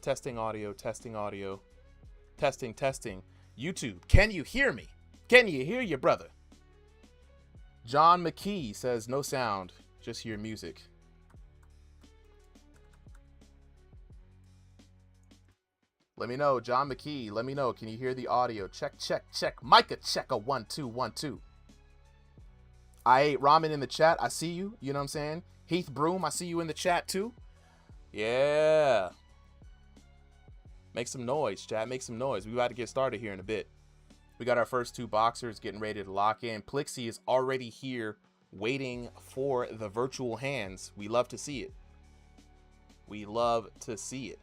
Testing audio, testing audio. Testing, testing. YouTube, can you hear me? Can you hear your brother? John McKee says no sound, just hear music. Let me know, John McKee. Let me know. Can you hear the audio? Check, check, check. Micah, check a 1 2 1 2. I ate ramen in the chat. I see you. You know what I'm saying? Heath Broom, I see you in the chat too. Yeah. Make some noise, chat. Make some noise. We about to get started here in a bit. We got our first two boxers getting ready to lock in. Plixie is already here waiting for the virtual hands. We love to see it. We love to see it.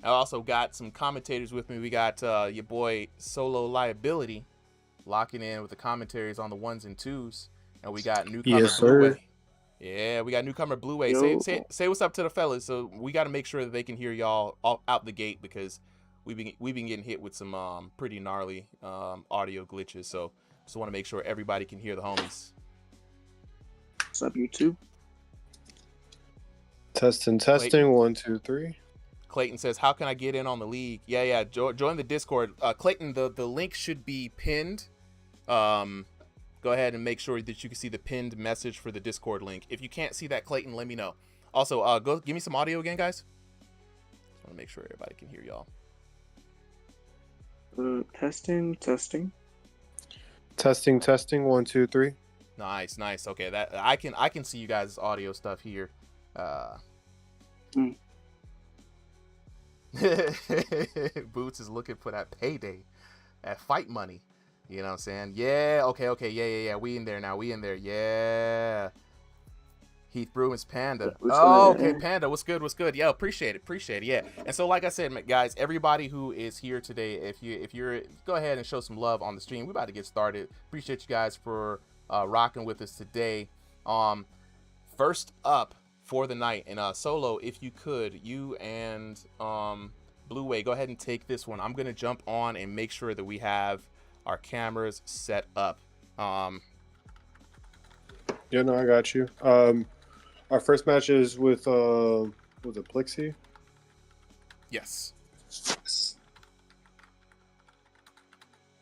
I also got some commentators with me. We got your boy Solo Liability locking in with the commentaries on the 1s and 2s. And we got newcomer Blue Way. Yeah, we got newcomer Blue Way. Say what's up to the fellas. So we got to make sure that they can hear y'all out the gate because we've been getting hit with some pretty gnarly audio glitches. So just want to make sure everybody can hear the homies. What's up, YouTube? Testing. Clayton. 1 2 3. Clayton says, how can I get in on the league? Yeah. Join the Discord. Clayton, the link should be pinned. Go ahead and make sure that you can see the pinned message for the Discord link. If you can't see that, Clayton, let me know. Also, go give me some audio again, guys. Just want to make sure everybody can hear y'all. Testing. Testing. 1 2 3. Nice. Okay, that I can see you guys' audio stuff here. Boots is looking for that payday, that fight money. You know what I'm saying? Yeah, okay, yeah. We in there now. Yeah. Heath Broom is Panda. Oh, okay, Panda. What's good? Yeah, appreciate it. Yeah. And so, like I said, guys, everybody who is here today, if you're, go ahead and show some love on the stream. We're about to get started. Appreciate you guys for rocking with us today. First up for the night, and Solo, if you could, you and Blue Way, go ahead and take this one. I'm gonna jump on and make sure that we have our cameras set up. Yeah, no, I got you. Our first match is with was it Plixie? Yes.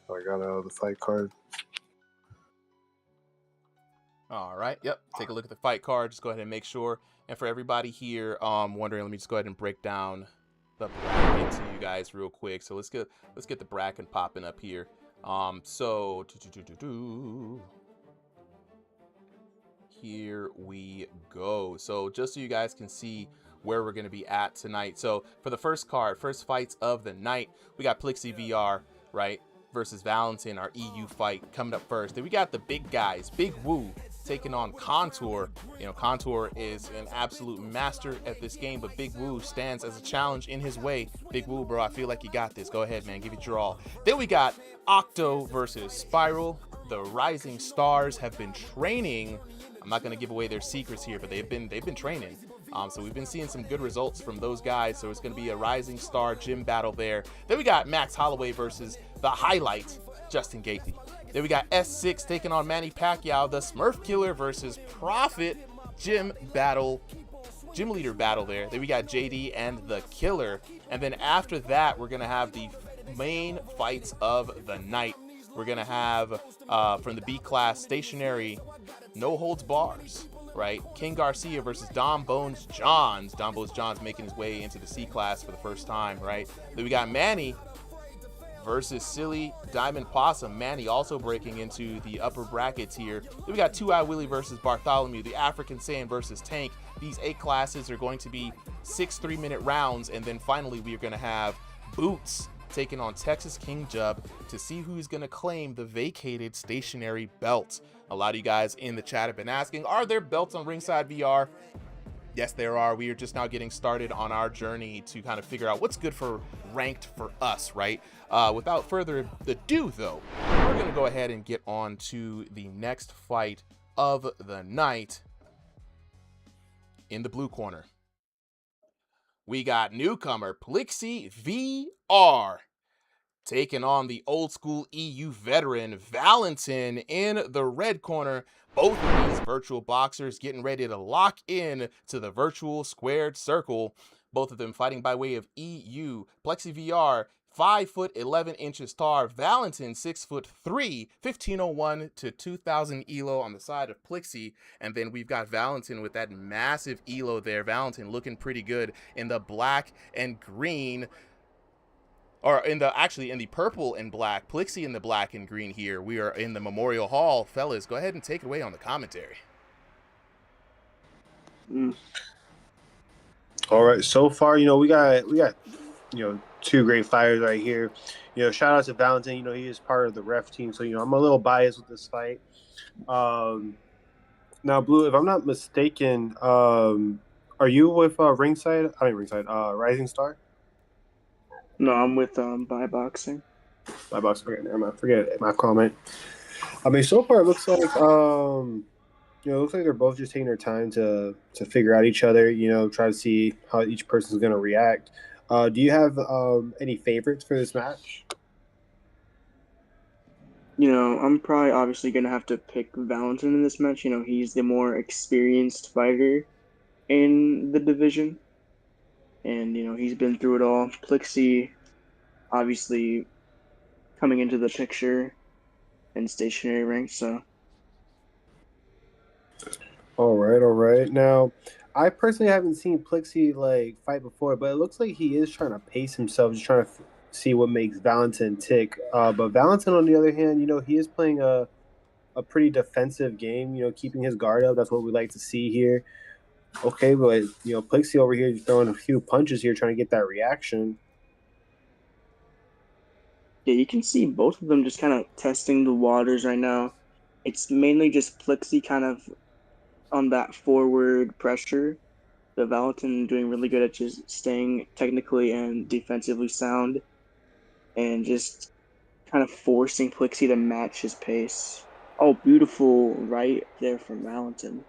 I got the fight card. All right. Yep. Take a look at the fight card. Just go ahead and make sure. And for everybody here wondering, let me just go ahead and break down the bracket to you guys real quick. So let's get the bracket popping up here. So here we go. So just so you guys can see where we're going to be at tonight. So for the first card, first fights of the night, we got RingsideVR, right, versus Valentin, our EU fight coming up first. Then we got the big guys, Big Woo taking on Contour. You know, Contour is an absolute master at this game, but Big Woo stands as a challenge in his way. Big Woo, bro, I feel like you got this. Go ahead, man, give it your all. Then we got Octo versus Spiral. The Rising Stars have been training. I'm not going to give away their secrets here, but they've been training. So we've been seeing some good results from those guys. So it's going to be a Rising Star gym battle there. Then we got Max Holloway versus the highlight, Justin Gaethje. Then we got S6 taking on Manny Pacquiao, the Smurf Killer versus Profit, gym leader battle there. Then we got JD and the Killer. And then after that, we're going to have the main fights of the night. We're going to have from the B class stationary, no holds bars, right? King Garcia versus Dom Bones Johns. Dom Bones Johns making his way into the C class for the first time, right? Then we got Manny versus Silly Diamond Possum. Manny also breaking into the upper brackets here. Then we got Two Eye Willie versus Bartholomew, the African Saiyan versus Tank. These A classes are going to be 6 3-minute rounds, and then finally we are going to have Boots taking on Texas King Jub to see who's going to claim the vacated stationary belt. A lot of you guys in the chat have been asking, are there belts on Ringside VR? Yes, there are. We are just now getting started on our journey to kind of figure out what's good for ranked for us, right? Without further ado, though, we're going to go ahead and get on to the next fight of the night. In the blue corner, we got newcomer RingsideVR taking on the old school EU veteran Valentin in the red corner. Both of these virtual boxers getting ready to lock in to the virtual squared circle. Both of them fighting by way of EU. PlexiVR, 5'11" tall. Valentin, 6'3", 1501 to 2000 elo on the side of Plixi. And then we've got Valentin with that massive elo there. Valentin looking pretty good in the black and green. Or in the purple and black. Plixi in the black and green here. We are in the Memorial Hall. Fellas, go ahead and take it away on the commentary. All right, so far, we got two great fighters right here. Shout out to Valentin. He is part of the ref team, so I'm a little biased with this fight. Now, Blue, if I'm not mistaken, are you with Ringside? Rising Star? No, I'm with By Boxing. By Boxing. Okay, never mind. Forget my comment. I mean, so far it looks like looks like they're both just taking their time to figure out each other. Try to see how each person's going to react. Do you have any favorites for this match? I'm probably obviously going to have to pick Valentin in this match. He's the more experienced fighter in the division. And, he's been through it all. Plixi, obviously, coming into the picture in stationary rank, so. All right. Now, I personally haven't seen Plixi, fight before, but it looks like he is trying to pace himself, just trying to see what makes Valentin tick. But Valentin, on the other hand, he is playing a pretty defensive game, keeping his guard up. That's what we like to see here. Okay, but Plixi over here throwing a few punches here, trying to get that reaction. Yeah, you can see both of them just kind of testing the waters right now. It's mainly just Plixi kind of on that forward pressure. The Valentin doing really good at just staying technically and defensively sound, and just kind of forcing Plixi to match his pace. Oh, beautiful right there from Valentin.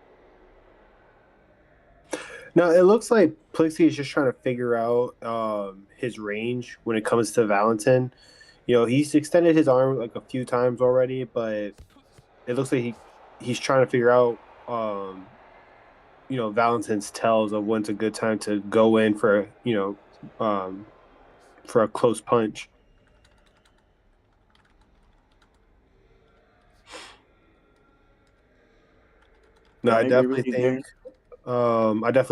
Now, it looks like Plixi is just trying to figure out his range when it comes to Valentin. He's extended his arm a few times already, but it looks like he's trying to figure out, Valentin's tells of when's a good time to go in for a close punch. No, I definitely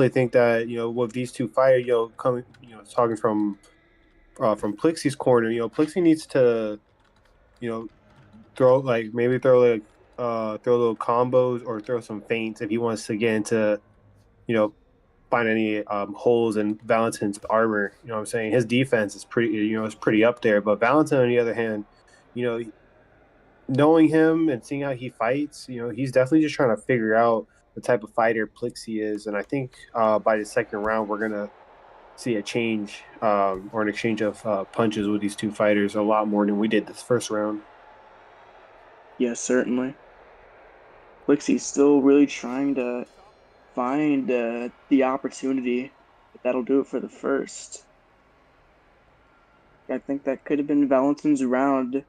think that with these two fighters, coming, talking from Plixi's corner, Plixi needs to, throw little combos or throw some feints if he wants to get into, find any holes in Valentin's armor. You know what I'm saying? His defense is pretty up there, but Valentin, on the other hand, knowing him and seeing how he fights, he's definitely just trying to figure out the type of fighter Plixi is. And I think by the second round, we're going to see a change or an exchange of punches with these two fighters a lot more than we did this first round. Yes, certainly. Plixi's still really trying to find the opportunity. That'll do it for the first. I think that could have been Valentin's round.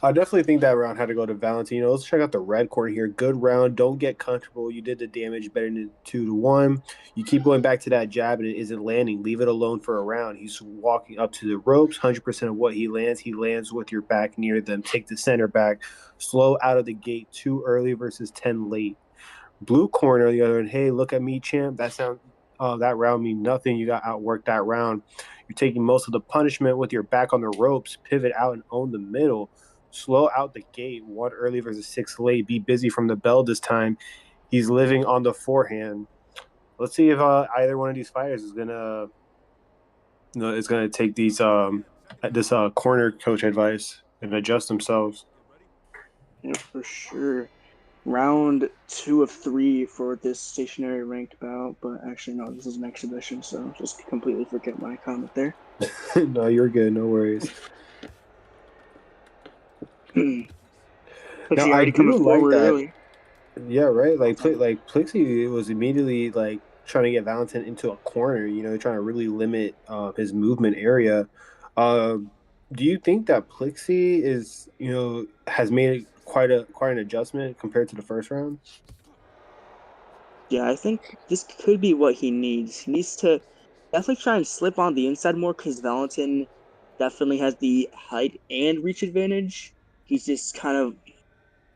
I definitely think that round had to go to Valentin. Let's check out the red corner here. Good round. Don't get comfortable. You did the damage better than 2-1. You keep going back to that jab and it isn't landing. Leave it alone for a round. He's walking up to the ropes. 100% of what he lands with your back near them. Take the center back. Slow out of the gate. 2 early versus 10 late. Blue corner, the other end. Hey, look at me, champ. That round mean nothing. You got outworked that round. You're taking most of the punishment with your back on the ropes. Pivot out and own the middle. Slow out the gate. 1 early versus 6 late. Be busy from the bell this time. He's living on the forehand. Let's see if either one of these fighters is gonna take these this corner coach advice and adjust themselves. Yeah, for sure. Round 2 of 3 for this stationary ranked bout, but actually no, this is an exhibition, so just completely forget my comment there. No, you're good. No worries. Plixi already coming forward early. Yeah, right. Plixi was immediately trying to get Valentin into a corner. You know, trying to really limit his movement area. Uh, do you think that Plixie is, you know, has made quite an adjustment compared to the first round? Yeah, I think this could be what he needs. He needs to definitely try and slip on the inside more because Valentin definitely has the height and reach advantage. He's just kind of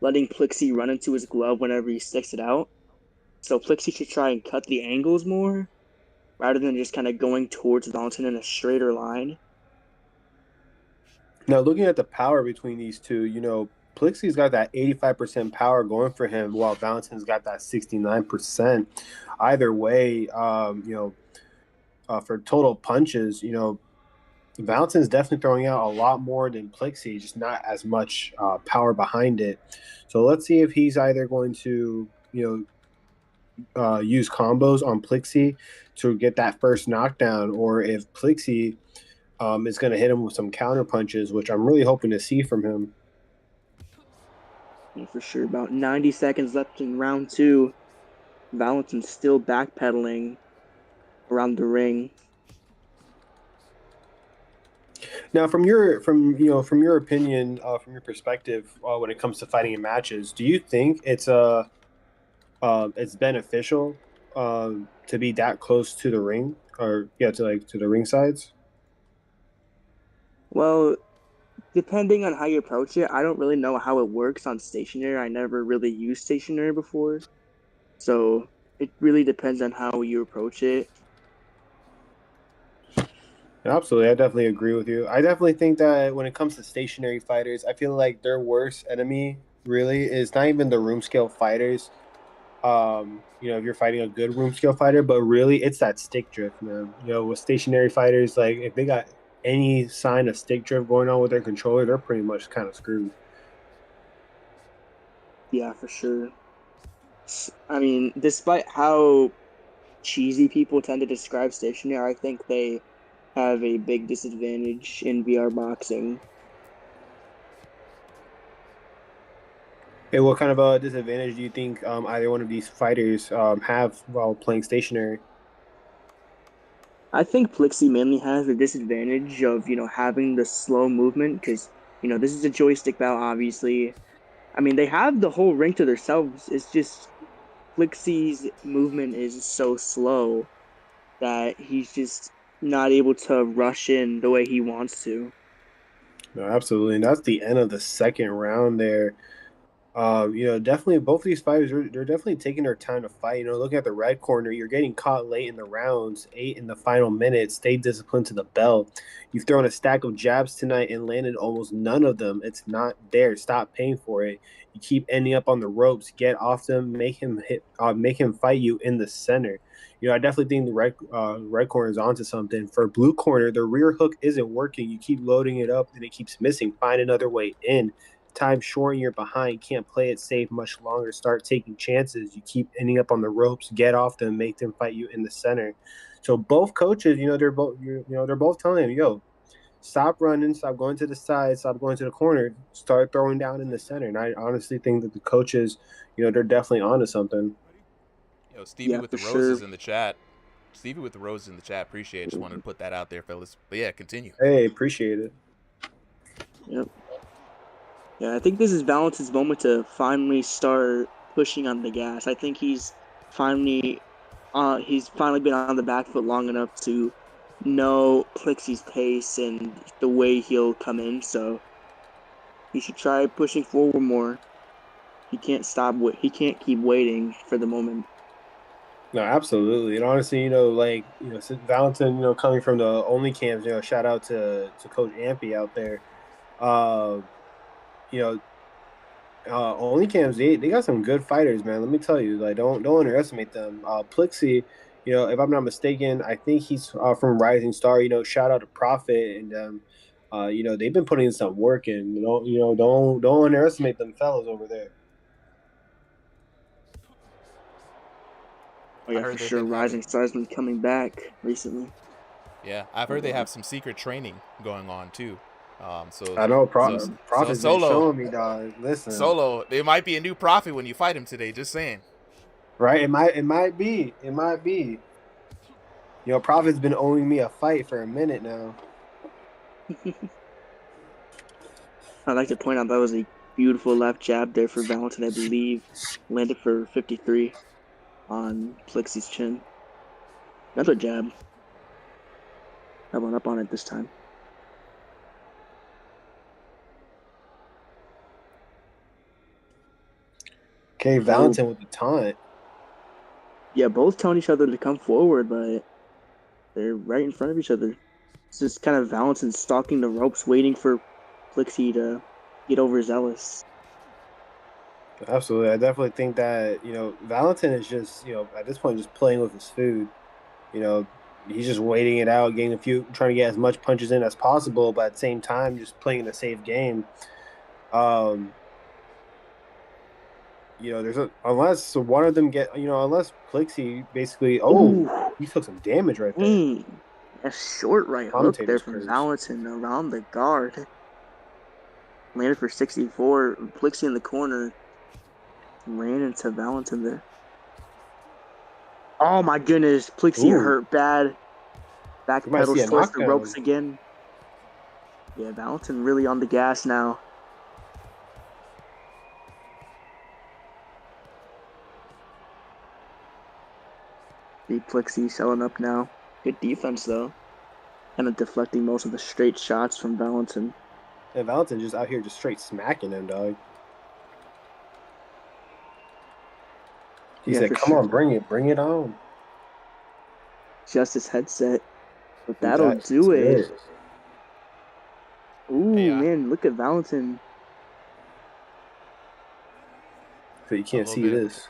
letting Plixie run into his glove whenever he sticks it out. So Plixie should try and cut the angles more rather than just kind of going towards Valentin in a straighter line. Now, looking at the power between these two, you know, Plixie's got that 85% power going for him, while Valentin's got that 69%. Either way, you know, for total punches, you know, Valentin's definitely throwing out a lot more than Plixie, just not as much power behind it. So let's see if he's either going to, you know, use combos on Plixie to get that first knockdown, or if Plixie is going to hit him with some counter punches, which I'm really hoping to see from him. Yeah, for sure. About 90 seconds left in round two. Valentin's still backpedaling around the ring. Now, from your opinion, from your perspective, when it comes to fighting in matches, do you think it's beneficial to be that close to the ring, or to the ring sides? Well, depending on how you approach it, I don't really know how it works on stationary. I never really used stationary before. So it really depends on how you approach it. Absolutely, I definitely agree with you. I definitely think that when it comes to stationary fighters, I feel like their worst enemy really is not even the room scale fighters. You know, if you're fighting a good room scale fighter, but really it's that stick drift, man. You know, with stationary fighters, like if they got any sign of stick drift going on with their controller, they're pretty much kind of screwed. Yeah, for sure. I mean, despite how cheesy people tend to describe stationary, I think they have a big disadvantage in VR boxing. Hey, what kind of a disadvantage do you think either one of these fighters have while playing stationary? I think Plixie mainly has the disadvantage of, having the slow movement because, this is a joystick battle, obviously. I mean, they have the whole ring to themselves. It's just Plixie's movement is so slow that he's just not able to rush in the way he wants to. No, absolutely, and that's the end of the second round there. You know, definitely both of these fighters they're definitely taking their time to fight. You know, looking at the red corner, you're getting caught late in the rounds, 8 in the final minutes. Stay disciplined to the belt. You've thrown a stack of jabs tonight and landed almost none of them. It's not there. Stop paying for it. You keep ending up on the ropes. Get off them. Make him fight you in the center. You know, I definitely think the red corner is onto something. For blue corner, the rear hook isn't working. You keep loading it up and it keeps missing. Find another way in. Time short and you're behind, can't play it safe much longer. Start taking chances. You keep ending up on the ropes. Get off them. Make them fight you in the center. So both coaches, you know, they're both telling him, yo, stop running, stop going to the side, stop going to the corner, start throwing down in the center. And I honestly think that the coaches, you know, they're definitely onto something. Yo, Stevie Yeah, with for the roses sure. in the chat. Stevie with the roses in the chat. Appreciate it. Just wanted to put that out there, fellas. But yeah, continue. Hey, appreciate it. Yep. Yeah, I think this is Valentin's moment to finally start pushing on the gas. I think he's finally been on the back foot long enough to know Plixie's pace and the way he'll come in. So he should try pushing forward more. He can't stop. He can't keep waiting for the moment. No, absolutely. And honestly, you know, like, you know, since Valentin, you know, coming from the only camps, you know, shout out to Coach Ampy out there. Uh, you know, only cams they got some good fighters, man. Let me tell you, like don't underestimate them. Plixie, you know, if I'm not mistaken, I think he's from Rising Star. You know, shout out to Prophet and you know, they've been putting in some work and don't underestimate them fellas over there. Oh I yeah, heard for they've sure. been having. Rising Star's been coming back recently. Yeah, I've heard they have some secret training going on too. So I know so so Prophet's been solo showing me, dog. Listen, solo. There might be a new prophet when you fight him today. Just saying. Right? It might be. It might be. You know, Prophet's been owing me a fight for a minute now. I'd like to point out that was a beautiful left jab there for Valentin, I believe. Landed for 53 on Plixie's chin. Another jab. I went up on it this time. Okay, Valentin with the taunt. Yeah, both telling each other to come forward, but they're right in front of each other. It's just kind of Valentin stalking the ropes, waiting for Plixie to get overzealous. Absolutely. I definitely think that, you know, Valentin is just, you know, at this point just playing with his food. You know, he's just waiting it out, trying to get as much punches in as possible, but at the same time just playing a safe game. You know, unless one of them unless Plixie basically, he took some damage right there. A short right hook there Commentator's from curse. Valentin around the guard. Landed for 64. Plixie in the corner ran into Valentin there. Oh my goodness, Plixie hurt bad. Backpedals towards the ropes again. Yeah, Valentin really on the gas now. See Plixie showing up now. Good defense though. Kind of deflecting most of the straight shots from Valentin. And Valentin just out here just straight smacking him, dog. He said, "Come on, bring it on." Just his headset. But that'll do it. Ooh, man, look at Valentin. So you can't see this.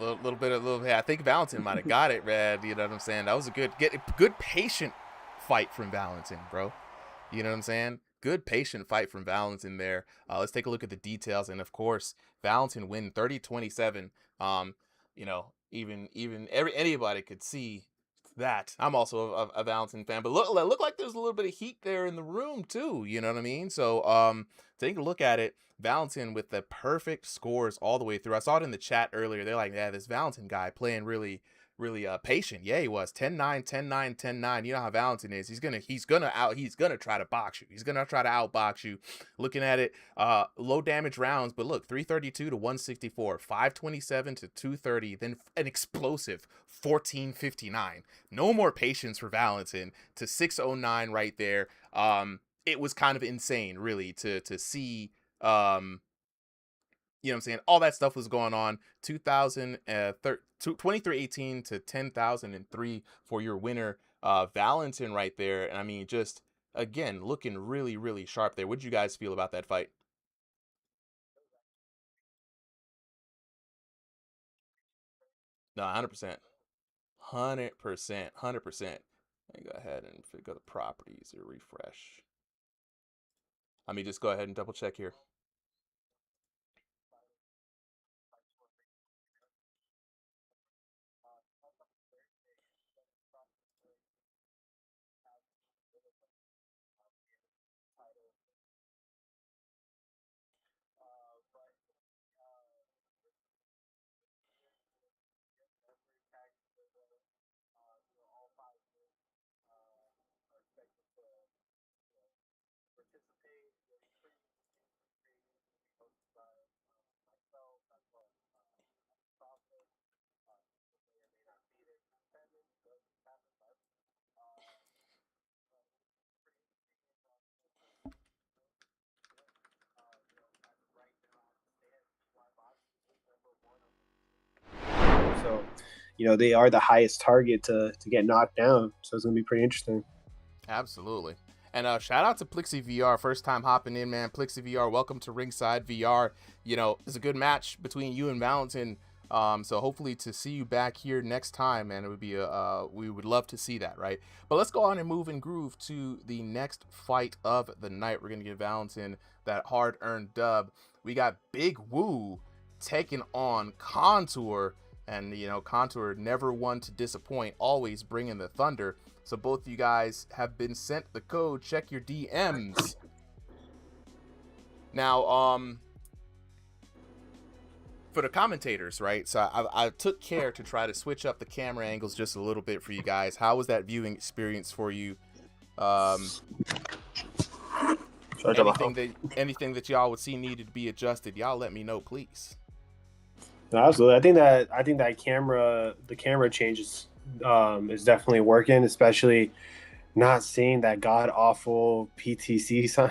I think Valentin might have got it, Red. You know what I'm saying? That was a good patient fight from Valentin, bro. You know what I'm saying? Good patient fight from Valentin there. Let's take a look at the details. And of course, Valentin win 30-27. You know, even anybody could see that. I'm also a Valentin fan, but look like there's a little bit of heat there in the room too. You know what I mean? So take a look at it. Valentin with the perfect scores all the way through. I saw it in the chat earlier. They're like, yeah, this Valentin guy playing really patient. Yeah, he was 10-9, 10-9, 10-9. You know how Valentin is. He's gonna try to box you. He's gonna try to outbox you. Looking at it, low damage rounds, but look, 332 to 164, 527 to 230, then an explosive 1459. No more patience for Valentin to 609 right there. It was kind of insane, really, to see. You know what I'm saying? All that stuff was going on. 2318 to 10,003 for your winner, Valentin right there. And I mean, just again, looking really sharp there. What did you guys feel about that fight? No, 100%. 100%. 100%. Let me go ahead and go to properties or refresh. Let me just go ahead and double check here. So, you know, they are the highest target to get knocked down. So it's going to be pretty interesting. Absolutely. And shout out to Plixie VR, first time hopping in, man. Plixie VR, welcome to Ringside VR. You know, it's a good match between you and Valentin. So hopefully to see you back here next time, man. It would be we would love to see that, right? But let's go on and move and groove to the next fight of the night. We're gonna give Valentin that hard-earned dub. We got Big Woo taking on Contour, and you know, Contour never one to disappoint, always bringing the thunder. So both of you guys have been sent the code. Check your DMs. Now, for the commentators, right? So I took care to try to switch up the camera angles just a little bit for you guys. How was that viewing experience for you? Anything that y'all would see needed to be adjusted, y'all let me know, please. No, absolutely. I think that the camera changes is definitely working, especially not seeing that god awful PTC sign.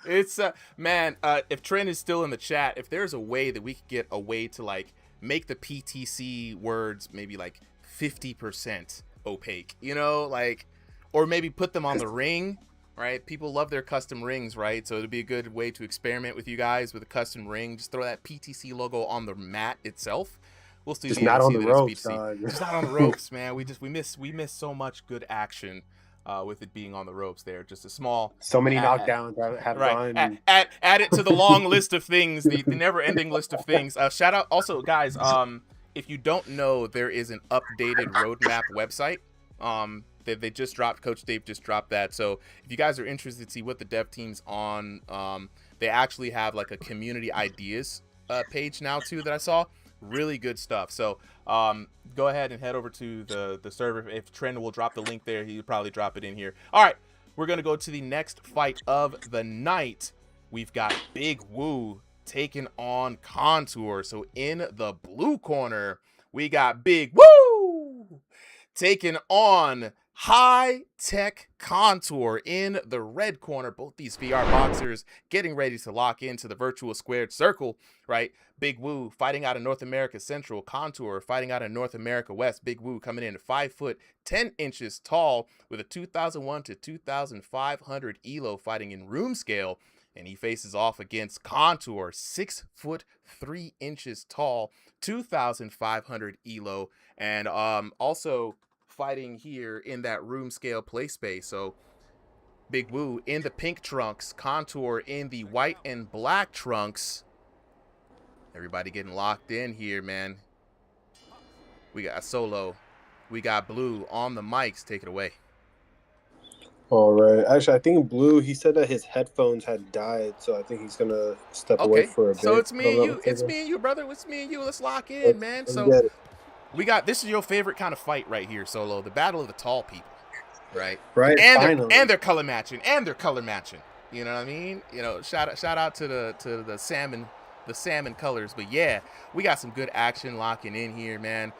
It's man, if Trent is still in the chat, if there's a way that we could get a way to like make the PTC words maybe like 50% opaque, you know, like, or maybe put them on the ring, right? People love their custom rings, right? So it'd be a good way to experiment with you guys with a custom ring. Just throw that PTC logo on the mat itself. We'll still just be able not to on see the that it's ropes, PTC. Just not on the ropes, man. We miss so much good action with it being on the ropes there. Just a small, so many knockdowns have right. gone. Add it to the long list of things, the never-ending list of things. Shout out also, guys. If you don't know, there is an updated roadmap website. They just dropped. Coach Dave just dropped that. So if you guys are interested to see what the dev team's on, they actually have like a community ideas page now too that I saw. Really good stuff. So go ahead and head over to the server. If Trent will drop the link there, he'll probably drop it in here. All right, we're gonna go to the next fight of the night. We've got Big Woo taking on Contour. So in the blue corner, we got Big Woo taking on High Tech Contour in the red corner. Both these VR boxers getting ready to lock into the virtual squared circle, right? Big Woo fighting out of North America Central, Contour fighting out of North America West. Big Woo coming in at 5 foot 10 inches tall with a 2001 to 2500 elo, fighting in room scale. And he faces off against Contour, 6 foot 3 inches tall, 2500 elo, and also fighting here in that room scale play space. So Big Woo in the pink trunks, Contour in the white and black trunks. Everybody getting locked in here, man. We got Solo, we got Blue on the mics. Take it away. All right. Actually, I think Blue, he said that his headphones had died, so I think he's gonna step away for a bit. So it's me and you. It's me and you, brother. It's me and you. Let's lock in, man. So we got, this is your favorite kind of fight right here, Solo. The battle of the tall people, right? Right. And they're color matching. You know what I mean? You know, shout out to the salmon colors. But yeah, we got some good action locking in here, man.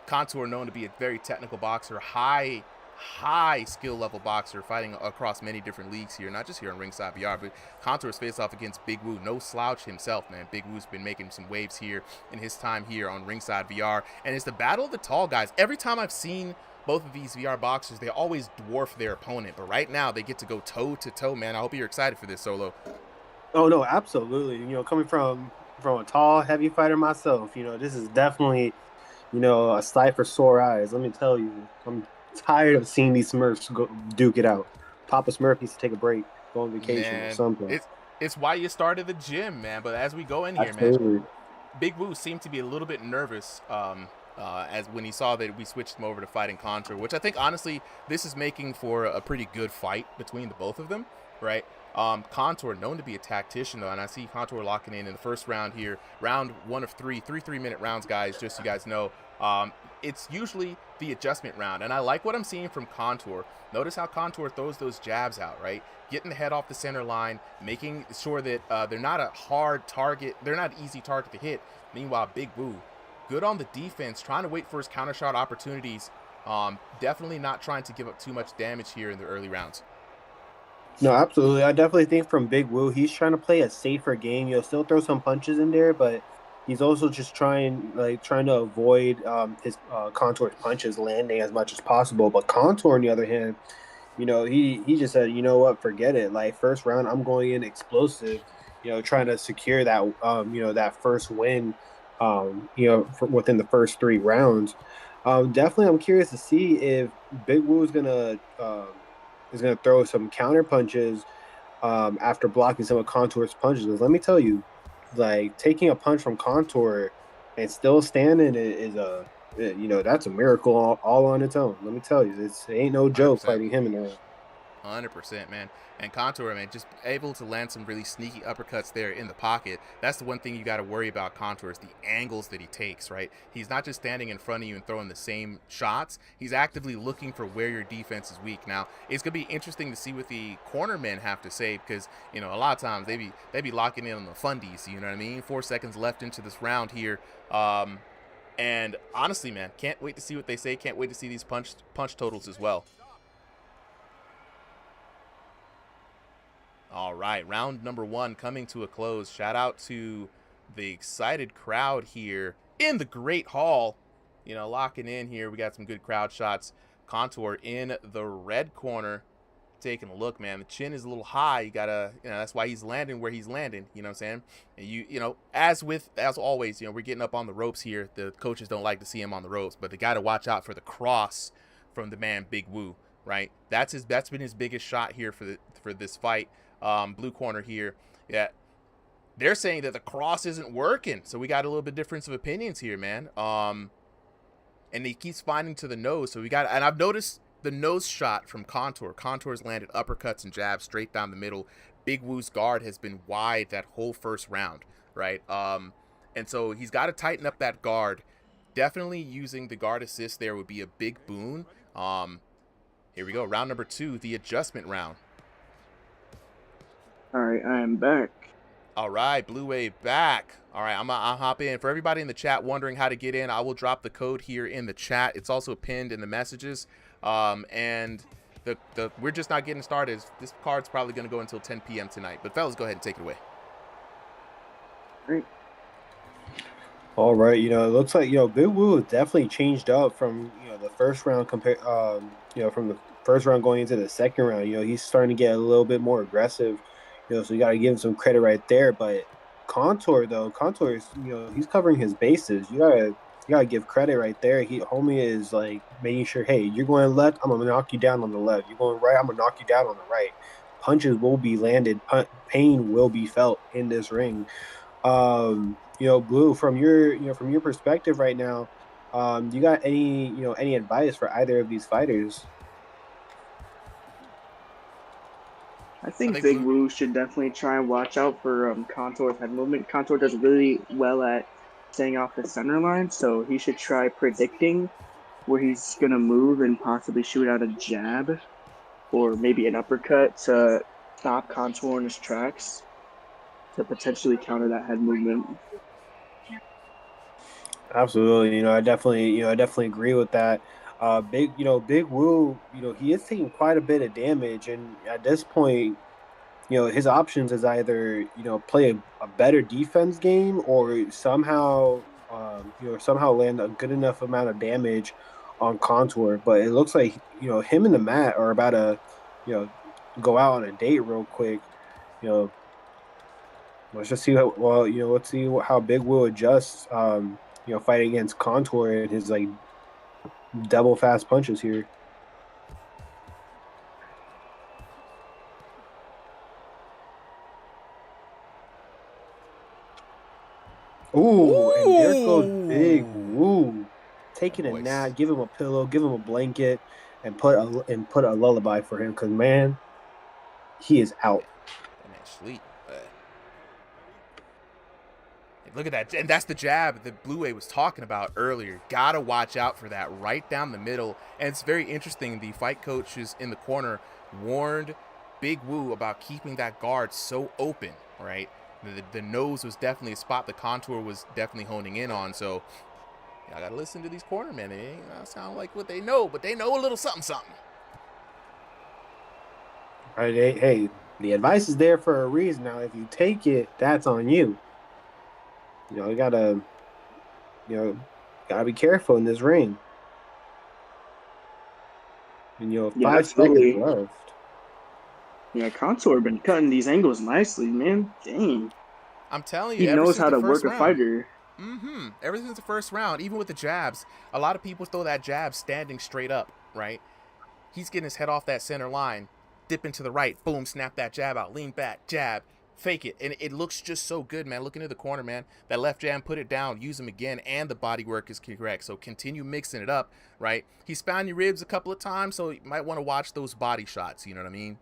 Contour known to be a very technical boxer, high skill level boxer, fighting across many different leagues here, not just here on RingsideVR, but Contour's face off against Big Woo. No slouch himself, man. Big Woo's been making some waves here in his time here on RingsideVR, and it's the battle of the tall guys. Every time I've seen both of these VR boxers, they always dwarf their opponent, but right now they get to go toe to toe, man. I hope you're excited for this, Solo. Oh no, absolutely. You know, coming from a tall, heavy fighter myself, you know, this is definitely, you know, a sight for sore eyes. Let me tell you, I'm tired of seeing these Smurfs go duke it out. Papa Smurf needs to take a break, go on vacation or something. It's why you started the gym, man. But as we go in here, absolutely, man, Big Woo seemed to be a little bit nervous as when he saw that we switched him over to fighting Contour, which I think honestly this is making for a pretty good fight between the both of them, right? Contour known to be a tactician though, and I see Contour locking in the first round here, round 1 of 3 3-minute rounds, guys, just so you guys know. It's usually the adjustment round, and I like what I'm seeing from Contour. Notice how Contour throws those jabs out, right? Getting the head off the center line, making sure that they're not a hard target, they're not an easy target to hit. Meanwhile, Big Woo, good on the defense, trying to wait for his counter shot opportunities. Definitely not trying to give up too much damage here in the early rounds. No, absolutely. I definitely think from Big Woo, he's trying to play a safer game. You'll still throw some punches in there, but he's also just trying to avoid his Contour's punches landing as much as possible. But Contour, on the other hand, you know, he just said, you know what, forget it. Like, first round, I'm going in explosive, you know, trying to secure that, you know, that first win, you know, within the first 3 rounds. Definitely, I'm curious to see if Big Woo is gonna throw some counter punches after blocking some of Contour's punches. Let me tell you, like, taking a punch from Contour and still standing is you know, that's a miracle all on its own. Let me tell you, it ain't no joke 100%. fighting him in there. 100%, man. And Contour, man, just able to land some really sneaky uppercuts there in the pocket. That's the one thing you got to worry about Contour is the angles that he takes, right? He's not just standing in front of you and throwing the same shots. He's actively looking for where your defense is weak. Now, it's going to be interesting to see what the cornermen have to say because, you know, a lot of times they be locking in on the fundies, you know what I mean? 4 seconds left into this round here. And honestly, man, can't wait to see what they say. Can't wait to see these punch totals as well. All right, round number 1 coming to a close. Shout out to the excited crowd here in the Great Hall. You know, locking in here. We got some good crowd shots. Contour in the red corner. Taking a look, man. The chin is a little high. You gotta, you know, that's why he's landing where he's landing. You know what I'm saying? And you know, as always, you know, we're getting up on the ropes here. The coaches don't like to see him on the ropes, but they got to watch out for the cross from the man Big Woo. Right? That's been his biggest shot here for this fight. Blue corner here. Yeah, they're saying that the cross isn't working, so we got a little bit difference of opinions here, man. And he keeps finding to the nose, so we got. And I've noticed the nose shot from Contour. Contour's landed uppercuts and jabs straight down the middle. Big Woo's guard has been wide that whole first round, right? And so he's got to tighten up that guard. Definitely using the guard assist there would be a big boon. Here we go, round number 2, the adjustment round. All right, I am back. All right, Blue Wave back. All right, I'll hop in. For everybody in the chat wondering how to get in, I will drop the code here in the chat. It's also pinned in the messages. And we're just not getting started. This card's probably going to go until 10 p.m. tonight. But fellas, go ahead and take it away. Great. All right, you know, it looks like, you know, Big Woo has definitely changed up from, you know, the first round you know, from the first round going into the second round. You know, he's starting to get a little bit more aggressive. You know, so you got to give him some credit right there. But Contour is, you know, he's covering his bases. You gotta give credit right there. Homie is like making sure, hey, you're going left, I'm gonna knock you down on the left. You're going right, I'm gonna knock you down on the right. Punches will be landed, pain will be felt in this ring. You know, Blue, from your perspective right now, you got any advice for either of these fighters? I think Big Woo should definitely try and watch out for Contour's head movement. Contour does really well at staying off the center line, so he should try predicting where he's going to move and possibly shoot out a jab or maybe an uppercut to stop Contour in his tracks to potentially counter that head movement. Absolutely. You know, I definitely agree with that. Big Woo, you know, he is taking quite a bit of damage, and at this point, you know, his options is either, you know, play a better defense game or somehow land a good enough amount of damage on Contour. But it looks like, you know, him and the Matt are about to, you know, go out on a date real quick. You know, let's see how Big Woo adjusts. You know, fighting against Contour and his like double fast punches here. Ooh, and there goes Big Woo, taking a nap. Give him a pillow, give him a blanket, and put a lullaby for him, because man, he is out. Man, sleep. Look at that, and that's the jab that Blue Wave was talking about earlier. Gotta watch out for that right down the middle. And it's very interesting. The fight coaches in the corner warned Big Woo about keeping that guard so open, right? The nose was definitely a spot the Contour was definitely honing in on. So I gotta listen to these corner men. It ain't gonna sound like what they know, but they know a little something. All right, hey, the advice is there for a reason. Now, if you take it, that's on you. You know, gotta be careful in this ring. And, you know, 5 seconds left. Yeah, Contour been cutting these angles nicely, man. Dang. I'm telling you, he knows how to work a fighter. Ever since the first round, even with the jabs, a lot of people throw that jab standing straight up, right? He's getting his head off that center line, dip into the right, boom, snap that jab out, lean back, jab, fake it, and it looks just so good, man. Look into the corner, man. That left jab, put it down, use him again, and the body work is correct. So continue mixing it up, right? He's found your ribs a couple of times, so you might want to watch those body shots. You know what I mean?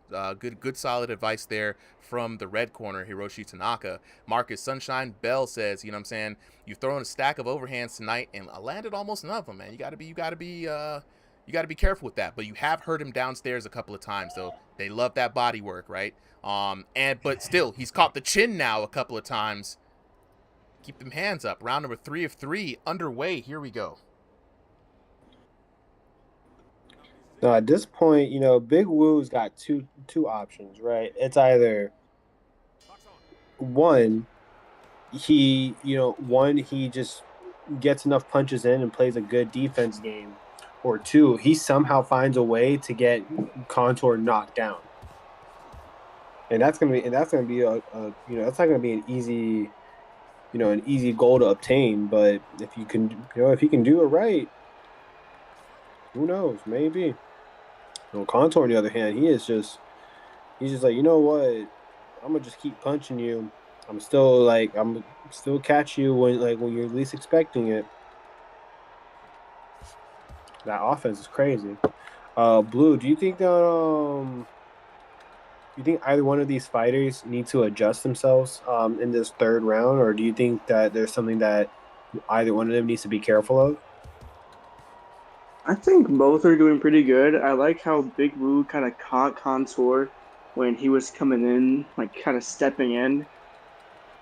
Good, solid advice there from the red corner, Hiroshi Tanaka. Marcus Sunshine Bell says, you know what I'm saying? You've thrown a stack of overhands tonight, and I landed almost none of them, man. You gotta be careful with that. But you have heard him downstairs a couple of times, though. They love that body work, right? But still, he's caught the chin now a couple of times. Keep them hands up. Round number 3 of 3 underway. Here we go. Now at this point, Big Woo's got two options, right? It's either one, he just gets enough punches in and plays a good defense game, or two, he somehow finds a way to get Contour knocked down. And that's gonna be that's not gonna be an easy goal to obtain. But if he can do it right, who knows? Maybe. Contour on the other hand, he's just like, you know what? I'm gonna just keep punching you. I'm still catch you when you're least expecting it. That offense is crazy. Blue, do you think that you think either one of these fighters need to adjust themselves in this third round, or do you think that there's something that either one of them needs to be careful of? I think both are doing pretty good. I like how Big Woo kind of caught Contour when he was coming in, kind of stepping in.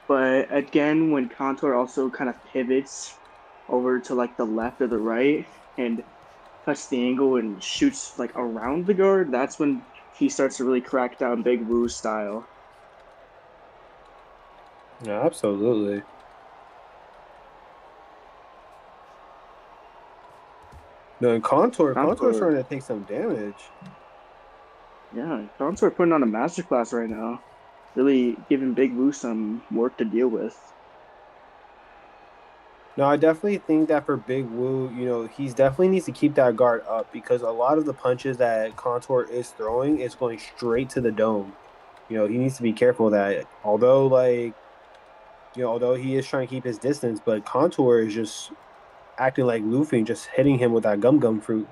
But again, when Contour also kind of pivots over to the left or the right and cuts the angle and shoots around the guard, that's when he starts to really crack down Big Woo's style. Yeah, absolutely. No, and Contour's starting to take some damage. Yeah, Contour putting on a masterclass right now. Really giving Big Woo some work to deal with. No, I definitely think that for Big Woo, he's definitely needs to keep that guard up, because a lot of the punches that Contour is throwing is going straight to the dome. He needs to be careful of that. Although he is trying to keep his distance, but Contour is just acting like Luffy and just hitting him with that gum fruit.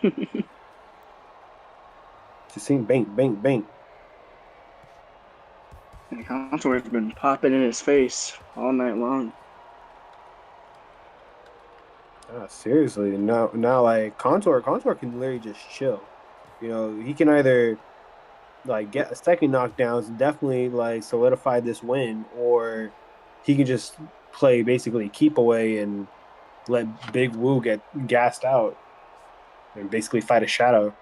Just seeing bang, bang, bang. And Contour's been popping in his face all night long. Seriously, now Contour can literally just chill. He can either get a second knockdowns and definitely solidify this win, or he can just play basically keep away and let Big Woo get gassed out and basically fight a shadow.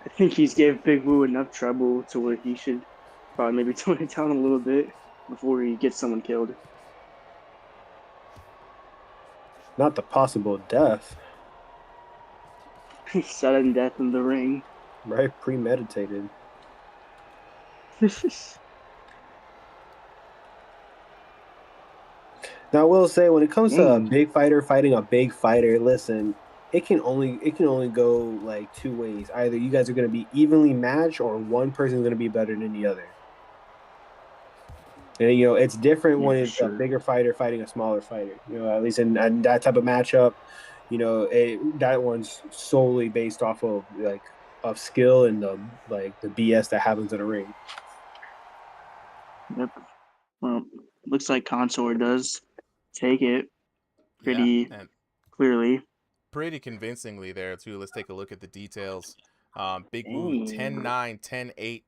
I think he's gave Big Woo enough trouble to where he should probably maybe tone it down a little bit before he gets someone killed. Not the possible death. Sudden death in the ring. Right, premeditated. Now, I will say, when it comes to a big fighter fighting a big fighter, listen, it can only go two ways. Either you guys are going to be evenly matched, or one person is going to be better than the other. And it's different when it's a bigger fighter fighting a smaller fighter. At least in that type of matchup, that one's solely based off of of skill and the BS that happens in the ring. Yep. Well, looks like Contour does take it pretty clearly. Pretty convincingly there, too. Let's take a look at the details. Big Woo, 10-9, 10-8,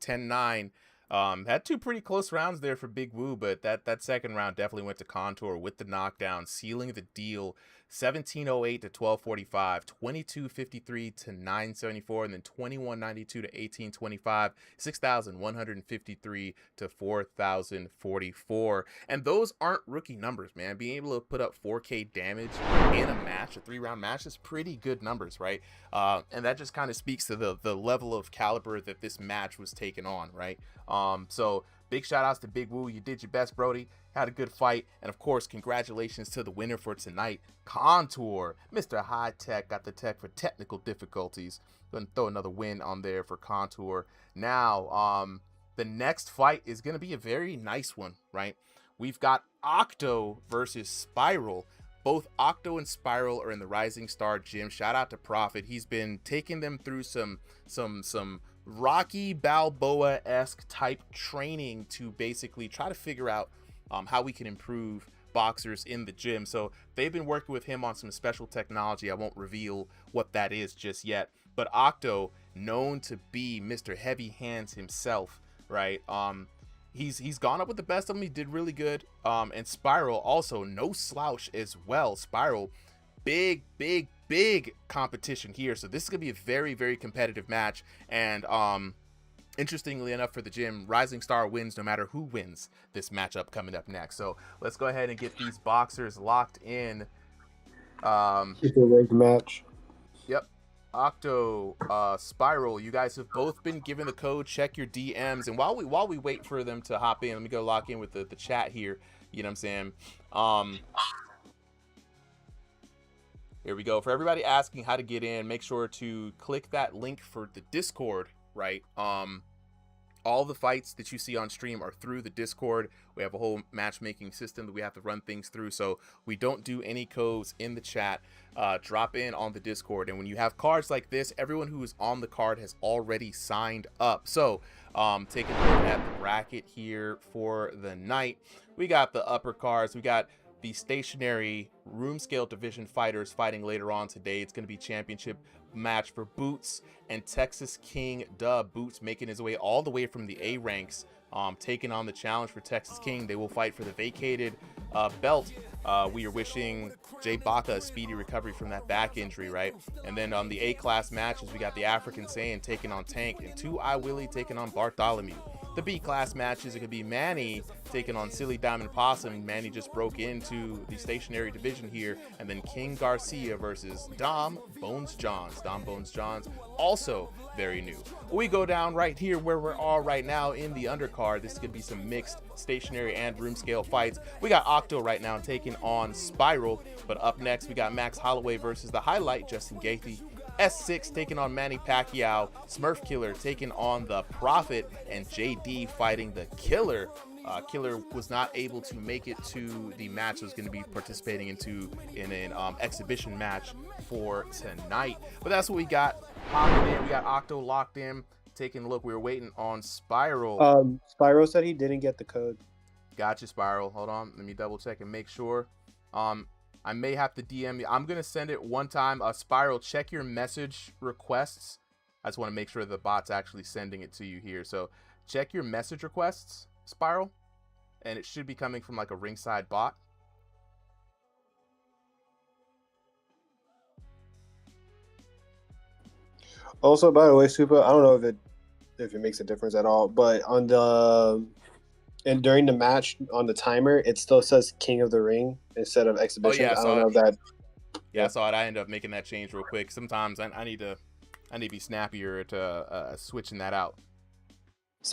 10-9. Had two pretty close rounds there for Big Woo, but that second round definitely went to Contour with the knockdown, sealing the deal. 17:08 to 12:45, 22:53 to 9:74, and then 21:92 to 18:25, 6,153 to 4,044. And those aren't rookie numbers, man. Being able to put up 4K damage in a match, a 3-round match, is pretty good numbers, right? And that just kind of speaks to the level of caliber that this match was taken on, right? So Big shout outs to Big Woo. You did your best, Brody. Had a good fight. And of course, congratulations to the winner for tonight, Contour. Mr. High Tech got the tech for technical difficulties. Going to throw another win on there for Contour. Now, the next fight is going to be a very nice one, right? We've got Octo versus Spiral. Both Octo and Spiral are in the Rising Star gym. Shout out to Prophet. He's been taking them through some Rocky Balboa-esque type training to basically try to figure out how we can improve boxers in the gym. So they've been working with him on some special technology. I won't reveal what that is just yet. But Octo, known to be Mr. Heavy Hands himself, right? He's gone up with the best of them. He did really good. And Spiral also no slouch as well. Spiral, big competition here. So this is gonna be a very, very competitive match. And interestingly enough for the gym, Rising Star wins no matter who wins this matchup coming up next. So let's go ahead and get these boxers locked in. It's a rigged match. Yep. Octo, Spiral, you guys have both been given the code. Check your DMs. And while we wait for them to hop in, let me go lock in with the chat here. You know what I'm saying? Here we go. For everybody asking how to get in, make sure to click that link for the Discord, right? All the fights that you see on stream are through the Discord. We have a whole matchmaking system that we have to run things through, so we don't do any codes in the chat. Drop in on the Discord, and when you have cards like this, everyone who is on the card has already signed up. So taking a look at the bracket here for the night, we got the upper cards. We got the stationary room scale division fighters fighting later on today. It's going to be championship match for Boots and Texas King Dub. Boots making his way all the way from the A ranks, taking on the challenge for Texas King. They will fight for the vacated belt. We are wishing Jay Baca a speedy recovery from that back injury, right? And then on the A class matches, we got the African Saiyan taking on Tank and 2i Willie taking on Bartholomew. The B class matches, it could be Manny taking on Silly Diamond Possum. Manny just broke into the stationary division here. And then King Garcia versus Dom Bones Johns. Dom Bones Johns, also very new. We go down right here where we're all right now in the undercard. This could be some mixed stationary and room scale fights. We got Octo right now taking on Spiral. But up next, we got Max Holloway versus the highlight, Justin Gaethje. S6 taking on Manny Pacquiao, Smurf Killer taking on the Prophet, and JD fighting the Killer. Killer was not able to make it to the match. Was going to be participating in an exhibition match for tonight. But that's what we got. We got Octo locked in. Taking a look, we were waiting on Spiral. Spiral said he didn't get the code. Gotcha, Spiral. Hold on, let me double check and make sure. I may have to DM you. I'm going to send it one time. Spiral, check your message requests. I just want to make sure the bot's actually sending it to you here. So check your message requests, Spiral, and it should be coming from like a ringside bot. Also, by the way, Super, I don't know if it makes a difference at all, but on the and during the match on the timer, it still says King of the Ring instead of exhibition. Oh, yeah, I don't know if that. Yeah, I saw it. I ended up making that change real quick. Sometimes I need to be snappier to switching that out. Is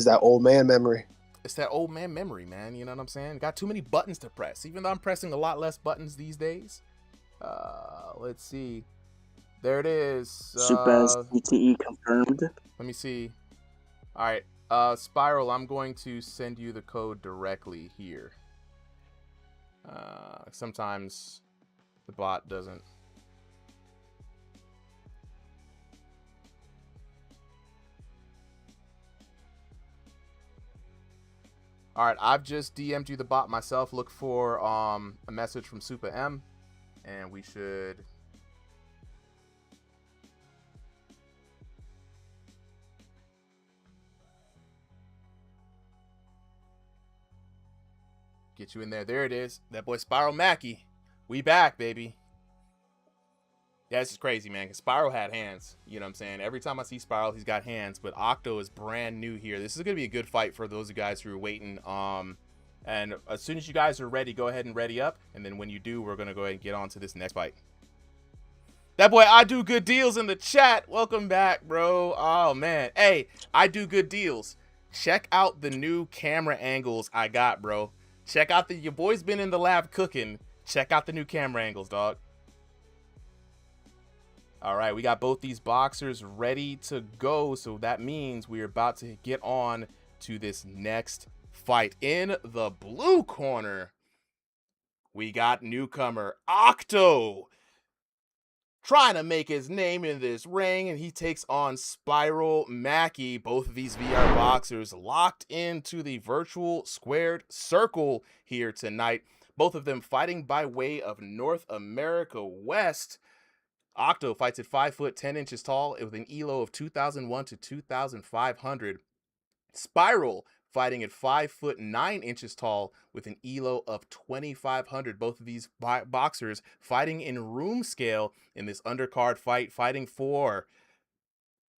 that old man memory? It's that old man memory, man. You know what I'm saying? Got too many buttons to press. Even though I'm pressing a lot less buttons these days. Let's see. There it is. Super CTE confirmed. Let me see. All right. Spiral, I'm going to send you the code directly here. Sometimes the bot doesn't. All right, I've just DM'd you the bot myself. Look for a message from Super M, and we should get you in there. There it is. That boy Spiral Mackey. We back, baby. Yeah, this is crazy, man, because Spiral had hands. You know what I'm saying? Every time I see Spiral, he's got hands. But Octo is brand new here. This is going to be a good fight for those of you guys who are waiting. And as soon as you guys are ready, go ahead and ready up. And then when you do, we're going to go ahead and get on to this next fight. That boy, I do good deals in the chat. Welcome back, bro. Oh, man. Hey, I do good deals. check out the new camera angles I got, bro. Check out your boy's been in the lab cooking. Check out the new camera angles, dog. All right, we got both these boxers ready to go, so that means we're about to get on to this next fight. In the blue corner, we got newcomer Octo trying to make his name in this ring, and he takes on Spiral Mackey. Both of these VR boxers locked into the virtual squared circle here tonight. Both of them fighting by way of North America West. Octo fights at 5 foot 10 inches tall with an ELO of 2001 to 2500. Spiral fighting at 5 foot 9 inches tall with an ELO of 2500. Both of these boxers fighting in room scale in this undercard fight, fighting for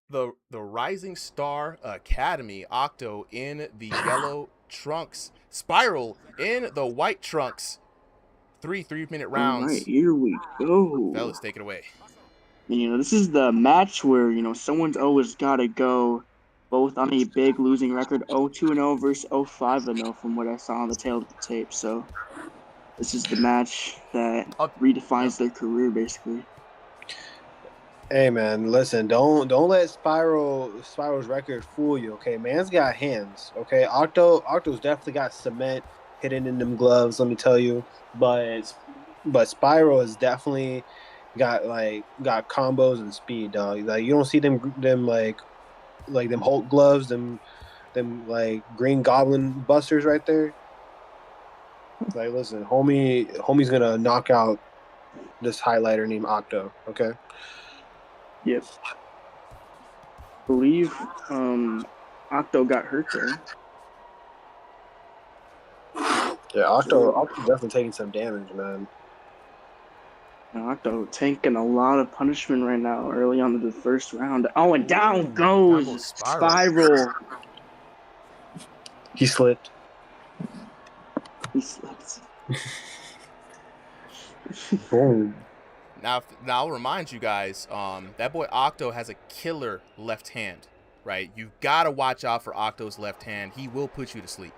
the Rising Star Academy. Octo in the yellow trunks, Spiral in the white trunks. 3 3-minute rounds. All right, here we go. Fellas, take it away. And, this is the match where, someone's always got to go, both on a big losing record, 0-2-0 versus 0-5-0 from what I saw on the tail of the tape. So this is the match that redefines their career, basically. Hey man, listen, don't let Spiral's record fool you, okay? Man's got hands, okay? Octo's definitely got cement hidden in them gloves, let me tell you. But Spiral has definitely got combos and speed, dog. Like you don't see them like them Hulk gloves, them like Green Goblin busters right there. Like listen, homie's gonna knock out this highlighter named Octo, okay? Yep. Believe Octo got hurt there. Yeah, Octo's definitely taking some damage, man. Octo taking a lot of punishment right now early on in the first round. Oh, and down goes Spiral. He slipped. Boom. Now I'll remind you guys, that boy Octo has a killer left hand, right? You've got to watch out for Octo's left hand. He will put you to sleep.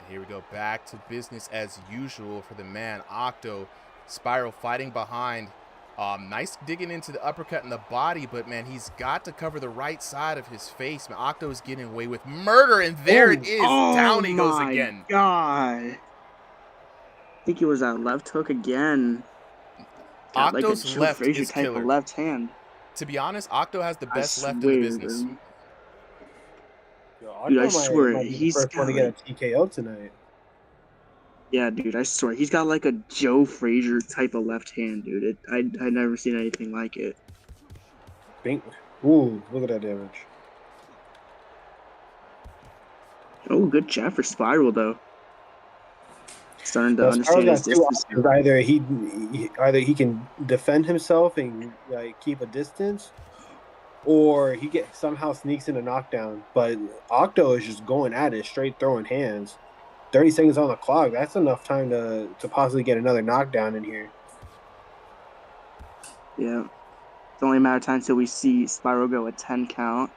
Here we go, back to business as usual for the man Octo. Spiral fighting behind. Nice digging into the uppercut in the body, but man, he's got to cover the right side of his face. Man, Octo's getting away with murder, and there it is. Down he goes again. Oh my God. I think it was that left hook again. Got Octo's like a left Frazier is type killer. Of left hand. To be honest, Octo has the best left in the business. Dude, I swear, he's the first one to get a TKO tonight. Yeah, dude, I swear, he's got like a Joe Frazier type of left hand, dude. I'd never seen anything like it. Ooh, look at that damage. Oh, good chat for Spiral, though. Starting to understand his distance. Either he can defend himself and keep a distance, or he somehow sneaks in a knockdown. But Octo is just going at it, straight throwing hands. 30 seconds on the clock. That's enough time to possibly get another knockdown in here. Yeah. It's only a matter of time until we see Spiral go a 10 count.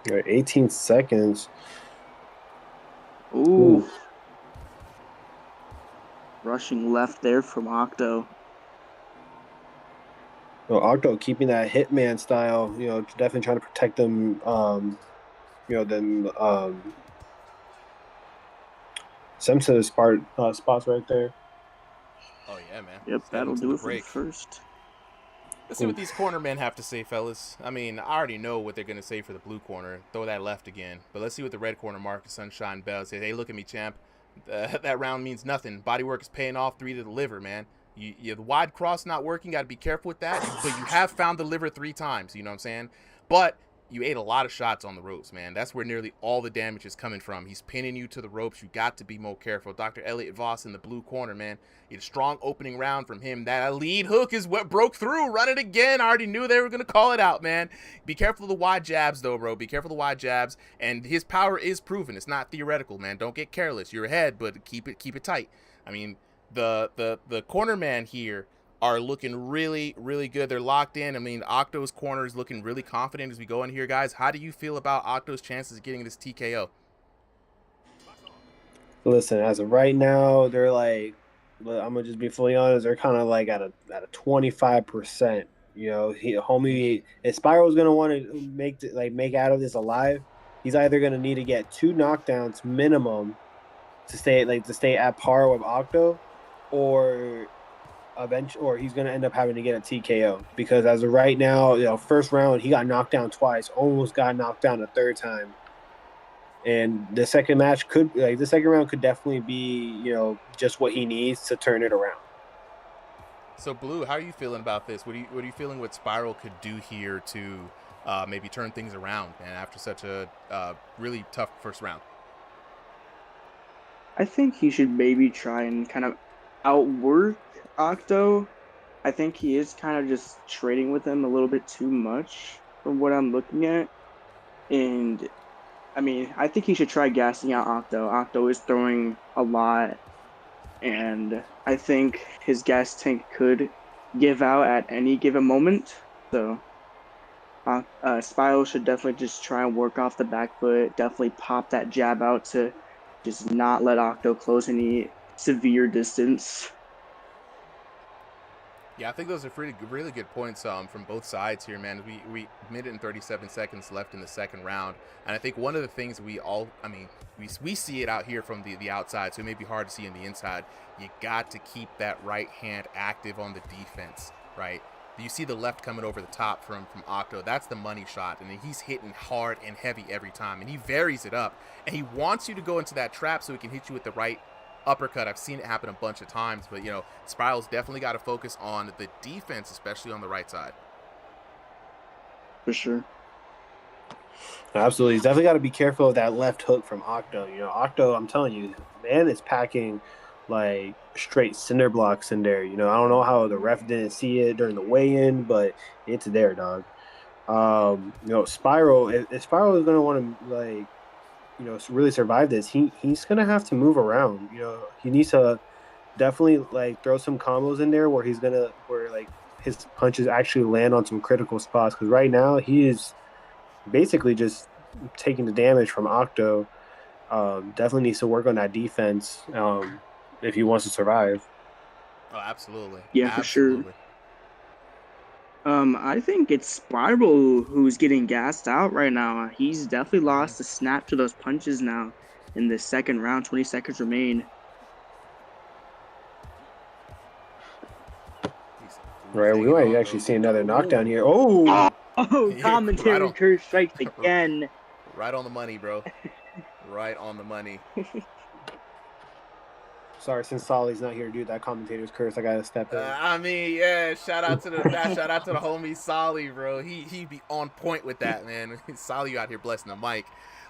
18 seconds. Ooh. Rushing left there from Octo. Well, Octo keeping that hitman style, definitely trying to protect them, sensitive spots right there. Oh, yeah, man. Yep, that'll do it for the first. Let's see what these corner men have to say, fellas. I mean, I already know what they're going to say for the blue corner. Throw that left again. But let's see what the red corner, Marcus Sunshine Bell, says. Hey, look at me, champ. That round means nothing. Bodywork is paying off 3 to the liver, man. The wide cross not working. Got to be careful with that. But you have found the liver 3 times. You know what I'm saying? But you ate a lot of shots on the ropes, man. That's where nearly all the damage is coming from. He's pinning you to the ropes. You got to be more careful. Dr. Elliot Voss in the blue corner, man. A strong opening round from him. That lead hook is what broke through. Run it again. I already knew they were going to call it out, man. Be careful of the wide jabs, though, bro. Be careful of the wide jabs. And his power is proven. It's not theoretical, man. Don't get careless. You're ahead, but keep it tight. I mean, the corner man here are looking really, really good. They're locked in. I mean, Octo's corner is looking really confident as we go in here, guys. How do you feel about Octo's chances of getting this TKO? Listen, as of right now, they're like, I'm gonna just be fully honest. They're kind of like at a 25%. You know, homie, if Spiral's gonna want to make out of this alive, he's either gonna need to get 2 knockdowns minimum to stay at par with Octo, or he's going to end up having to get a TKO, because as of right now, first round he got knocked down twice, almost got knocked down a third time, and the second round could definitely be just what he needs to turn it around. So Blue, how are you feeling about this? What are you feeling what Spiral could do here to maybe turn things around, man, after such a really tough first round? I think he should maybe try and kind of outwork Octo. I think he is kind of just trading with him a little bit too much from what I'm looking at. And I mean, I think he should try gassing out Octo. Octo is throwing a lot, and I think his gas tank could give out at any given moment. So Spiral should definitely just try and work off the back foot, definitely pop that jab out to just not let Octo close any severe distance. Yeah, I think those are really good points from both sides here, man. We minute and 37 seconds left in the second round, and I think one of the things we see it out here from the outside, so it may be hard to see on the inside. You got to keep that right hand active on the defense, right? You see the left coming over the top from Octo. That's the money shot, and he's hitting hard and heavy every time, and he varies it up, and he wants you to go into that trap so he can hit you with the right uppercut. I've seen it happen a bunch of times, but Spiral's definitely got to focus on the defense, especially on the right side. For sure. Absolutely. He's definitely got to be careful of that left hook from Octo. Octo, I'm telling you, man, is packing like straight cinder blocks in there. I don't know how the ref didn't see it during the weigh-in, but it's there, dog. Spiral, if Spiral is going to want to really survive this, he's going to have to move around. He needs to definitely throw some combos in there where his punches actually land on some critical spots, because right now he is basically just taking the damage from Octo. Definitely needs to work on that defense if he wants to survive. Oh, absolutely. Yeah, absolutely. For sure. I think it's Spiral who's getting gassed out right now. He's definitely lost the snap to those punches now in the second round. 20 seconds remain. Right, we might actually see another knockdown here. Oh, commentary curse strikes again. Right on the money, bro. Right on the money. Sorry, since Solly's not here to do that commentator's curse, I gotta step in. Shout out to the homie Solly, bro. He be on point with that, man. Solly out here blessing the mic.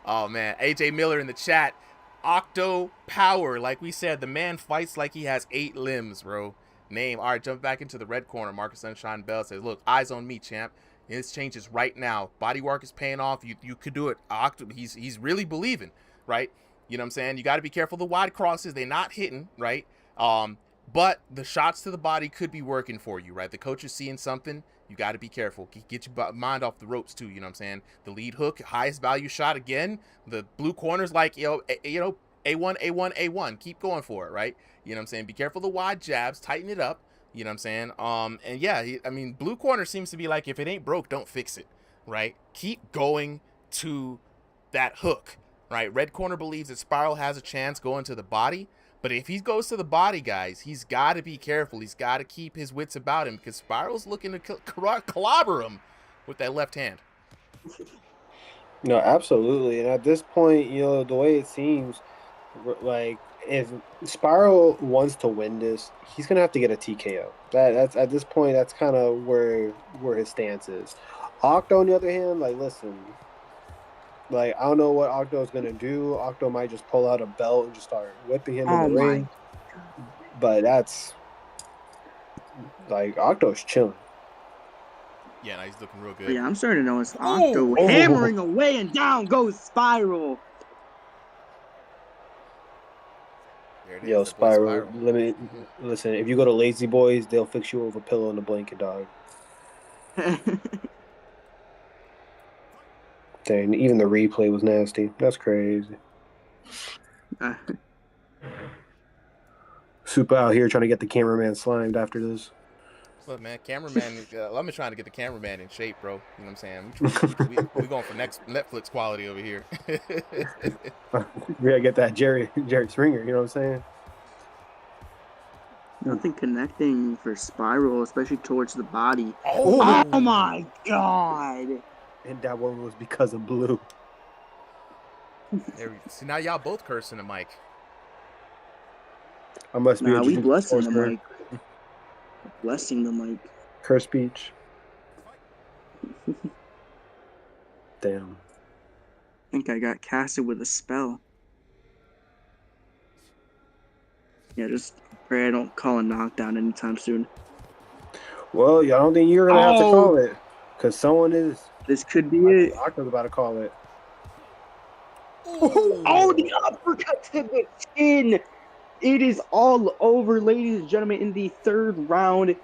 Oh man, AJ Miller in the chat. Octo power, like we said, the man fights like he has 8 limbs, bro. Name. All right, jump back into the red corner. Marcus Sunshine Bell says, "Look, eyes on me, champ. This changes right now. Body work is paying off. You could do it. Octo, he's really believing, right? You know what I'm saying? You got to be careful of the wide crosses. They're not hitting, right? But the shots to the body could be working for you, right? The coach is seeing something. You got to be careful. Get your mind off the ropes too. You know what I'm saying? The lead hook, highest value shot again. The blue corner's like, A1, A1. Keep going for it, right? You know what I'm saying? Be careful of the wide jabs. Tighten it up. You know what I'm saying? And yeah, blue corner seems to be like, if it ain't broke, don't fix it, right? Keep going to that hook. Right, red corner believes that Spiral has a chance going to the body, but if he goes to the body, guys, he's got to be careful. He's got to keep his wits about him, because Spiral's looking to clobber him with that left hand. No, absolutely. And at this point, the way it seems, like if Spiral wants to win this, he's gonna have to get a TKO. That's at this point, that's kind of where his stance is. Octo, on the other hand, like listen, like I don't know what Octo is gonna do. Octo might just pull out a belt and just start whipping him in Oh the my. ring. But that's like Octo's chilling. Yeah, no, he's looking real good. Yeah, I'm starting to notice Octo Oh. hammering away, and down goes Spiral. There it is. Yo, the boy Spiral. Listen, if you go to Lazy Boys, they'll fix you over a pillow and a blanket, dog. Dang, even the replay was nasty. That's crazy. Super out here trying to get the cameraman slimed after this. Look, man, cameraman. I'm trying to get the cameraman in shape, bro. You know what I'm saying? We going for next Netflix quality over here. We gotta get that Jerry Springer. You know what I'm saying? Nothing connecting for Spiral, especially towards the body. Oh, Oh my god! And that one was because of Blue. There we see. Now y'all both cursing the mic. I must be. Nah, we blessing the sorcerer. mic. Blessing the mic. Curse speech. Damn. I think I got casted with a spell. Yeah, just pray I don't call a knockdown anytime soon. Well, I don't think you're gonna have to call it, because someone is. This could be it. Octo's about to call it. Oh, the uppercut to the chin! It is all over, ladies and gentlemen, in the third round.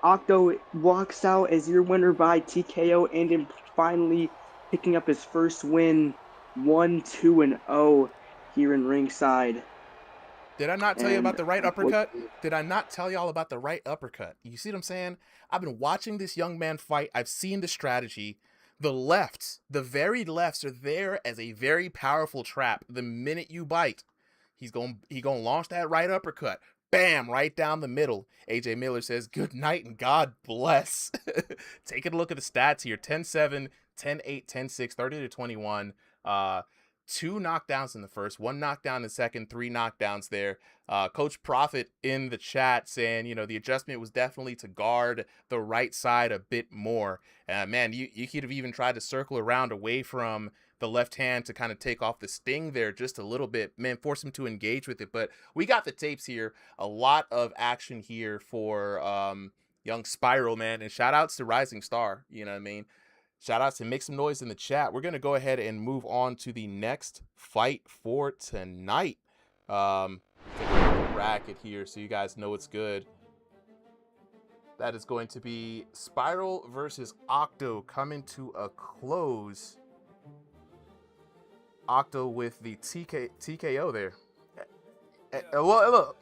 Octo walks out as your winner by TKO and in finally picking up his first win, 1-2-0 here in ringside. Did I not tell you about the right uppercut? Did I not tell y'all about the right uppercut? You see what I'm saying? I've been watching this young man fight. I've seen the strategy. The lefts, the very lefts are there as a very powerful trap. The minute you bite, he gonna launch that right uppercut. Bam, right down the middle. AJ Miller says, good night and God bless. Taking a look at the stats here. 10-7, 10-8, 10-6, 30-21. 2 knockdowns in the first, 1 knockdown in the second, 3 knockdowns there. Coach Profit in the chat saying, you know, the adjustment was definitely to guard the right side a bit more. Man, you could have even tried to circle around away from the left hand to kind of take off the sting there just a little bit. Man, force him to engage with it. But we got the tapes here. A lot of action here for young Spiral, man. And shout outs to Rising Star, you know what I mean? Shout outs to Make Some Noise in the chat. We're going to go ahead and move on to the next fight for tonight. Take a look at the bracket here so you guys know it's good. That is going to be Spiral versus Octo coming to a close. Octo with the TKO there. Look.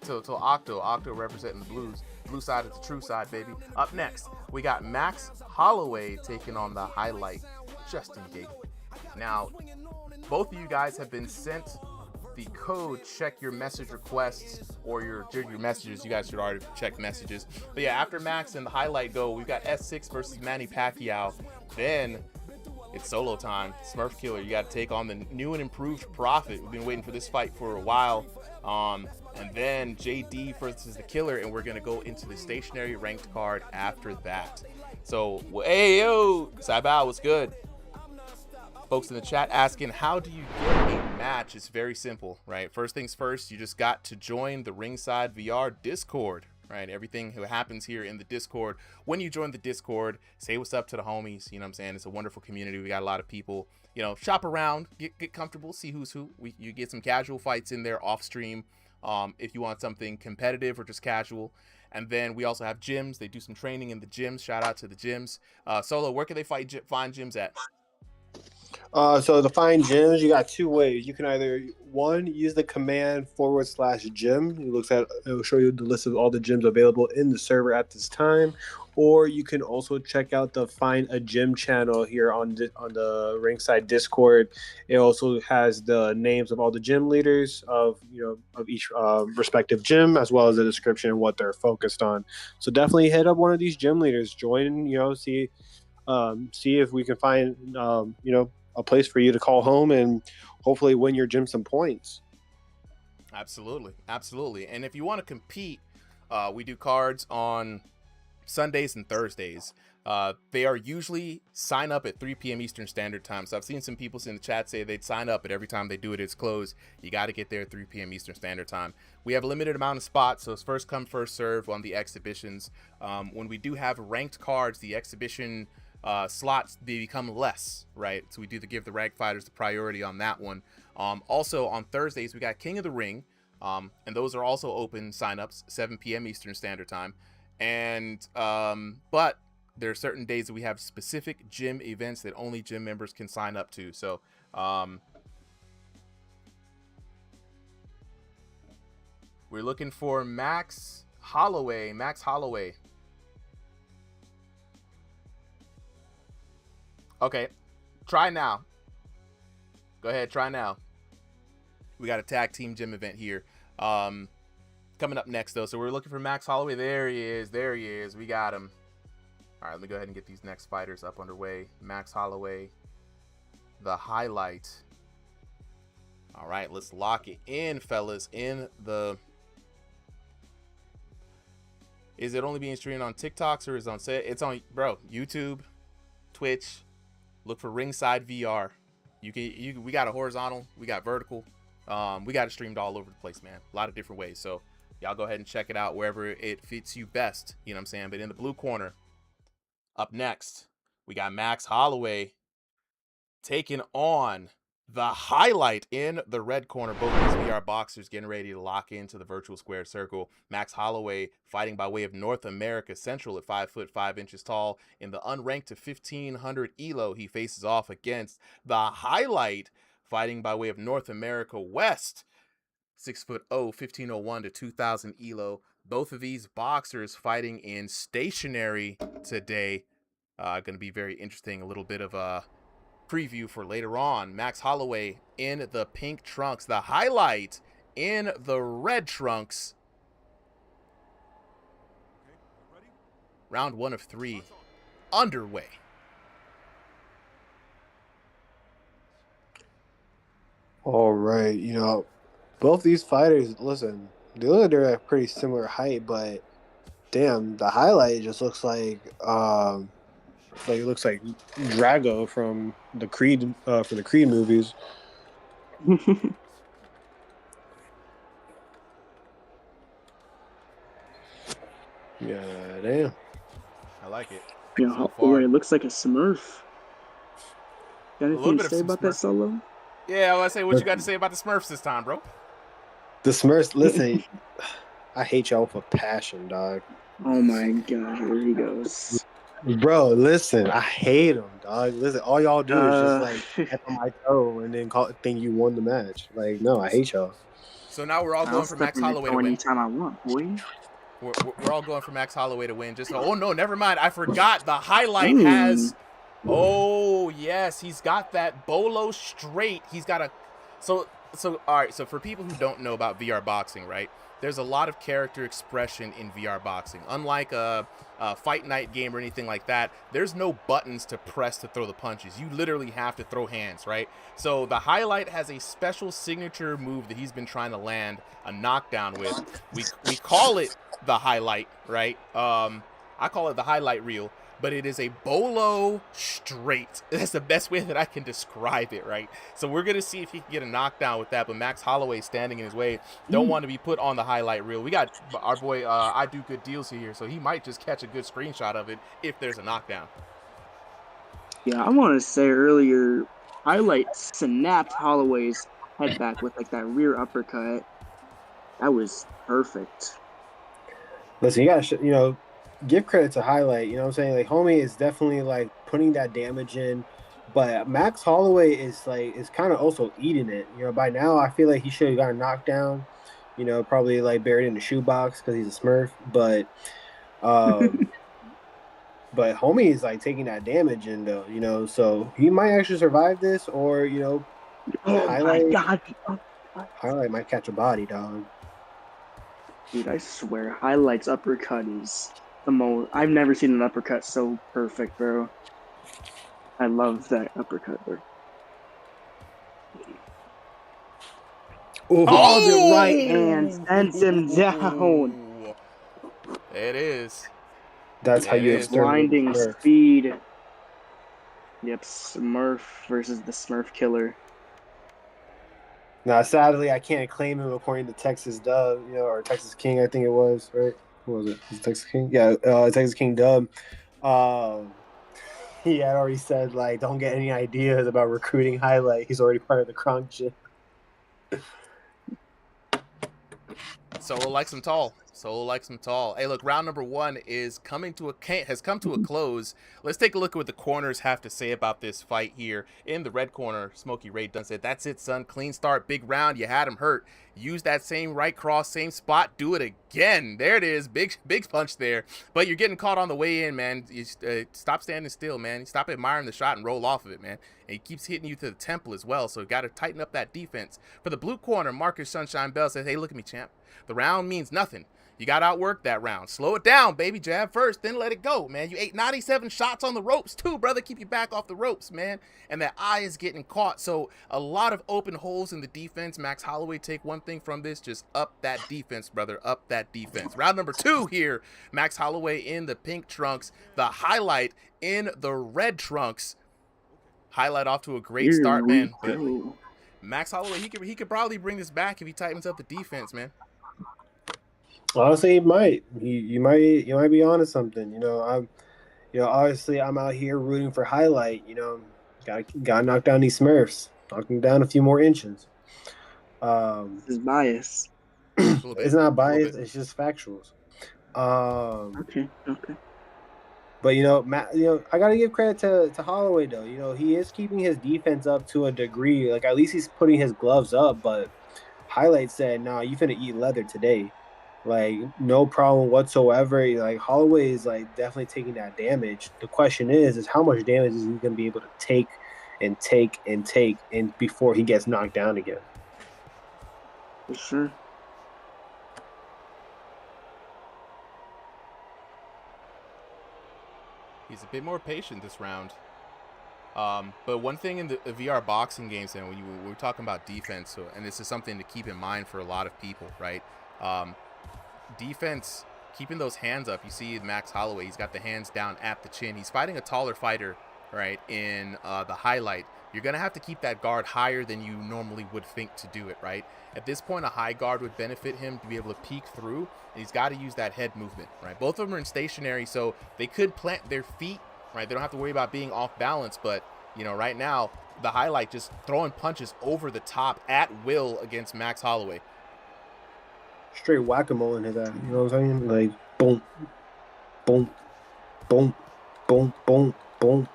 So Octo representing the Blues. Blue side is the true side, baby. Up next, we got Max Holloway taking on the highlight, Justin Gate. Now, both of you guys have been sent the code. Check your message requests or your messages. You guys should already check messages. But yeah, after Max and the highlight go, we've got S6 versus Manny Pacquiao. Then it's solo time. Smurf Killer, you got to take on the new and improved Prophet. We've been waiting for this fight for a while. And then JD versus the Killer, and we're going to go into the stationary ranked card after that. So, hey, yo, Saibao, what's good? Folks in the chat asking, how do you get a match? It's very simple, right? First things first, you just got to join the RingsideVR Discord, right? Everything that happens here in the Discord. When you join the Discord, say what's up to the homies. You know what I'm saying? It's a wonderful community. We got a lot of people, you know, shop around, get comfortable, see who's who. You get some casual fights in there off stream. If you want something competitive or just casual. And then we also have gyms. They do some training in the gyms. Shout out to the gyms. Solo, where can they find gyms at? So to find gyms, you got 2 ways. You can either, one, use the command /gym. It will show you the list of all the gyms available in the server at this time. Or you can also check out the Find a Gym channel here on the Ringside Discord. It also has the names of all the gym leaders of each respective gym, as well as the description and what they're focused on. So definitely hit up one of these gym leaders. Join, see if we can find a place for you to call home and hopefully win your gym some points. Absolutely. And if you want to compete, we do cards on Sundays and Thursdays. They are usually sign up at 3 p.m. Eastern Standard Time. So I've seen some people in the chat say they'd sign up, but every time they do it, it's closed. You got to get there at 3 p.m. Eastern Standard Time. We have a limited amount of spots, so it's first come, first serve on the exhibitions. When we do have ranked cards, the exhibition slots, they become less, right? So we do give the ranked fighters the priority on that one. Also on Thursdays, we got King of the Ring, and those are also open signups, 7 p.m. Eastern Standard Time. And but there are certain days that we have specific gym events that only gym members can sign up to. So we're looking for Max Holloway. Okay, try now. Go ahead, try now. We got a tag team gym event here. Coming up next, though. So we're looking for Max Holloway. There he is. We got him. All right, let me go ahead and get these next fighters up underway. Max Holloway, the highlight. All right, let's lock it in, fellas. Is it only being streamed on TikToks or is it on set? It's on, bro, YouTube, Twitch. Look for RingsideVR. We got a horizontal, we got vertical. We got it streamed all over the place, man. A lot of different ways. So y'all go ahead and check it out wherever it fits you best. You know what I'm saying? But in the blue corner, up next, we got Max Holloway taking on the highlight in the red corner. Both these VR boxers getting ready to lock into the virtual square circle. Max Holloway fighting by way of North America Central at 5'5" tall. In the unranked to 1500 ELO, he faces off against the highlight fighting by way of North America West, 6'0", 1501 to 2000 ELO. Both of these boxers fighting in stationary today. Going to be very interesting. A little bit of a preview for later on. Max Holloway in the pink trunks. The highlight in the red trunks. Round 1 of 3 underway. All right, both these fighters, listen, they look like they're at a pretty similar height, but damn, the highlight just looks like it looks like Drago from the Creed movies. Yeah, damn. I like it. Yeah, it looks like a Smurf. Got anything to say about that solo? Yeah, I want to say what you got to say about the Smurfs this time, bro. The Smurfs, listen, I hate y'all with a passion, dog. Oh my god, here he goes. Bro, listen, I hate him, dog. Listen, all y'all do is just like step on my toe and then think you won the match. Like, no, I hate y'all. So now we're all going for Max Holloway to win. Anytime I want, boy. We're all going for Max Holloway to win. Oh no, never mind. I forgot the highlight has. Oh yes, he's got that bolo straight. He's got a. So all right. So for people who don't know about VR boxing, right? There's a lot of character expression in VR boxing. Unlike a fight night game or anything like that, there's no buttons to press to throw the punches. You literally have to throw hands, right? So the highlight has a special signature move that he's been trying to land a knockdown with. We call it the highlight, right? I call it the highlight reel, but it is a bolo straight. That's the best way that I can describe it, right? So we're going to see if he can get a knockdown with that, but Max Holloway standing in his way. Don't want to be put on the highlight reel. We got our boy, I do good deals here, so he might just catch a good screenshot of it if there's a knockdown. Yeah, I want to say earlier, highlight snapped Holloway's head back with like that rear uppercut. That was perfect. Listen, you gotta, give credit to highlight. You know what I'm saying? Like, homie is definitely like putting that damage in, but Max Holloway is kind of also eating it. By now I feel like he should have gotten knocked down. Probably like buried in the shoebox because he's a Smurf. But, but homie is like taking that damage in though. So he might actually survive this, or highlight. My God. Highlight might catch a body, dog. Dude, I swear, highlight's uppercut is the most. I've never seen an uppercut so perfect, bro. I love that uppercut, bro. Oh, the right hand sends him down. It is. That's how It you is. exterminate Blinding Smurf. speed. Yep, Smurf versus the Smurf killer. Now, sadly, I can't claim him according to Texas Dub, or Texas King, I think it was, right? What was it? Was it Texas King? Yeah, Texas King Dub. He had already said, like, don't get any ideas about recruiting highlight. He's already part of the Kronk gym. Solo likes him tall. Solo likes him tall. Hey, look, round number 1 has come to a close. Let's take a look at what the corners have to say about this fight here. In the red corner, Smokey Ray Dunn said, "That's it, son. Clean start, big round. You had him hurt. Use that same right cross, same spot. Do it again." There it is. Big punch there. But you're getting caught on the way in, man. You stop standing still, man. You stop admiring the shot and roll off of it, man. And he keeps hitting you to the temple as well. So you got to tighten up that defense. For the blue corner, Marcus Sunshine Bell says, "Hey, look at me, champ. The round means nothing. You got to outwork that round. Slow it down, baby. Jab first, then let it go, man. You ate 97 shots on the ropes, too, brother. Keep your back off the ropes, man." And that eye is getting caught. So a lot of open holes in the defense. Max Holloway, take one thing from this. Just up that defense, brother. Up that defense. Round number 2 here. Max Holloway in the pink trunks. The highlight in the red trunks. Highlight off to a great start, man. But Max Holloway, he could probably bring this back if he tightens up the defense, man. Honestly, he might. You might be onto something. Obviously, I'm out here rooting for highlight. Gotta knock down these Smurfs. Knock them down a few more inches. This is bias. It's not bias. It's just factuals. Okay. But Matt, I gotta give credit to Holloway though. He is keeping his defense up to a degree. Like at least he's putting his gloves up. But highlight said, "Nah, you finna eat leather today." Like, no problem whatsoever. Like, Holloway is, like, definitely taking that damage. The question is how much damage is he going to be able to take and before he gets knocked down again? For sure. He's a bit more patient this round. But one thing in the VR boxing games, and when we're talking about defense, and this is something to keep in mind for a lot of people, right? Defense, keeping those hands up. You see Max Holloway, he's got the hands down at the chin. He's fighting a taller fighter, right, in the highlight. You're going to have to keep that guard higher than you normally would think to do it, right? At this point, a high guard would benefit him to be able to peek through, and he's got to use that head movement, right? Both of them are in stationary, so they could plant their feet, right? They don't have to worry about being off balance, but, right now, the highlight just throwing punches over the top at will against Max Holloway. Straight whack-a-mole in his eye. You know what I'm saying? Like, boom, boom, boom, boom, boom, boom.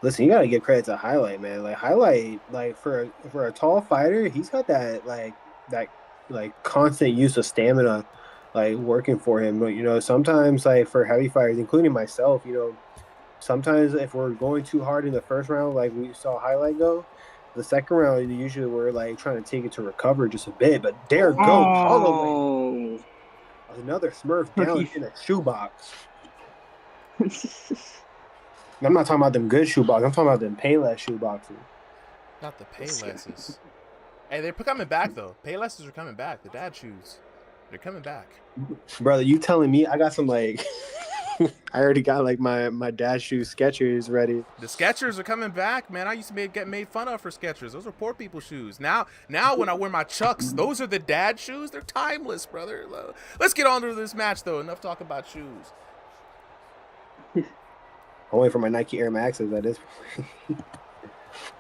Listen, you gotta give credit to Highlight, man. Like Highlight, like for a tall fighter, he's got that constant use of stamina, like working for him. But sometimes like for heavy fighters, including myself, sometimes if we're going too hard in the first round, like we saw Highlight go, the second round usually we're like trying to take it to recover just a bit. But there goes Holloway. Another Smurf down in a shoebox. I'm not talking about them good shoeboxes. I'm talking about them Payless shoeboxes. Not the Paylesses. Hey, they're coming back, though. Paylesses are coming back. The dad shoes. They're coming back. Brother, you telling me I got some, like... I already got, like, my dad shoes Skechers ready. The Skechers are coming back, man. I used to get made fun of for Skechers. Those are poor people shoes. Now when I wear my Chucks, those are the dad shoes. They're timeless, brother. Let's get on to this match, though. Enough talk about shoes. I'm waiting for my Nike Air Maxes at this point.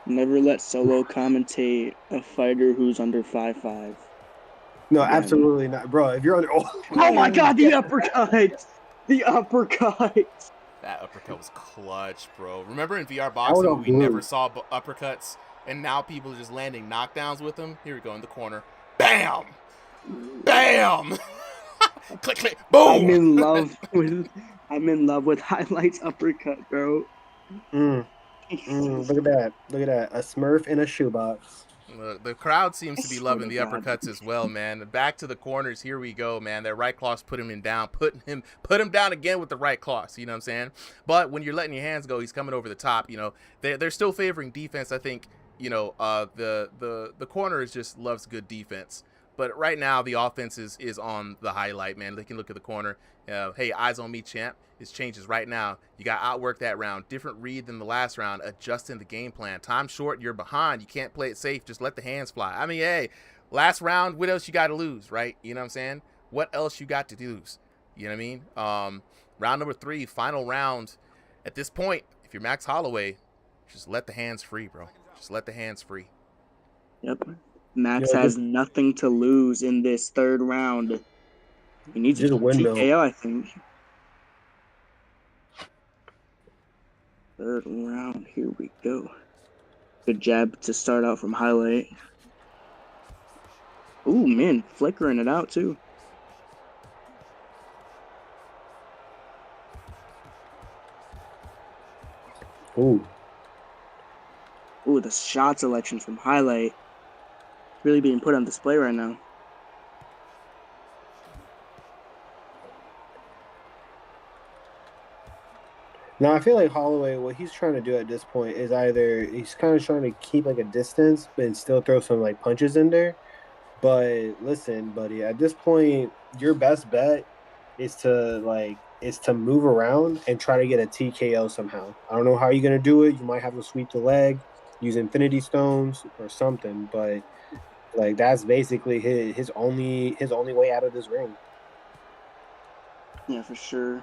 Never let Solo commentate a fighter who's under 5'5". No, absolutely not. Bro, if you're under... Oh my God, the uppercut! The uppercut! That uppercut was clutch, bro. Remember in VR boxing, we never saw uppercuts, and now people are just landing knockdowns with them? Here we go in the corner. Bam! Bam! Click, click, boom! I'm in love with Highlight's uppercut, bro. Look at that. Look at that. A Smurf in a shoebox. The crowd seems to be loving the uppercuts as well, man. Back to the corners. Here we go, man. That right cross put him down. Put him down again with the right cross. You know what I'm saying? But when you're letting your hands go, he's coming over the top. They're still favoring defense. I think the corner is just loves good defense. But right now the offense is on the highlight, man. They can look at the corner. Hey, eyes on me, champ. It changes right now. You got outwork that round. Different read than the last round. Adjusting the game plan. Time short, you're behind. You can't play it safe. Just let the hands fly. I mean, hey, last round, what else you got to lose, right? You know what I'm saying? What else you got to lose? You know what I mean? Round number 3, final round. At this point, if you're Max Holloway, just let the hands free, bro. Just let the hands free. Yep. Max has nothing to lose in this third round. He needs just a windmill. TKO, I think. Third round, here we go. Good jab to start out from highlight. Ooh, man, flickering it out too. Ooh, the shot selection from highlight really being put on display right now. now I feel like Holloway, what he's trying to do at this point is either he's kind of trying to keep like a distance, but still throw some like punches in there. But listen, buddy, at this point, your best bet is to move around and try to get a TKO somehow. I don't know how you're gonna do it. You might have to sweep the leg, use Infinity Stones or something, but like that's basically his only way out of this ring. Yeah, for sure.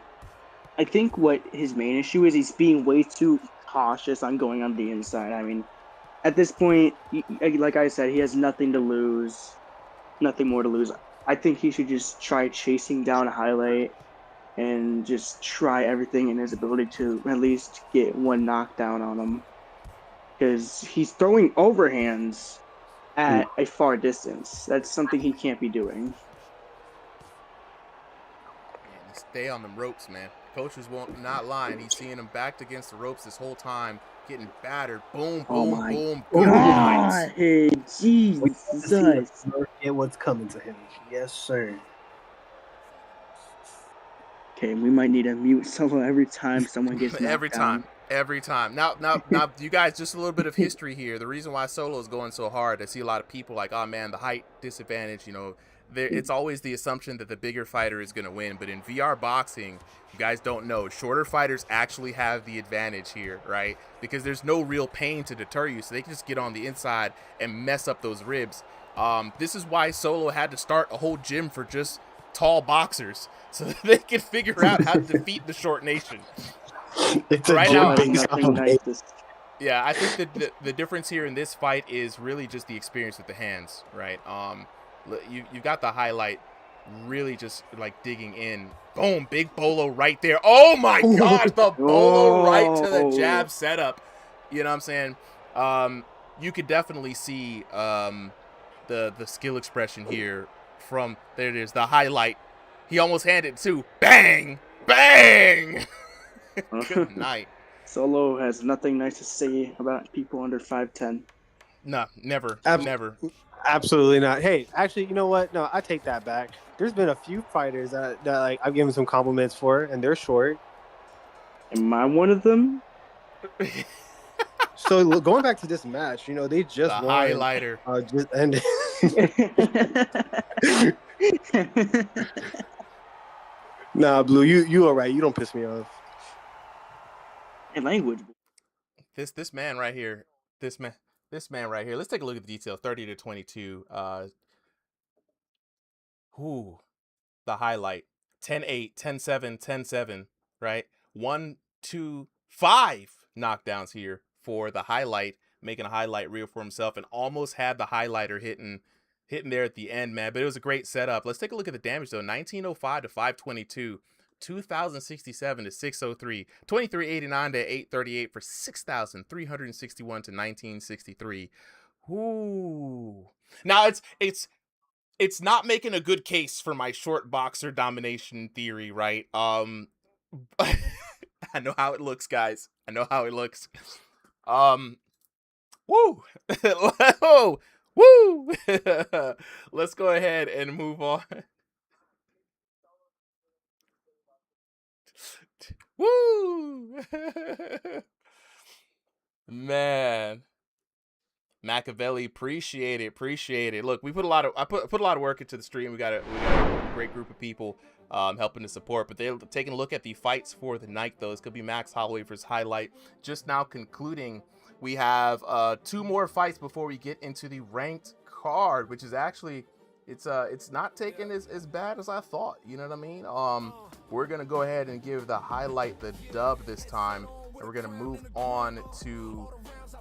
I think what his main issue is he's being way too cautious on going on the inside. I mean, at this point, like I said, he has nothing to lose, nothing more to lose. I think he should just try chasing down a highlight and just try everything in his ability to at least get one knockdown on him. Because he's throwing overhands at a far distance. That's something he can't be doing. Man, stay on them ropes, man. Coaches won't not lying. He's seeing him backed against the ropes this whole time, getting battered. Boom, boom, boom. Good night. Hey, Jesus. Get what's coming to him. Yes, sir. Okay, we might need to mute Solo every time someone gets knocked down. Every time. Now, you guys, just a little bit of history here. The reason why Solo is going so hard, I see a lot of people like, oh man, the height disadvantage. It's always the assumption that the bigger fighter is going to win. But in VR boxing, you guys don't know, shorter fighters actually have the advantage here, right? Because there's no real pain to deter you, so they can just get on the inside and mess up those ribs. This is why Solo had to start a whole gym for just tall boxers, so that they can figure out how to defeat the short nation. It's right now, yeah, I think that the difference here in this fight is really just the experience with the hands, right? You've got the highlight really just like digging in. Boom, big bolo right there. Oh my gosh, the bolo right to the jab setup. You know what I'm saying? You could definitely see the skill expression here from, there it is, the highlight. He almost handed too. Bang! Bang! Good night. Solo has nothing nice to say about people under 5'10". No, never. Never. Absolutely not. Hey, actually, you know what? No, I take that back. There's been a few fighters that like I've given some compliments for, and they're short. Am I one of them? So going back to this match, they just the won. Highlighter. Nah, Blue, you all right? You don't piss me off. In language. This man right here. This man right here. Let's take a look at the detail. 30-22. The highlight. 10-8, 10-7, 10-7. Right. 1, 2, 5 knockdowns here for the highlight, making a highlight reel for himself, and almost had the highlighter hitting there at the end, man. But it was a great setup. Let's take a look at the damage though. 1905 to 522. 2067 to 603, 2389 to 838 for 6361 to 1963. Ooh. Now it's not making a good case for my short boxer domination theory, right? I know how it looks, guys. I know how it looks. Woo! Oh, woo! Let's go ahead and move on. Woo! Man. Machiavelli, appreciate it. Look, we put a lot of I put a lot of work into the stream. We got a great group of people helping to support. But they're taking a look at the fights for the night, though. It's gonna be Max Holloway versus Highlight. Just now concluding. We have 2 more fights before we get into the ranked card, which is actually it's not taken as bad as I thought. You know what I mean? We're gonna go ahead and give the Highlight the dub this time, and we're gonna move on to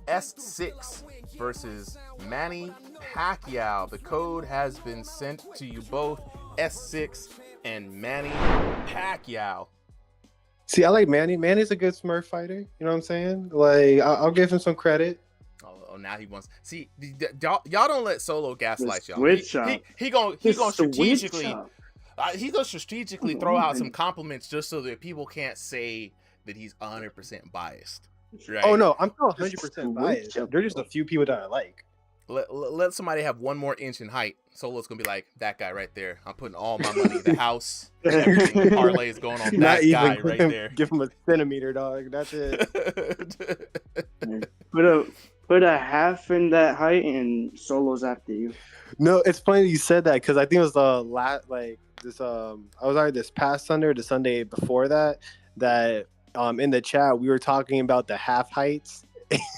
S6 versus Manny Pacquiao. The code has been sent to you both, S6 and Manny Pacquiao. See, I like Manny. Manny's a good Smurf fighter. You know what I'm saying? Like, I'll give him some credit. Oh, now he wants. See, y'all don't let Solo gaslight y'all. He gonna strategically. He's gonna strategically throw out some compliments just so that people can't say that he's 100% biased. Right? Oh no, I'm not 100% biased. There's just a few people that I like. Let somebody have 1 more inch in height. Solo's gonna be like, that guy right there. I'm putting all my money in the house. Everything, the parlay is going on that guy right there. Give him a centimeter, dog. That's it. Put a half in that height, and Solo's after you. No, it's funny you said that because I think it was the last this. I was either this past Sunday or the Sunday before that. In the chat we were talking about the half heights.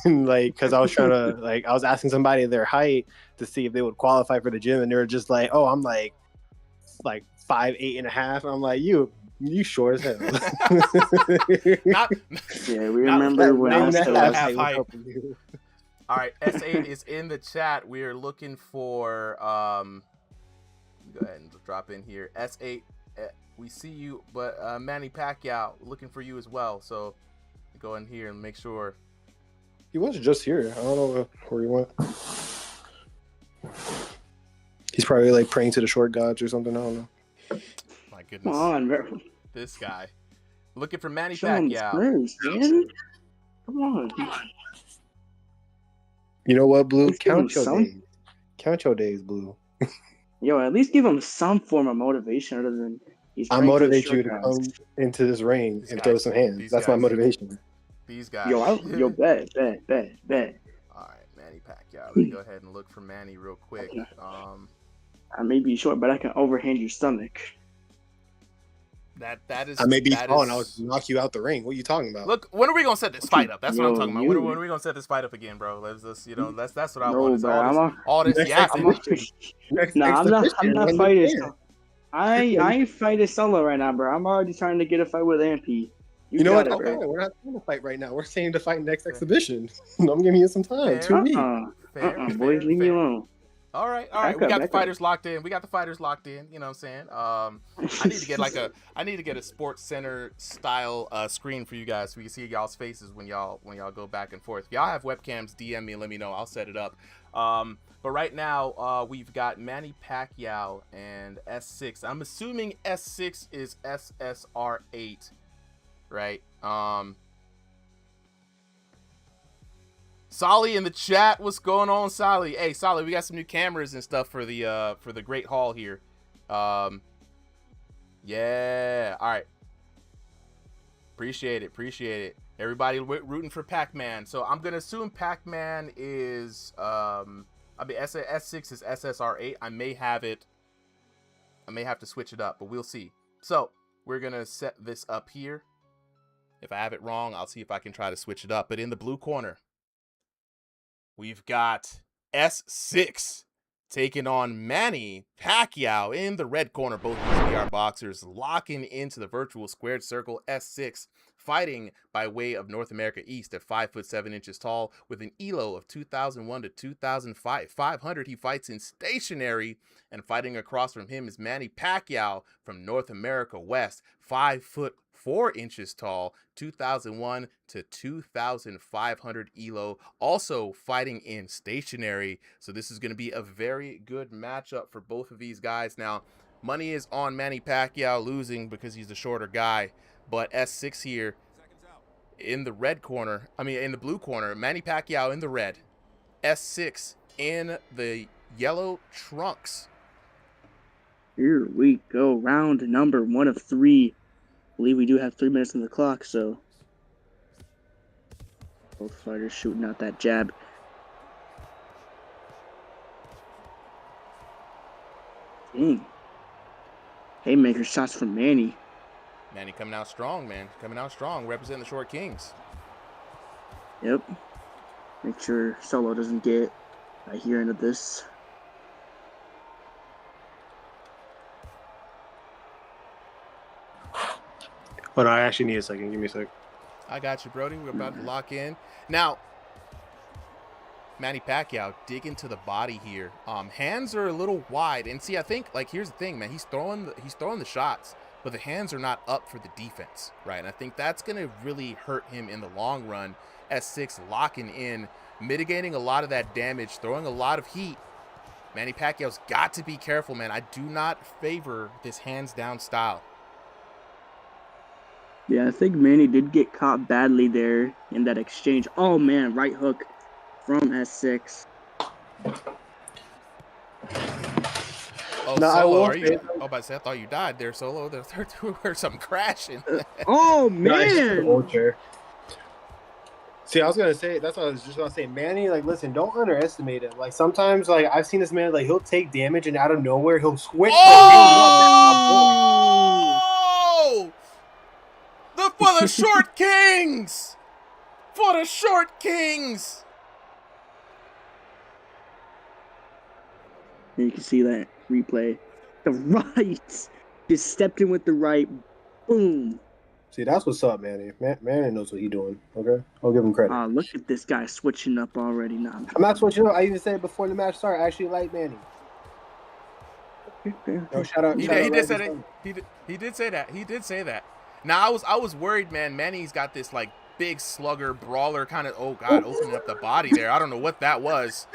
And because I was trying to I was asking somebody their height to see if they would qualify for the gym, and they were just like, "Oh, I'm like 5'8.5," and I'm like, "You short as hell." Yeah, we remember when I was half height. All right, S8 is in the chat. We are looking for go ahead and drop in here. S8, we see you, but Manny Pacquiao looking for you as well. So go in here and make sure. He was just here. I don't know where he went. He's probably praying to the short gods or something. I don't know. My goodness. Come on, bro. This guy. Looking for Manny Show him Pacquiao. Spurs, man. Come on. You know what, Blue? Count your days. Count your days, Blue. Yo, at least give him some form of motivation other than I motivate you to come into this ring and throw some hands. That's my motivation. These guys. Yo, bet. All right, Manny Pacquiao. Let me go ahead and look for Manny real quick. I may be short, but I can overhand your stomach. That is. I may be tall and I'll knock you out the ring. What are you talking about? Look, when are we gonna set this fight up? That's what I'm talking about. When are we gonna set this fight up again, bro? Let's just, that's what I want. All this yapping. I'm not fighting. I ain't fighting Solo right now, bro. I'm already trying to get a fight with Ampy. You know what? Okay, we're not trying to fight right now. We're saying to fight next exhibition. I'm giving you some time. 2 weeks. Boys, leave me alone. All right. We got the fighters locked in. You know what I'm saying? I need to get a Sports Center style screen for you guys so we can see y'all's faces when y'all go back and forth. If y'all have webcams, DM me and let me know. I'll set it up. But right now, we've got Manny Pacquiao and S6. I'm assuming S6 is SSR8, right? Solly in the chat, what's going on, Solly? Hey, Solly, we got some new cameras and stuff for the Great Hall here. Yeah, all right. Appreciate it. Everybody rooting for Pac-Man. So I'm gonna assume Pac-Man is S6 is SSR8. I may have to switch it up, but we'll see. So we're gonna set this up here. If I have it wrong, I'll see if I can try to switch it up. But in the blue corner, we've got S6 taking on Manny Pacquiao. In the red corner, both these VR boxers locking into the virtual squared circle. S6 fighting by way of North America East at 5'7" tall with an ELO of 2001 to 2005. He fights in stationary, and fighting across from him is Manny Pacquiao from North America West, 5'4" tall, 2001 to 2500 ELO, also fighting in stationary. So this is going to be a very good matchup for both of these guys. Now, money is on Manny Pacquiao losing because he's the shorter guy, but S6 here in the red corner, in the blue corner, Manny Pacquiao in the red, S6 in the yellow trunks. Here we go, round number 1 of 3. I believe we do have 3 minutes on the clock, so both fighters shooting out that jab. Dang. Haymaker shots from Manny. Manny coming out strong, man. Coming out strong, representing the Short Kings. Yep. Make sure Solo doesn't get a hearing of this. But I actually need a second. Give me a sec. I got you, Brody. We're about to lock in. Now, Manny Pacquiao digging to the body here. Hands are a little wide. And see, I think, like, here's the thing, man. He's throwing the shots, but the hands are not up for the defense, right? And I think that's going to really hurt him in the long run. S6 locking in, mitigating a lot of that damage, throwing a lot of heat. Manny Pacquiao's got to be careful, man. I do not favor this hands-down style. Yeah, I think Manny did get caught badly there in that exchange. Oh, man, right hook from S6. Oh, No, Solo, are you? Oh, about to say, I thought you died there, Solo. There heard something crashing. Oh, man! See, I was gonna say, that's what I was just gonna say. Manny, like, listen, don't underestimate it. Like, sometimes, like, I've seen this man, like, he'll take damage and out of nowhere he'll switch. Oh! For the Short Kings! For the Short Kings! And you can see that replay. The right! Just stepped in with the right. Boom! See, that's what's up, Manny. Manny knows what he's doing, okay? I'll give him credit. Look at this guy switching up already now. I'm not switching up. I even said before the match started, I actually like Manny. No, shout out. He did say that. He did say that. He did say that. Now, I was worried, man. Manny's got this, like, big slugger, brawler kind of, oh, God, opening up the body there. I don't know what that was.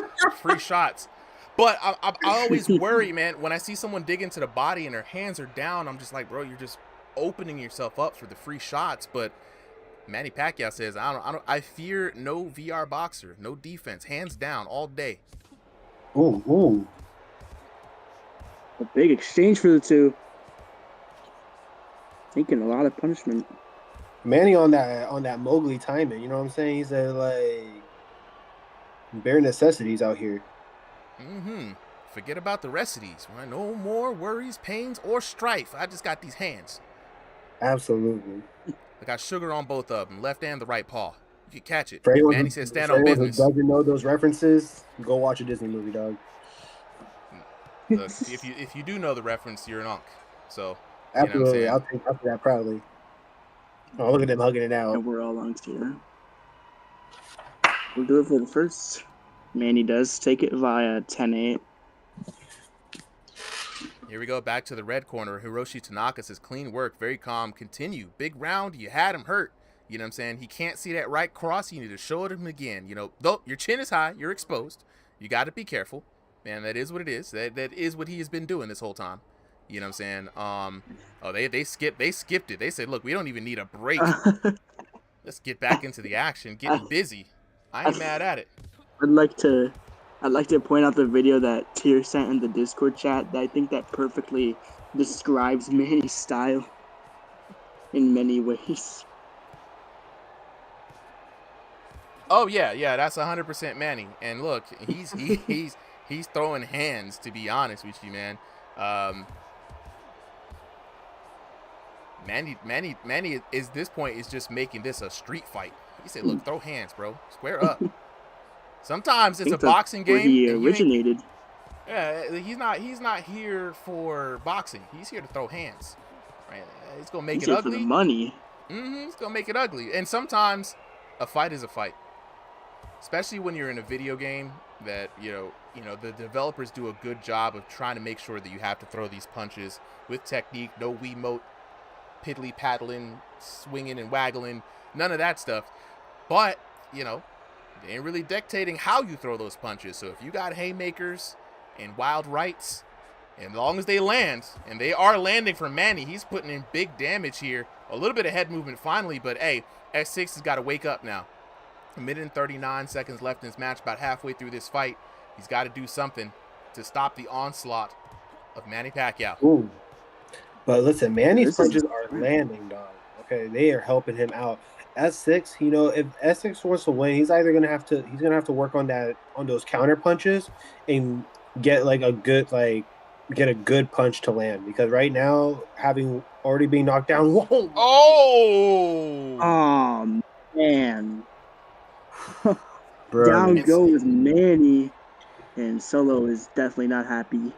Free shots. But I always worry, man, when I see someone dig into the body and their hands are down, I'm just like, bro, you're just opening yourself up for the free shots. But Manny Pacquiao says, I fear no VR boxer, no defense, hands down all day. Ooh. A big exchange for the two. Taking a lot of punishment. Manny on that Mowgli timing, you know what I'm saying? He said, like, bare necessities out here. Forget about the rest of these, right? No more worries, pains, or strife. I just got these hands. Absolutely. I got sugar on both of them, left and the right paw. You can catch it. Manny said stand on business. Who doesn't know those references, go watch a Disney movie, dog. Look, if you do know the reference, you're an unk. So, absolutely, I'll take that proudly. Oh, look at them hugging it out. And we're all on here. We'll do it for the first. Manny does take it via 10-8. Here we go, back to the red corner. Hiroshi Tanaka says, clean work, very calm, continue. Big round, you had him hurt. You know what I'm saying? He can't see that right cross. You need to show it him again. You know, though your chin is high, you're exposed. You got to be careful. Man, that is what it is. That is what he has been doing this whole time. You know what I'm saying? They skipped it. They said, look, we don't even need a break. Let's get back into the action, getting busy. I ain't mad at it. I'd like to point out the video that Tier sent in the Discord chat. I think that perfectly describes Manny's style in many ways. Oh yeah, that's 100% Manny. And look, he's throwing hands, to be honest with you, man. Manny is this point is just making this a street fight. He said, look, throw hands, bro. Square up. Sometimes it's a boxing game. He originated. Yeah, he's not here for boxing. He's here to throw hands. Right? He's gonna make it ugly. For the money. He's gonna make it ugly. And sometimes a fight is a fight. Especially when you're in a video game that, you know, the developers do a good job of trying to make sure that you have to throw these punches with technique, no Wiimote, piddly paddling, swinging and waggling, none of that stuff. But, you know, they ain't really dictating how you throw those punches. So if you got haymakers and wild rights, and as long as they land, and they are landing for Manny, he's putting in big damage here. A little bit of head movement finally, but hey, S6 has got to wake up now. A minute and 39 seconds left in this match, about halfway through this fight. He's got to do something to stop the onslaught of Manny Pacquiao. Ooh. But listen, Manny's punches are landing, dog. Okay, they are helping him out. S6, you know, if S6 wants to win, he's gonna have to work on those counter punches and get like a good, like, get a good punch to land, because right now, having already been knocked down, whoa, Oh man, bro, down It's goes Manny, and Solo is definitely not happy.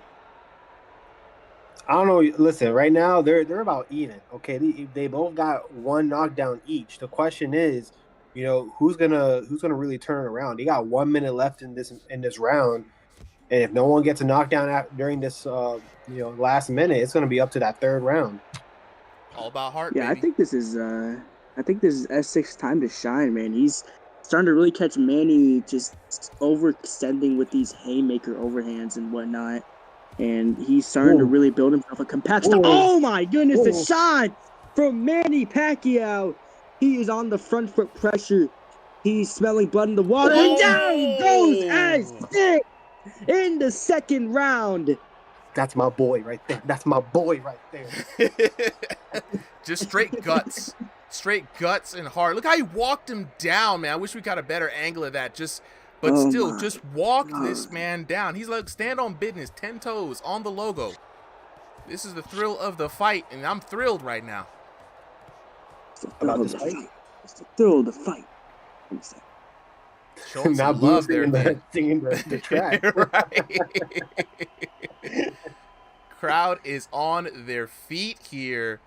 I don't know. Listen, right now they're about even. Okay, they both got one knockdown each. The question is, who's gonna really turn around? They got 1 minute left in this round, and if no one gets a knockdown during this last minute, it's gonna be up to that third round. all about heart, Yeah, I baby. think this is S6 time to shine, man. He's starting to really catch Manny just overextending with these haymaker overhands and whatnot. And he's starting to Ooh, really build himself a compact style. ooh, Oh my goodness, the ooh. shot from Manny Pacquiao. He is on the front foot pressure. He's smelling blood in the water. And down goes Oh, S6 in the second round. That's my boy right there. That's my boy right there. just straight guts and heart. Look how he walked him down, man. I wish we got a better angle of that. But Oh still, my just walked this God. man down. He's like, stand on business, 10 toes on the logo. This is the thrill of the fight, and I'm thrilled right now. It's the About thrill of this the fight? fight. It's the thrill of the fight. Showing Now some Blue love there, man. singing the track. Right. Crowd is on their feet here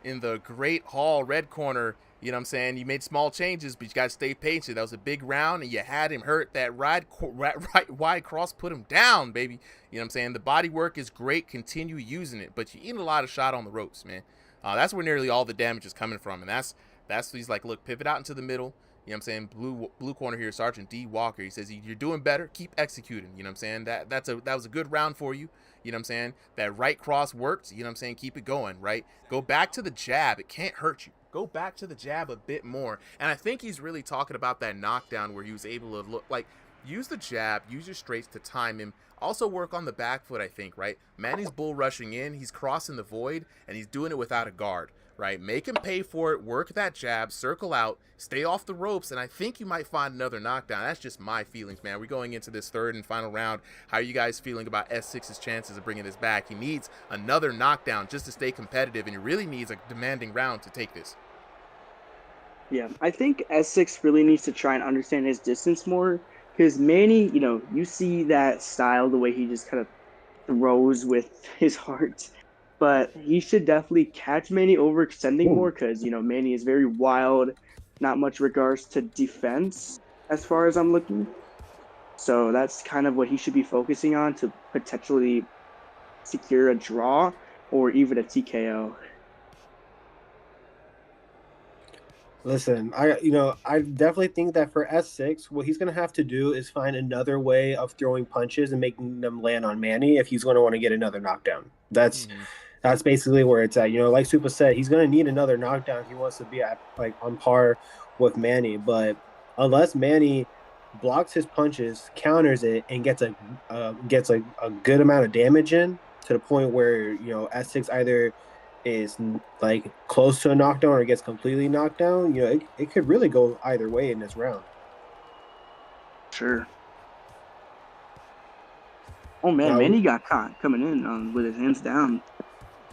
in the Great Hall, red corner. You know what I'm saying? You made small changes, but you got to stay patient. That was a big round, and you had him hurt. That right wide cross put him down, baby. You know what I'm saying? The body work is great. Continue using it, but you eat a lot of shot on the ropes, man. That's where nearly all the damage is coming from, and that's he's like, look, pivot out into the middle. You know what I'm saying? Blue corner here, Sergeant D. Walker. He says, you're doing better. Keep executing. You know what I'm saying? That was a good round for you. You know what I'm saying? That right cross worked. You know what I'm saying? Keep it going, right? Go back to the jab. It can't hurt you. Go back to the jab a bit more. And I think he's really talking about that knockdown where he was able to look like, use the jab, use your straights to time him. Also work on the back foot, I think, right? Manny's bull rushing in. He's crossing the void, and he's doing it without a guard, right? Make him pay for it. Work that jab. Circle out. Stay off the ropes, and I think you might find another knockdown. That's just my feelings, man. We're going into this third and final round. How are you guys feeling about S6's chances of bringing this back? He needs another knockdown just to stay competitive, and he really needs a demanding round to take this. Yeah, I think S6 really needs to try and understand his distance more, because Manny, you see that style, the way he just kind of throws with his heart, but he should definitely catch Manny overextending more, because Manny is very wild, not much regards to defense as far as I'm looking. So that's kind of what he should be focusing on to potentially secure a draw or even a TKO. Listen, I definitely think that for S6, what he's gonna have to do is find another way of throwing punches and making them land on Manny if he's gonna want to get another knockdown. That's basically where it's at. Like Supa said, he's gonna need another knockdown if he wants to be at on par with Manny. But unless Manny blocks his punches, counters it, and gets a good amount of damage in to the point where S6 either is like close to a knockdown or gets completely knocked down, it could really go either way in this round. Sure. Oh man, Manny got caught coming in with his hands down.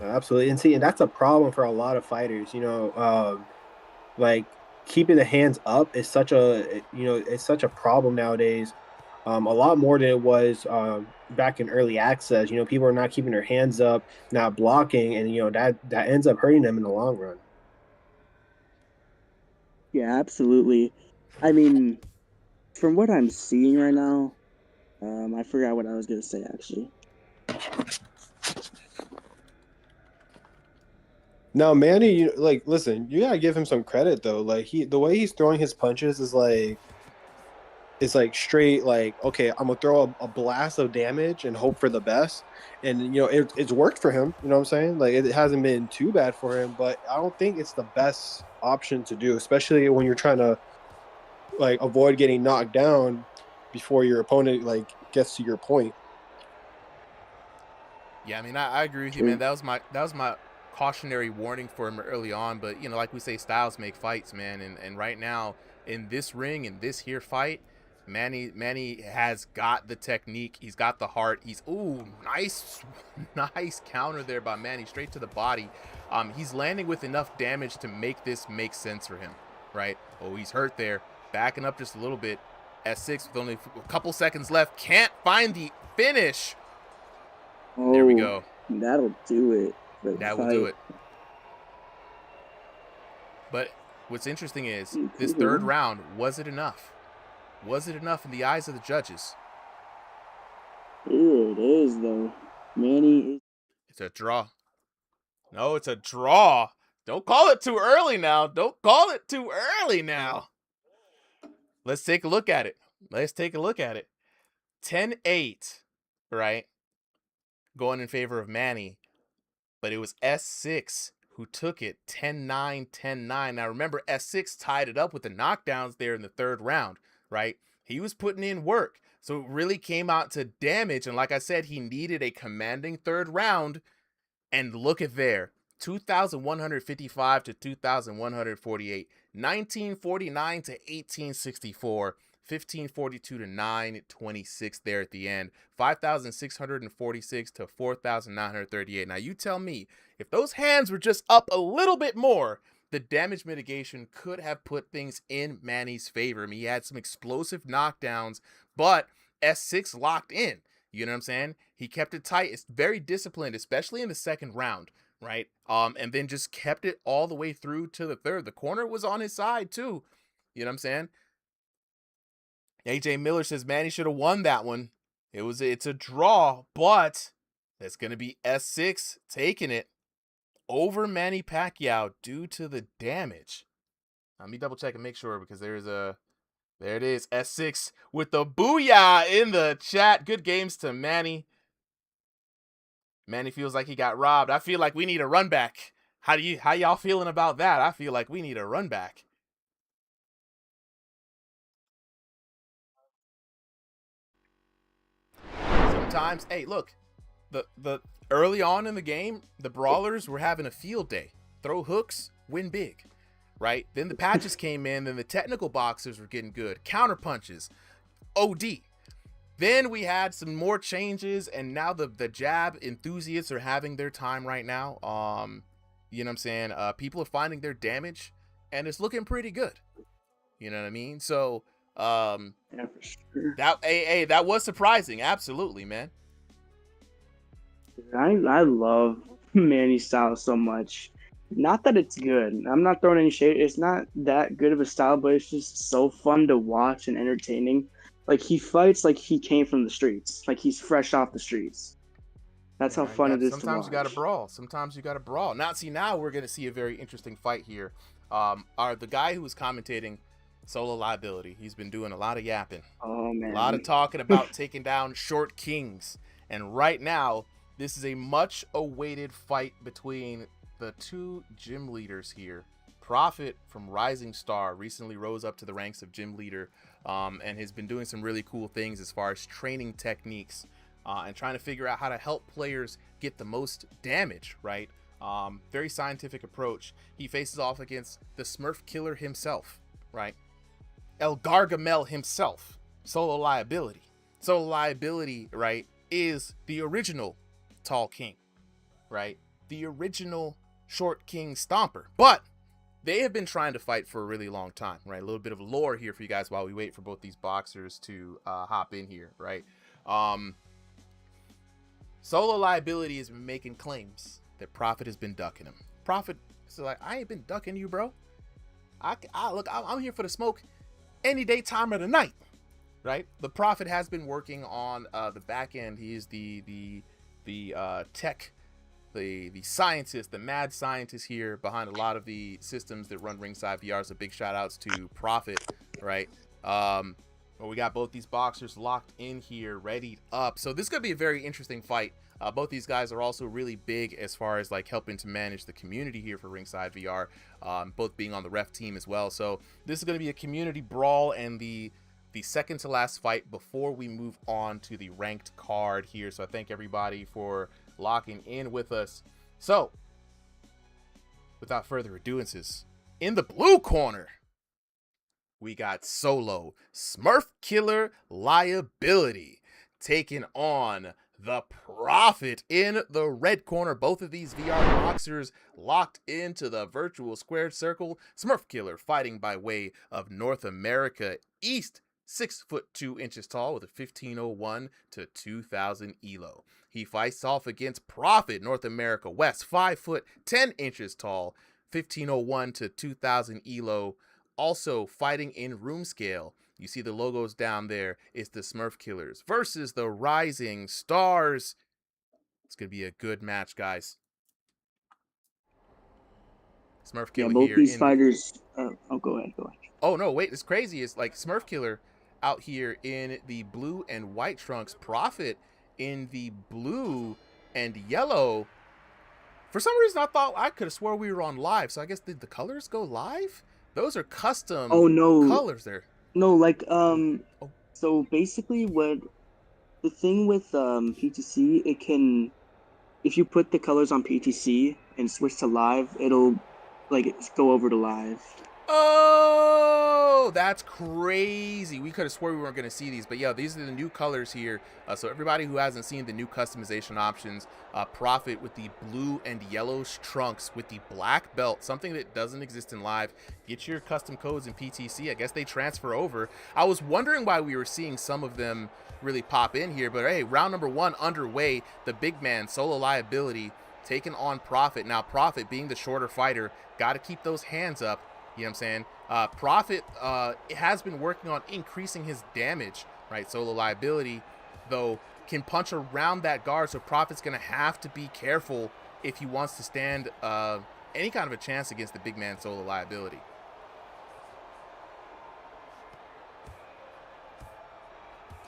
Absolutely, and that's a problem for a lot of fighters. Like keeping the hands up is such a problem nowadays. A lot more than it was back in early access. People are not keeping their hands up, not blocking, and that ends up hurting them in the long run. Yeah, absolutely. I mean, from what I'm seeing right now, I forgot what I was gonna say actually. Now, Manny, listen, you gotta give him some credit though. Like the way he's throwing his punches is like, it's like straight, like, okay, I'm gonna throw a blast of damage and hope for the best. And it's worked for him. You know what I'm saying? Like it hasn't been too bad for him, but I don't think it's the best option to do, especially when you're trying to like avoid getting knocked down before your opponent like gets to your point. Yeah, I mean, I agree with you, man. That was my cautionary warning for him early on. But like we say, styles make fights, man. And right now in this ring, in this here fight, Manny has got the technique. He's got the heart. Nice counter there by Manny, straight to the body. He's landing with enough damage to make this make sense for him, right? Oh, he's hurt there. Backing up just a little bit. S6 with only a couple seconds left. Can't find the finish. Oh, there we go. That'll do it. That will do it. But what's interesting is this third round, was it enough? Was it enough in the eyes of the judges? Here it is, though. Manny is... It's a draw. No, it's a draw. Don't call it too early now. Don't call it too early now. Let's take a look at it. 10-8, right? Going in favor of Manny. But it was S6 who took it 10-9, 10-9. Now remember, S6 tied it up with the knockdowns there in the third round, right? He was putting in work. So it really came out to damage. And like I said, he needed a commanding third round. And look at there. 2,155 to 2,148. 1949 to 1864. 1542 to 926 there at the end. 5,646 to 4,938. Now you tell me, if those hands were just up a little bit more, the damage mitigation could have put things in Manny's favor. I mean, he had some explosive knockdowns, but S6 locked in. You know what I'm saying? He kept it tight. It's very disciplined, especially in the second round, right? And then just kept it all the way through to the third. The corner was on his side too. You know what I'm saying? AJ Miller says Manny should have won that one. It's a draw, but that's going to be S6 taking it over Manny Pacquiao due to the damage. Let me double check and make sure, because there it is, S6 with the booyah in the chat. Good games to Manny. Manny feels like he got robbed. I feel like we need a run back. How y'all feeling about that? I feel like we need a run back. Sometimes, hey, look, the early on in the game, the brawlers were having a field day. Throw hooks, win big, right? Then the patches came in, then the technical boxers were getting good. Counter punches, OD. Then we had some more changes, and now the jab enthusiasts are having their time right now. You know what I'm saying? People are finding their damage, and it's looking pretty good. You know what I mean? So, Yeah, for sure. that was surprising. Absolutely, man. I love Manny's style so much. Not that it's good. I'm not throwing any shade. It's not that good of a style, but it's just so fun to watch and entertaining. Like, he fights like he came from the streets. Like, he's fresh off the streets. That's how fun it is to watch. Sometimes you got to brawl. Sometimes you got to brawl. Now we're going to see a very interesting fight here. The guy who was commentating, Solo Liability, he's been doing a lot of yapping. Oh, man. A lot of talking about taking down short kings. And right now, this is a much awaited fight between the two gym leaders here. Prophet from Rising Star recently rose up to the ranks of gym leader, and has been doing some really cool things as far as training techniques and trying to figure out how to help players get the most damage, right? Very scientific approach. He faces off against the Smurf Killer himself, right? El Gargamel himself, Solo Liability. Solo Liability, right, is the original Tall King, right? The original Short King Stomper. But they have been trying to fight for a really long time, right? A little bit of lore here for you guys while we wait for both these boxers to hop in here, right? Solo Liability has been making claims that Prophet has been ducking him. Prophet is like, I ain't been ducking you, bro. I'm here for the smoke any day, time of the night, right? The Prophet has been working on the back end. He is the tech, the scientist, the mad scientist here behind a lot of the systems that run Ringside VR. So big shout outs to Prophet, right? We got both these boxers locked in here, readied up. So this could be a very interesting fight. Both these guys are also really big as far as like helping to manage the community here for Ringside VR, both being on the ref team as well. So this is going to be a community brawl and the second to last fight before we move on to the ranked card here. So I thank everybody for locking in with us. So without further ado, in the blue corner, we got Solo, Smurf Killer Liability, taking on the Prophet in the red corner. Both of these VR boxers locked into the virtual squared circle. Smurf Killer fighting by way of North America East, 6'2" tall with a 1501 to 2000 elo. He fights off against Prophet, North America West, 5'10" tall, 1501 to 2000 elo. Also fighting in room scale. You see the logos down there. It's the Smurf Killers versus the Rising Stars. It's going to be a good match, guys. Smurf Killer both here. These fighters. Go ahead. Oh, no, wait. It's crazy. It's like Smurf Killer out here in the blue and white trunks. Prophet in the blue and yellow. For some reason, I could have swore we were on live. So I guess did the colors go live? Those are custom colors there. No, like so basically what the thing with PTC, it can, if you put the colors on PTC and switch to live, it'll like go over to live. Oh, that's crazy. We could have swore we weren't going to see these, but yeah, these are the new colors here. So everybody who hasn't seen the new customization options, Prophet with the blue and yellow trunks with the black belt, something that doesn't exist in live. Get your custom codes in PTC. I guess they transfer over. I was wondering why we were seeing some of them really pop in here, but hey, round number 1 underway. The big man, Solo Liability, taking on Prophet. Now, Prophet being the shorter fighter, got to keep those hands up. You know what I'm saying? Prophet has been working on increasing his damage, right? Solo Liability, though, can punch around that guard, so Prophet's going to have to be careful if he wants to stand any kind of a chance against the big man Solo Liability.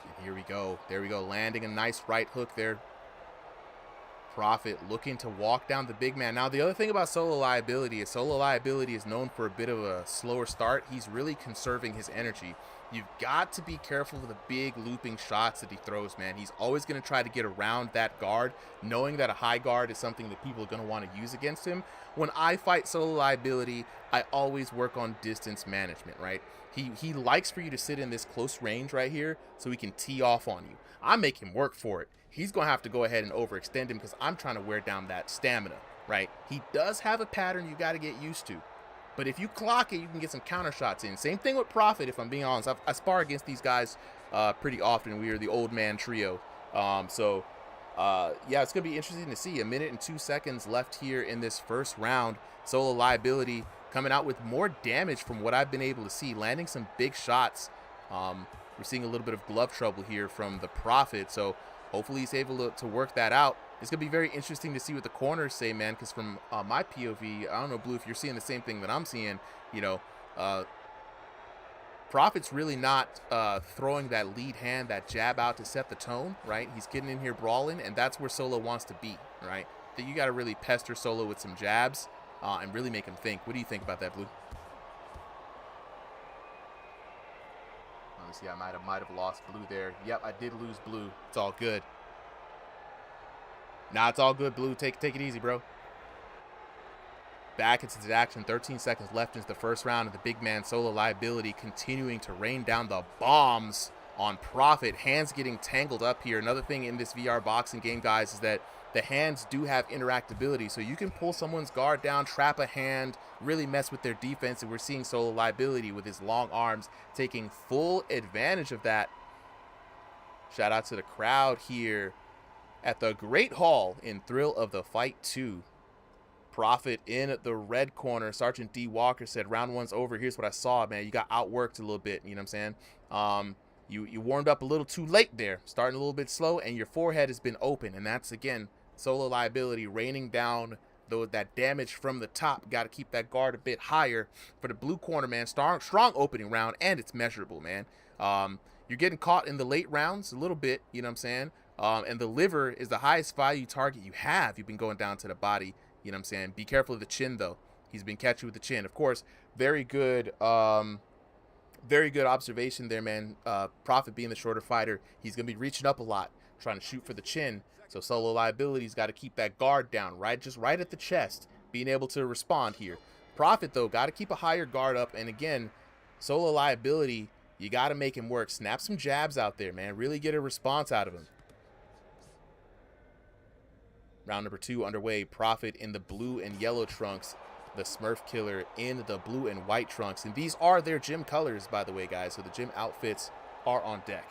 And here we go. There we go. Landing a nice right hook there. Prophet looking to walk down the big man. Now, the other thing about Solo Liability is known for a bit of a slower start. He's really conserving his energy. You've got to be careful with the big looping shots that he throws, man. He's always going to try to get around that guard, knowing that a high guard is something that people are going to want to use against him. When I fight Solo Liability, I always work on distance management, right? He likes for you to sit in this close range right here so he can tee off on you. I make him work for it. He's going to have to go ahead and overextend him because I'm trying to wear down that stamina, right? He does have a pattern you got to get used to. But if you clock it, you can get some counter shots in. Same thing with Prophet, if I'm being honest. I spar against these guys pretty often. We are the old man trio. Yeah, it's going to be interesting to see. 1 minute and 2 seconds left here in this first round. Solo Liability coming out with more damage from what I've been able to see, landing some big shots. We're seeing a little bit of glove trouble here from the Prophet, so hopefully he's able to work that out. It's going to be very interesting to see what the corners say, man, because from my POV, I don't know, Blue, if you're seeing the same thing that I'm seeing, you know, Prophet's really not throwing that lead hand, that jab out to set the tone, right? He's getting in here brawling, and that's where Solo wants to be, right? That you got to really pester Solo with some jabs and really make him think. What do you think about that, Blue? Let me see, I might have lost Blue there. Yep, I did lose Blue. It's all good. Nah, it's all good, Blue. Take it easy, bro. Back into the action. 13 seconds left into the first round of the big man Solo Liability continuing to rain down the bombs on Prophet. Hands getting tangled up here. Another thing in this VR boxing game, guys, is that the hands do have interactability, so you can pull someone's guard down, trap a hand, really mess with their defense, and we're seeing Solo Liability with his long arms taking full advantage of that. Shout out to the crowd here at the Great Hall in Thrill of the Fight 2. Prophet in the red corner. Sergeant D. Walker said, round 1's over. Here's what I saw, man. You got outworked a little bit, you know what I'm saying? You warmed up a little too late there, starting a little bit slow, and your forehead has been open, and that's, again, Solo Liability raining down that damage from the top. Got to keep that guard a bit higher. For the blue corner, man, strong opening round, and it's measurable, man. You're getting caught in the late rounds a little bit, you know what I'm saying? And the liver is the highest value target you have. You've been going down to the body, you know what I'm saying? Be careful of the chin, though. He's been catching with the chin. Of course, very good observation there, man. Prophet being the shorter fighter, he's going to be reaching up a lot, trying to shoot for the chin. So Solo Liability's got to keep that guard down, right? Just right at the chest, being able to respond here. Prophet, though, got to keep a higher guard up. And again, Solo Liability, you got to make him work. Snap some jabs out there, man. Really get a response out of him. Round number 2 underway. Prophet in the blue and yellow trunks. The Smurf Killer in the blue and white trunks. And these are their gym colors, by the way, guys. So the gym outfits are on deck.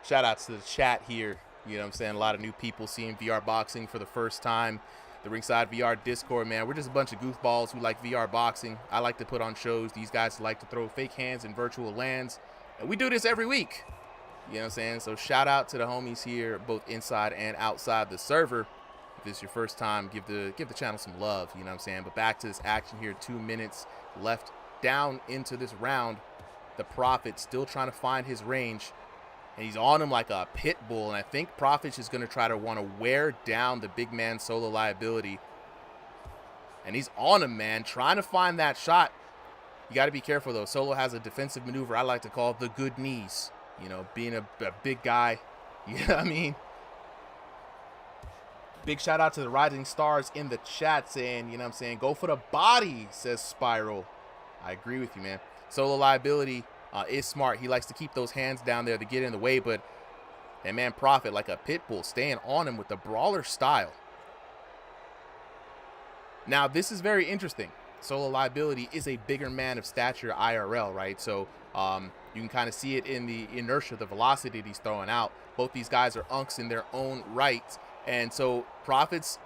Shout outs to the chat here. You know what I'm saying? A lot of new people seeing VR boxing for the first time. The Ringside VR Discord, man. We're just a bunch of goofballs who like VR boxing. I like to put on shows. These guys like to throw fake hands in virtual lands. And we do this every week. You know what I'm saying? So shout out to the homies here, both inside and outside the server. If this is your first time, give the channel some love. You know what I'm saying? But back to this action here. 2 minutes left down into this round. The Prophet still trying to find his range. And he's on him like a pit bull. And I think Prophet's just going to try to want to wear down the big man Solo Liability. And he's on him, man. Trying to find that shot. You got to be careful, though. Solo has a defensive maneuver I like to call the good knees. You know, being a big guy. You know what I mean? Big shout out to the Rising Stars in the chat saying, you know what I'm saying, go for the body, says Spiral. I agree with you, man. Solo Liability is smart. He likes to keep those hands down there to get in the way, but that man Prophet, like a pit bull, staying on him with the brawler style. Now, this is very interesting. Solo Liability is a bigger man of stature IRL, right? So you can kind of see it in the inertia, the velocity that he's throwing out. Both these guys are unks in their own right. And so Prophet's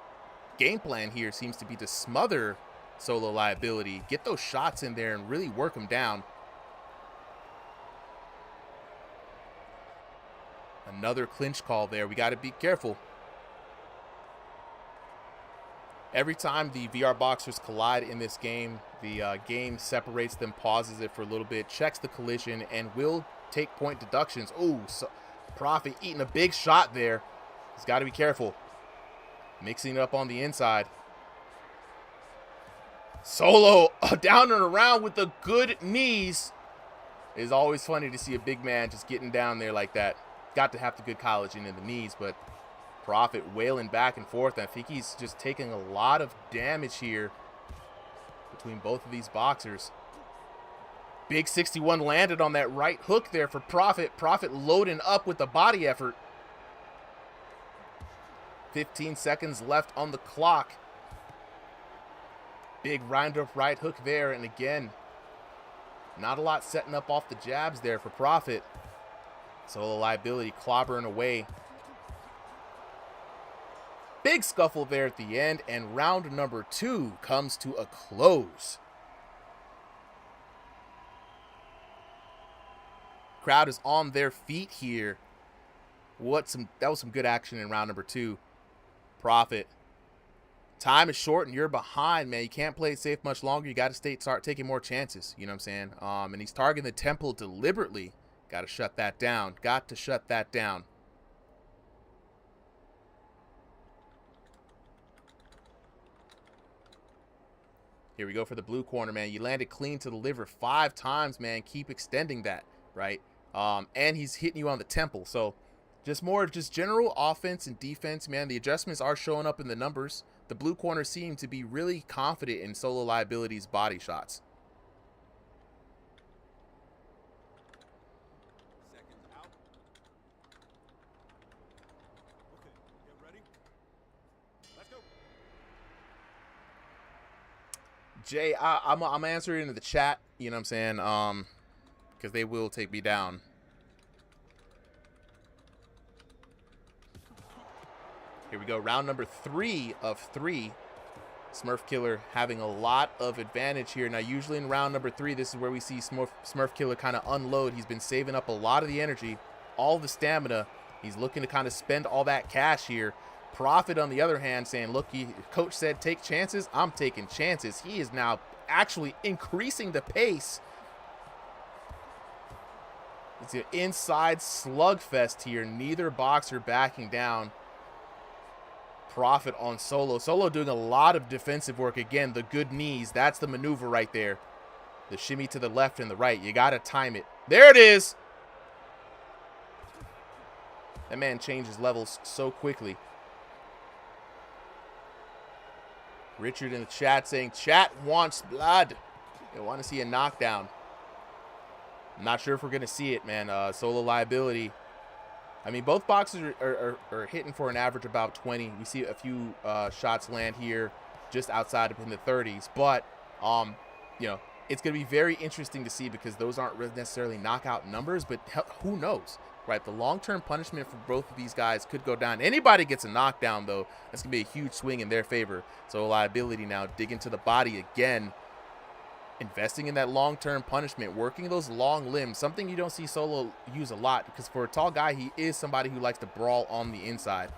game plan here seems to be to smother Solo Liability, get those shots in there and really work him down. Another clinch call there. We got to be careful. Every time the VR boxers collide in this game, the game separates them, pauses it for a little bit, checks the collision, and will take point deductions. Oh, so Prophet eating a big shot there. He's got to be careful. Mixing it up on the inside. Solo down and around with the good knees. It's always funny to see a big man just getting down there like that. Got to have the good collagen in the knees, but Prophet wailing back and forth. I think he's just taking a lot of damage here between both of these boxers. Big 61 landed on that right hook there for Prophet. Prophet loading up with the body effort. 15 seconds left on the clock. Big round up right hook there, and again, not a lot setting up off the jabs there for Prophet. Solo Liability clobbering away. Big scuffle there at the end, and round number 2 comes to a close. Crowd is on their feet here. That was some good action in round number 2. Prophet. Time is short and you're behind, man. You can't play it safe much longer. You got to start taking more chances. You know what I'm saying? And he's targeting the temple deliberately. Got to shut that down. Got to shut that down. Here we go for the blue corner, man. You landed clean to the liver 5 times, man. Keep extending that, right? And he's hitting you on the temple. So just general offense and defense, man. The adjustments are showing up in the numbers. The blue corner seem to be really confident in Solo Liability's body shots. Jay, I'm answering in the chat, you know what I'm saying, because they will take me down. Here we go, round number 3 of 3. Smurf Killer having a lot of advantage here. Now, usually in round number 3, this is where we see Smurf Killer kind of unload. He's been saving up a lot of the energy, all the stamina. He's looking to kind of spend all that cash here. Prophet, on the other hand, saying, look, coach said take chances. I'm taking chances. He is now actually increasing the pace. It's an inside slugfest here. Neither boxer backing down. Prophet on Solo. Solo doing a lot of defensive work. Again, the good knees. That's the maneuver right there. The shimmy to the left and the right. You got to time it. There it is. That man changes levels so quickly. Richard in the chat saying, chat wants blood. They want to see a knockdown. I'm not sure if we're going to see it, man. Solo liability. I mean, both boxers are hitting for an average about 20. We see a few shots land here just outside of in the 30s. But, you know, it's going to be very interesting to see because those aren't necessarily knockout numbers. But who knows, right? The long-term punishment for both of these guys could go down. Anybody gets a knockdown, though, that's going to be a huge swing in their favor. So liability now, dig into the body again. Investing in that long-term punishment, working those long limbs, something you don't see Solo use a lot because for a tall guy, he is somebody who likes to brawl on the inside.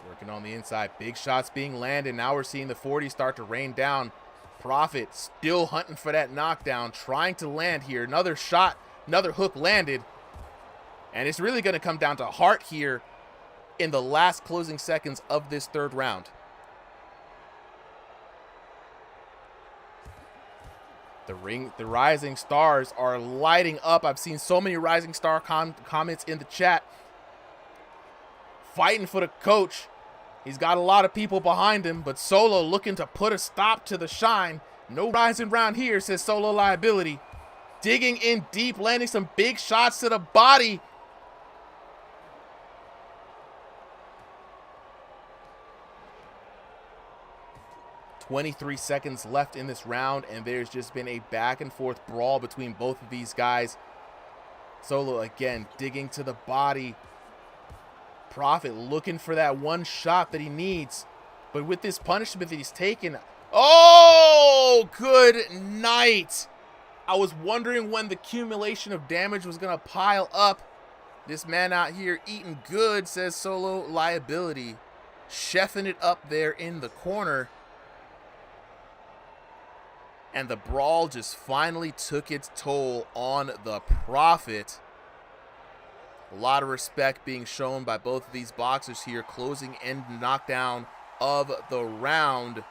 Working on the inside, big shots being landed. Now we're seeing the 40 start to rain down. Prophet still hunting for that knockdown, trying to land here. Another shot, another hook landed. And it's really going to come down to heart here in the last closing seconds of this third round. The rising stars are lighting up. I've seen so many rising star comments in the chat. Fighting for the coach. He's got a lot of people behind him, but Solo looking to put a stop to the shine. No rising round here, says Solo liability. Digging in deep, landing some big shots to the body. 23 seconds left in this round, and there's just been a back and forth brawl between both of these guys. Solo again digging to the body. Prophet looking for that one shot that he needs, but with this punishment that he's taken, oh, good night. I was wondering when the accumulation of damage was gonna pile up. This man out here eating good, says Solo liability, chefing it up there in the corner. And the brawl just finally took its toll on the Prophet. A lot of respect being shown by both of these boxers here, closing end knockdown of the round.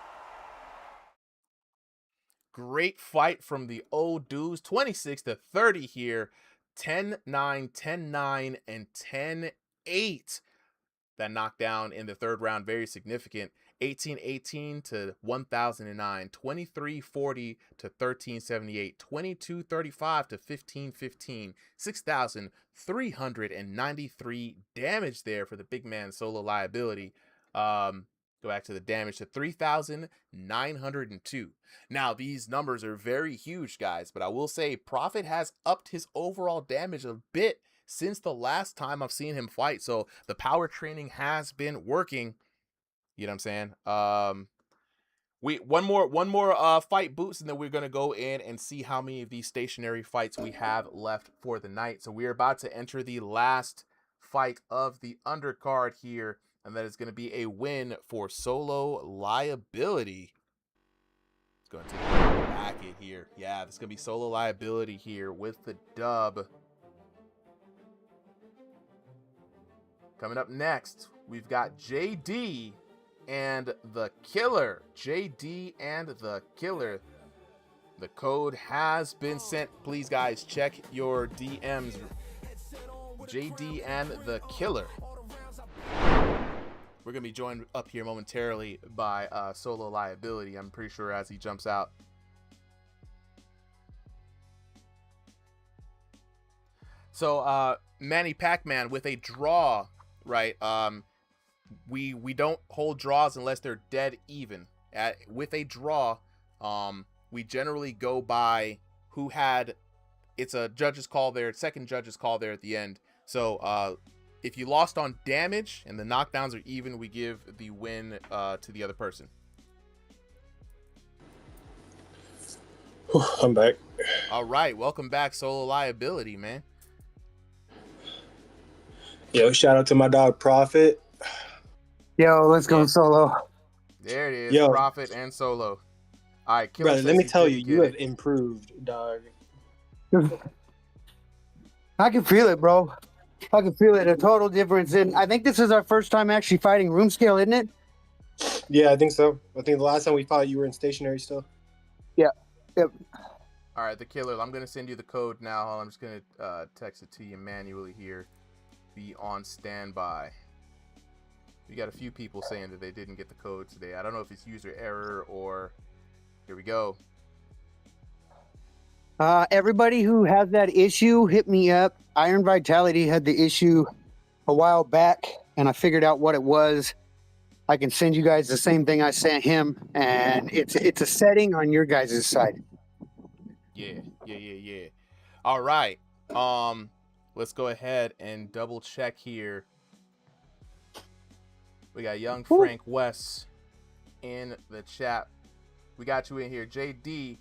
Great fight from the old dudes, 26-30 here, 10-9, 10-9, and 10-8. That knockdown in the third round, very significant. 18-18 to 1009, 23-40 to 1378, 22-35 to 1515, 6,393 damage there for the big man Solo liability. Go back to the damage to 3,902. Now, these numbers are very huge, guys, but I will say Prophet has upped his overall damage a bit since the last time I've seen him fight. So the power training has been working. You know what I'm saying? One more fight boost, and then we're gonna go in and see how many of these stationary fights we have left for the night. So we're about to enter the last fight of the undercard here, and that is gonna be a win for Solo liability. Let's go and take a look at the bracket here. Yeah, this is gonna be Solo liability here with the dub. Coming up next, we've got JD and the Killer. JD and the Killer. The code has been sent. Please, guys, check your DMs. JD and the Killer. We're going to be joined up here momentarily by Solo liability, I'm pretty sure, as he jumps out. So, Manny Pac-Man with a draw, right? We don't hold draws unless they're dead even. With a draw, we generally go by who had, it's a judge's call there, second judge's call there at the end. So if you lost on damage and the knockdowns are even, we give the win to the other person. I'm back. All right, welcome back, Solo liability, man. Yo, shout out to my dog Prophet. Yo, let's go Solo. There it is, Yo. Prophet and Solo. All right, Killer, brother, let me tell you, you have it. improved, dog. I can feel it, bro. I can feel it. A total difference. And I think this is our first time actually fighting room scale, isn't it? Yeah, I think so. I think the last time we fought, you were in stationary still. Yeah. Yep. All right, the killer. I'm gonna send you the code now. I'm just gonna text it to you manually here. Be on standby. We got a few people saying that they didn't get the code today. I don't know if it's user error or. Here we go. Everybody who has that issue, hit me up. Iron Vitality had the issue a while back, and I figured out what it was. I can send you guys the same thing I sent him, and it's a setting on your guys' side. Yeah. All right. Let's go ahead and double check here. We got young Frank West in the chat. We got you in here, JD.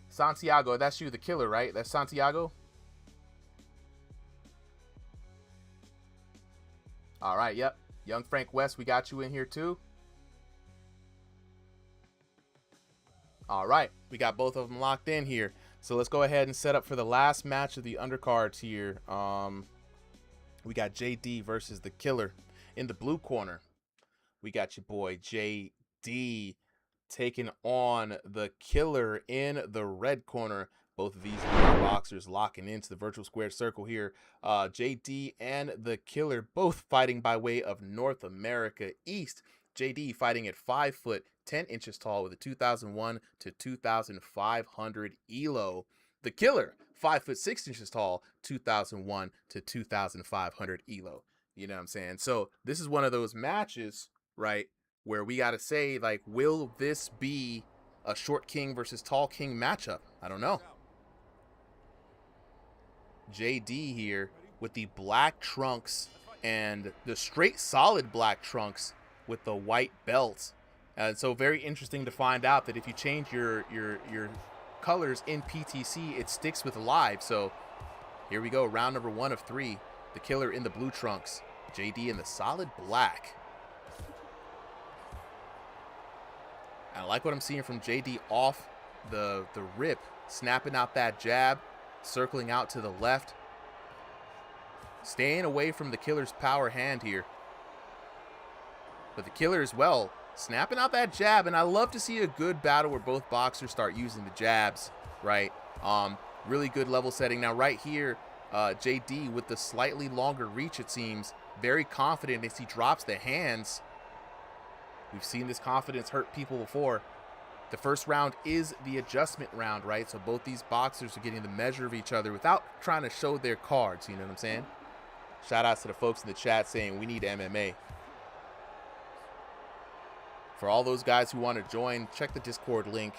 Santiago, that's you, the killer, right? That's Santiago. All right, yep. Young Frank West, we got you in here too. All right, we got both of them locked in here. So let's go ahead and set up for the last match of the undercards here. We got JD versus the killer. In the blue corner, we got your boy JD taking on the killer in the red corner. Both of these boxers locking into the virtual square circle here. JD and the killer both fighting by way of North America East. JD fighting at 5 foot 10 inches tall with a 2001 to 2500 elo. The killer 5 foot 6 inches tall, 2001 to 2500 elo. You know what I'm saying? So this is one of those matches, right, where we got to say, like, will this be a short king versus tall king matchup? I don't know. JD here with the black trunks and the straight solid black trunks with the white belt. And so very interesting to find out that if you change your colors in PTC, it sticks with live. So here we go, round number 1 of 3. The killer in the blue trunks, JD in the solid black. I like what I'm seeing from JD off the rip, snapping out that jab, circling out to the left, staying away from the killer's power hand here. But the killer as well, snapping out that jab, and I love to see a good battle where both boxers start using the jabs, right? Really good level setting. Now right here, JD with the slightly longer reach, it seems, very confident as he drops the hands. We've seen this confidence hurt people before. The first round is the adjustment round, right? So both these boxers are getting the measure of each other without trying to show their cards, you know what I'm saying? Shout outs to the folks in the chat saying we need MMA. For all those guys who want to join, check the Discord link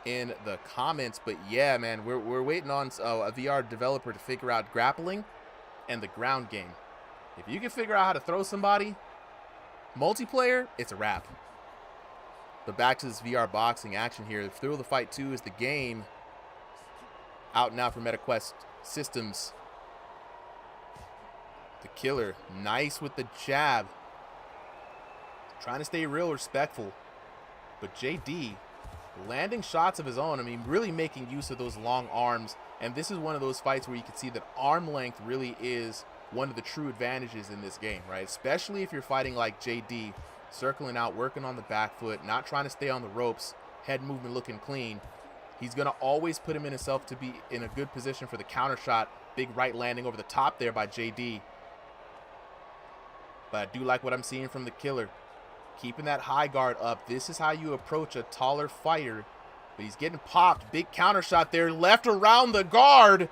in the comments. But yeah, man, we're waiting on a VR developer to figure out grappling and the ground game. If you can figure out how to throw somebody, multiplayer, it's a wrap. But back to this VR boxing action here. The Thrill of the Fight 2 is the game. Out now for MetaQuest Systems. The killer, nice with the jab. Trying to stay real respectful. But JD landing shots of his own. I mean, really making use of those long arms. And this is one of those fights where you can see that arm length really is one of the true advantages in this game, right? Especially if you're fighting like JD, circling out, working on the back foot, not trying to stay on the ropes, head movement looking clean. He's going to always put him in himself to be in a good position for the counter shot. Big right landing over the top there by JD. But I do like what I'm seeing from the killer. Keeping that high guard up. This is how you approach a taller fighter. But he's getting popped. Big counter shot there. Left around the guard.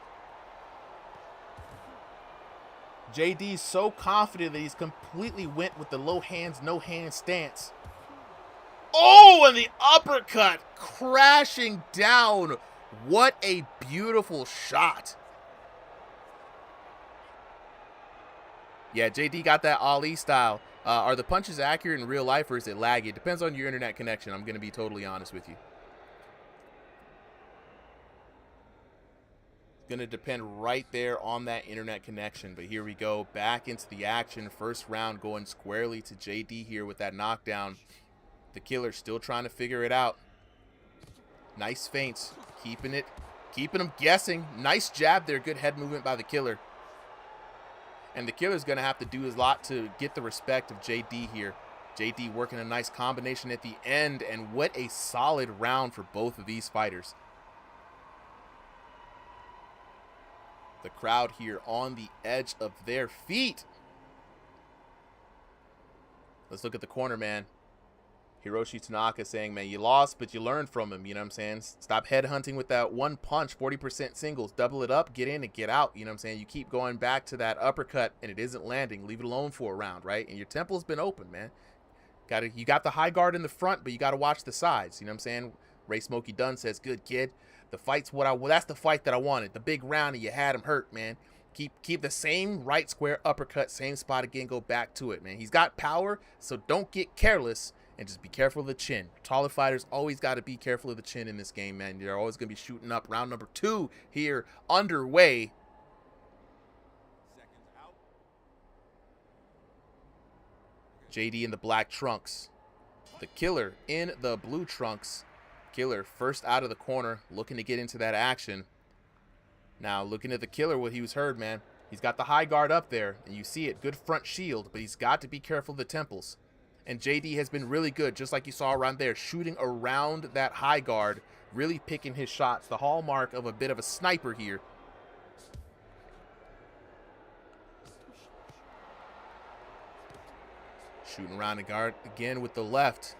JD's so confident that he's completely went with the low hands, no hands stance. Oh, and the uppercut crashing down. What a beautiful shot. Yeah, JD got that Ali style. Are the punches accurate in real life or is it laggy? It depends on your internet connection. I'm going to be totally honest with you. Going to depend right there on that internet connection. But here we go. Back into the action. First round going squarely to JD here with that knockdown. The killer still trying to figure it out. Nice feints. Keeping him guessing. Nice jab there. Good head movement by the killer. And the killer's going to have to do his lot to get the respect of JD here. JD working a nice combination at the end, and what a solid round for both of these fighters. The crowd here on the edge of their feet. Let's look at the corner, man. Hiroshi Tanaka saying, man, you lost, but you learned from him. You know what I'm saying? Stop headhunting with that one punch, 40% singles. Double it up, get in and get out. You know what I'm saying? You keep going back to that uppercut, and it isn't landing. Leave it alone for a round, right? And your temple's been open, man. You got the high guard in the front, but you got to watch the sides. You know what I'm saying? Ray Smokey Dunn says, good kid. The fight's that's the fight that I wanted. The big round, and you had him hurt, man. Keep the same right square uppercut, same spot again. Go back to it, man. He's got power, so don't get careless. And just be careful of the chin. Taller fighters always got to be careful of the chin in this game, man. You're always going to be shooting up. Round number 2 here underway. JD in the black trunks. The Killer in the blue trunks. Killer first out of the corner, looking to get into that action. Now, looking at the Killer, what he was heard, man. He's got the high guard up there, and you see it. Good front shield, but he's got to be careful of the temples. And JD has been really good, just like you saw around there, shooting around that high guard, really picking his shots. The hallmark of a bit of a sniper here. Shooting around the guard again with the left.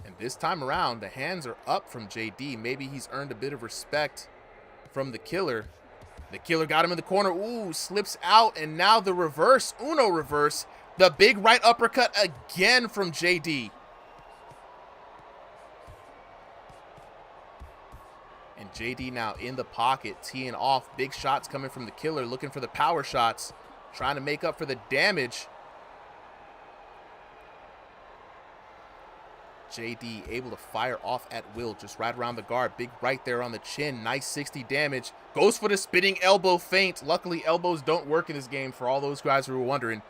And this time around, the hands are up from JD. Maybe he's earned a bit of respect from the Killer. The Killer got him in the corner. Ooh, slips out, and now the reverse, Uno reverse. The big right uppercut again from JD. And JD now in the pocket, teeing off. Big shots coming from the Killer, looking for the power shots, trying to make up for the damage. JD able to fire off at will, just right around the guard. Big right there on the chin. Nice 60 damage. Goes for the spinning elbow feint. Luckily, elbows don't work in this game for all those guys who were wondering.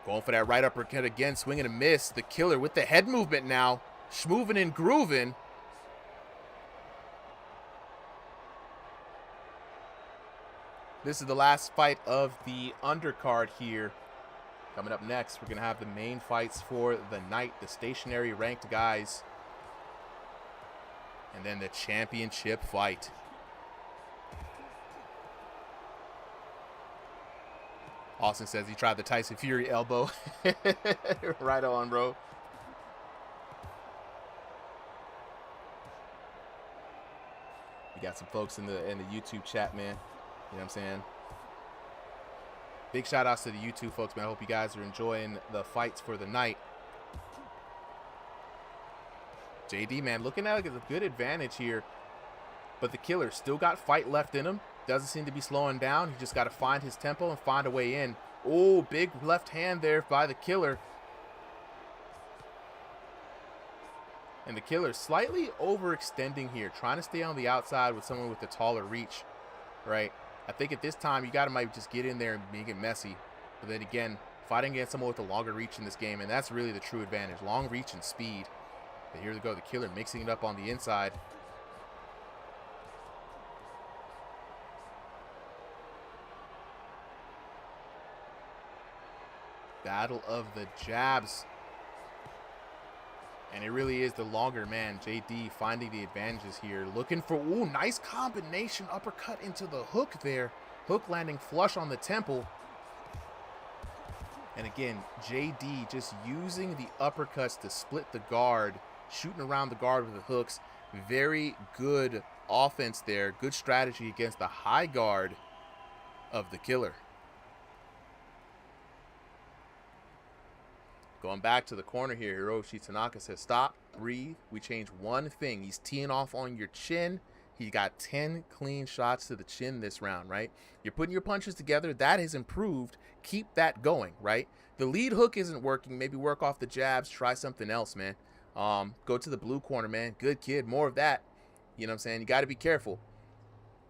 Going for that right uppercut again, swinging a miss. The Killer with the head movement now. Schmoving and grooving. This is the last fight of the undercard here. Coming up next, we're going to have the main fights for the night. The stationary ranked guys. And then the championship fight. Austin says he tried the Tyson Fury elbow. Right on, bro. We got some folks in the YouTube chat, man. You know what I'm saying? Big shout outs to the YouTube folks, man. I hope you guys are enjoying the fights for the night. JD, man, looking at it as a good advantage here. But the Killer still got fight left in him. Doesn't seem to be slowing down. He just got to find his tempo and find a way in. Oh, big left hand there by the Killer. And the Killer slightly overextending here, trying to stay on the outside with someone with a taller reach, right? I think at this time, you got to might just get in there and make it messy. But then again, fighting against someone with a longer reach in this game, and that's really the true advantage. Long reach and speed. But here we go, the Killer mixing it up on the inside. Battle of the jabs. And it really is the longer man. JD finding the advantages here. Looking for, ooh, nice combination. Uppercut into the hook there. Hook landing flush on the temple. And again, JD just using the uppercuts to split the guard. Shooting around the guard with the hooks. Very good offense there. Good strategy against the high guard of the Killer. Going back to the corner here, Hiroshi Tanaka says, stop, breathe. We change one thing. He's teeing off on your chin. He got 10 clean shots to the chin this round, right? You're putting your punches together. That has improved. Keep that going, right? The lead hook isn't working. Maybe work off the jabs. Try something else, man. Go to the blue corner, man. Good kid. More of that. You know what I'm saying? You got to be careful.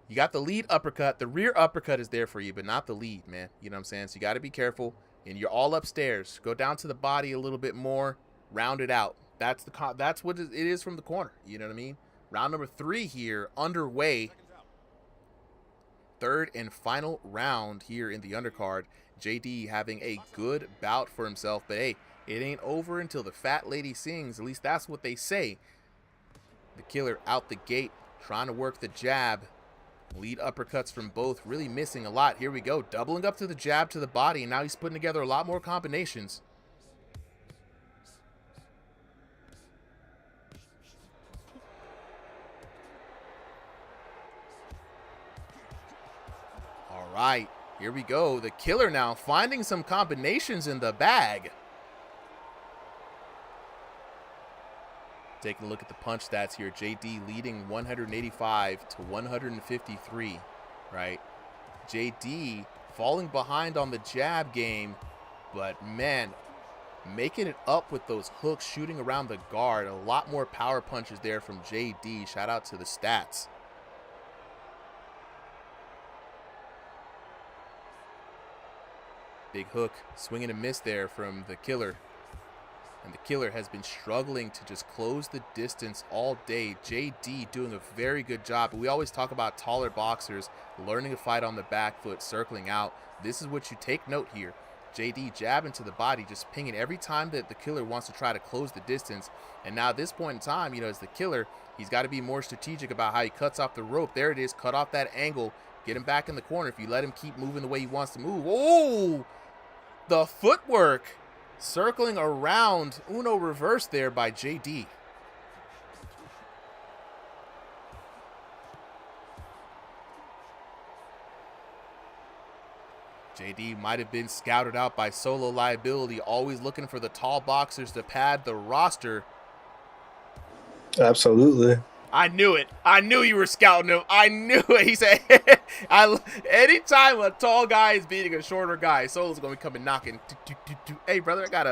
You got the lead uppercut. The rear uppercut is there for you, but not the lead, man. You know what I'm saying? So you got to be careful. And you're all upstairs. Go down to the body a little bit more. Round it out. That's what it is from the corner. You know what I mean? Round number 3 here underway. third and final round here in the undercard. JD having a good bout for himself, but hey, it ain't over until the fat lady sings. At least that's what they say. The Killer out the gate, trying to work the jab. Lead uppercuts from both, really missing a lot. Here we go, doubling up to the jab to the body, and now he's putting together a lot more combinations. All right, here we go. The Killer now finding some combinations in the bag. Taking a look at the punch stats here. JD leading 185 to 153, right? JD falling behind on the jab game, but man, making it up with those hooks, shooting around the guard. A lot more power punches there from JD. Shout out to the stats. Big hook, swing and a miss there from the Killer. And the Killer has been struggling to just close the distance all day. JD doing a very good job. We always talk about taller boxers learning to fight on the back foot, circling out. This is what you take note here. JD jabbing to the body, just pinging every time that the Killer wants to try to close the distance. And now at this point in time, you know, as the Killer, he's got to be more strategic about how he cuts off the rope. There it is, cut off that angle, get him back in the corner. If you let him keep moving the way he wants to move. Oh, the footwork. Circling around, Uno reverse there by JD. JD might have been scouted out by Solo Liability, always looking for the tall boxers to pad the roster. Absolutely. I knew it. I knew you were scouting him. I knew it. He said, anytime a tall guy is beating a shorter guy, Solo's going to be coming knocking. Hey, brother, I got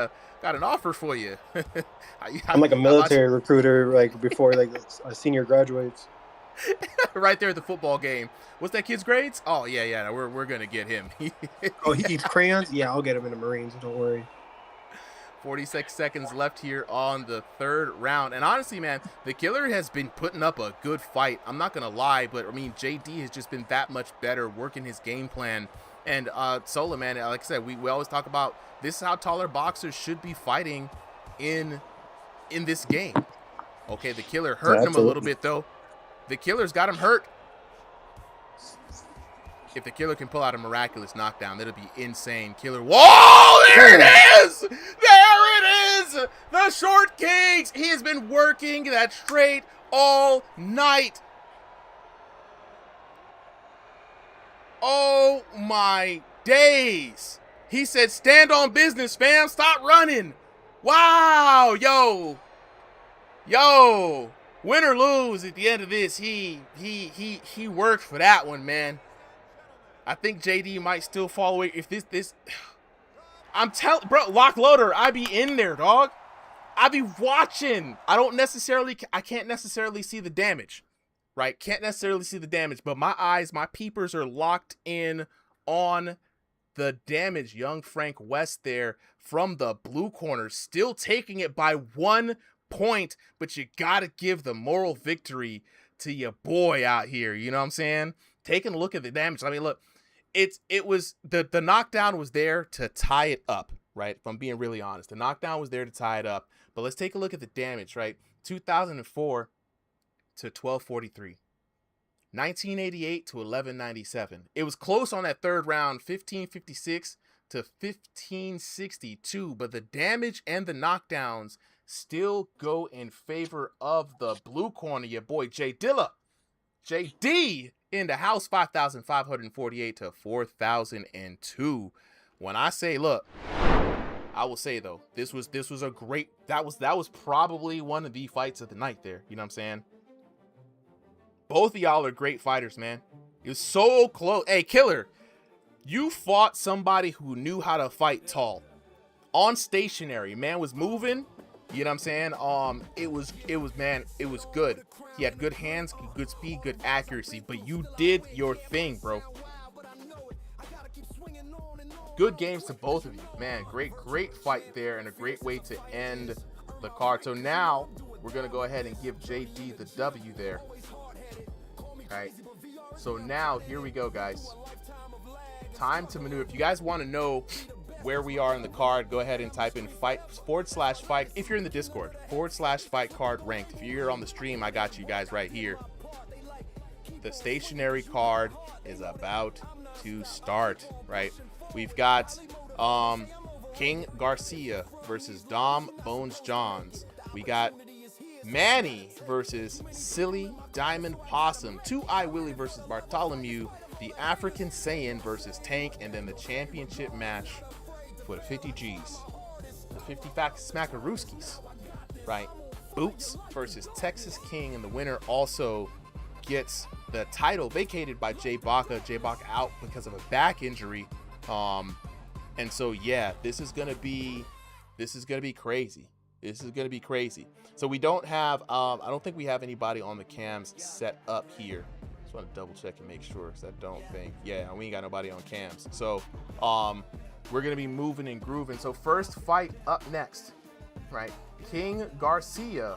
an offer for you. I'm like a military recruiter, like before like a senior graduates. Right there at the football game. What's that kid's grades? Oh, yeah, we're going to get him. Oh, he eats crayons? Yeah, I'll get him in the Marines. Don't worry. 46 seconds left here on the third round. And honestly, man, the Killer has been putting up a good fight. I'm not going to lie, but I mean, JD has just been that much better working his game plan. And Solo, man, like I said, we always talk about this is how taller boxers should be fighting in this game. Okay, the Killer hurting him a little bit, though. The Killer's got him hurt. If the Killer can pull out a miraculous knockdown, that'll be insane. Killer, whoa, there it is! There it is! The Short Kings! He has been working that straight all night. Oh my days. He said, stand on business, fam. Stop running. Wow, yo. Win or lose at the end of this, he worked for that one, man. I think JD might still fall away if this I'm telling, bro, lock loader, I be in there, dog. I be watching. I can't necessarily see the damage, right? Can't necessarily see the damage, but my eyes, my peepers are locked in on the damage. Young Frank West there from the blue corner, still taking it by 1 point, but you gotta give the moral victory to your boy out here. You know what I'm saying? Taking a look at the damage. I mean, look, it was the knockdown was there to tie it up, right? If I'm being really honest, the knockdown was there to tie it up. But let's take a look at the damage, right? 2004 to 1243. 1988 to 1197. It was close on that third round, 1556 to 1562, but the damage and the knockdowns still go in favor of the blue corner. Your boy Jay Dilla. JD in the house, 5,548 to 4,002. When I say, look, I will say though, this was a great, that was probably one of the fights of the night there. You know what I'm saying? Both of y'all are great fighters, man. It was so close. Hey, Killer, you fought somebody who knew how to fight tall. On stationary, man was moving. You know what I'm saying? It was good. He had good hands, good speed, good accuracy, but you did your thing, bro. Good games to both of you, man. Great fight there, and a great way to end the card. So now we're gonna go ahead and give JD the W there. All right. So now here we go, guys. Time to maneuver. If you guys want to know where we are in the card, go ahead and type in /fight. If you're in the Discord, /fight card ranked. If you're here on the stream, I got you guys right here. The stationary card is about to start, right? We've got King Garcia versus Dom Bones Johns. We got Manny versus Silly Diamond Possum. 2i Willie versus Bartholomew. The African Saiyan versus Tank. And then the championship match for the 50 G's. The 50 Smackarooskies, right? Boots versus Texas King. And the winner also gets the title vacated by Jay Baca. Jay Baca out because of a back injury. And so, yeah, this is gonna be crazy. This is gonna be crazy. So we don't have, I don't think we have anybody on the cams set up here. Just want to double check and make sure, because I don't think, yeah, we ain't got nobody on cams. So, we're gonna be moving and grooving. So first fight up next, right? King Garcia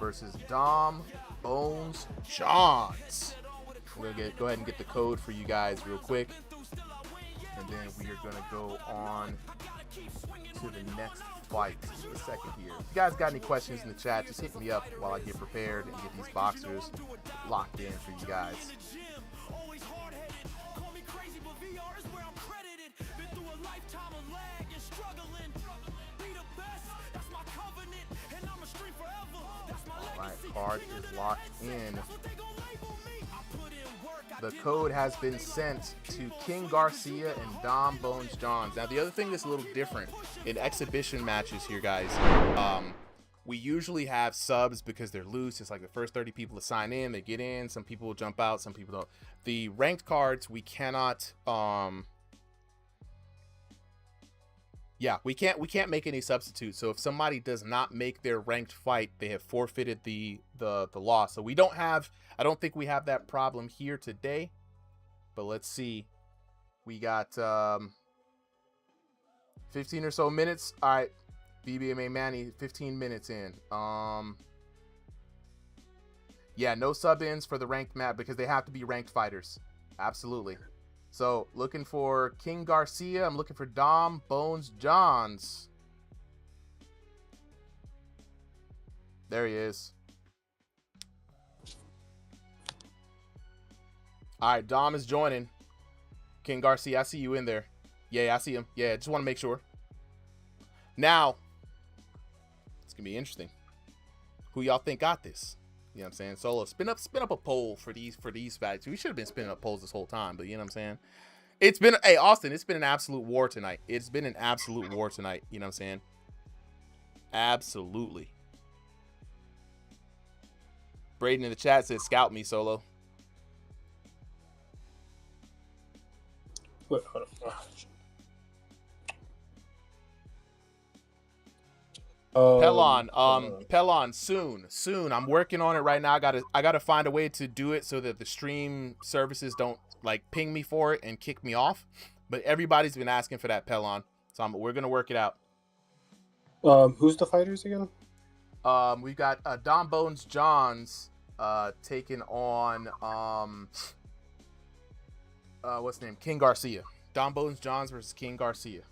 versus Dom Bones Johns. We're gonna go ahead and get the code for you guys real quick. And then we are gonna go on to the next fight. Just a second here. If you guys got any questions in the chat, just hit me up while I get prepared and get these boxers locked in for you guys. All right, card is locked in. The code has been sent to King Garcia and Dom Bones Johns. Now, the other thing that's a little different in exhibition matches here, guys, we usually have subs because they're loose. It's like the first 30 people to sign in, they get in. Some people will jump out, some people don't. The ranked cards, we cannot, we can't make any substitutes. So if somebody does not make their ranked fight, they have forfeited the loss. So we don't have, I don't think we have that problem here today. But let's see. We got 15 or so minutes. All right, BBMA Manny, 15 minutes in. Yeah, no sub-ins for the ranked map because they have to be ranked fighters. Absolutely. So, looking for King Garcia. I'm looking for Dom Bones Johns. There he is. All right, Dom is joining. King Garcia, I see you in there. Yeah, I see him. Yeah, just want to make sure. Now, it's going to be interesting. Who y'all think got this? You know what I'm saying? Solo, spin up a poll for these fights. We should have been spinning up polls this whole time, but you know what I'm saying? It's been, hey, Austin, it's been an absolute war tonight. It's been an absolute war tonight. You know what I'm saying? Absolutely. Braden in the chat says, scout me, Solo. Wait, hold on. Pelon, soon. I'm working on it right now. I gotta find a way to do it so that the stream services don't like ping me for it and kick me off. But everybody's been asking for that, Pelon. So we're gonna work it out. Who's the fighters again? We've got Dom Bones Johns taking on what's his name? King Garcia. Dom Bones Johns versus King Garcia.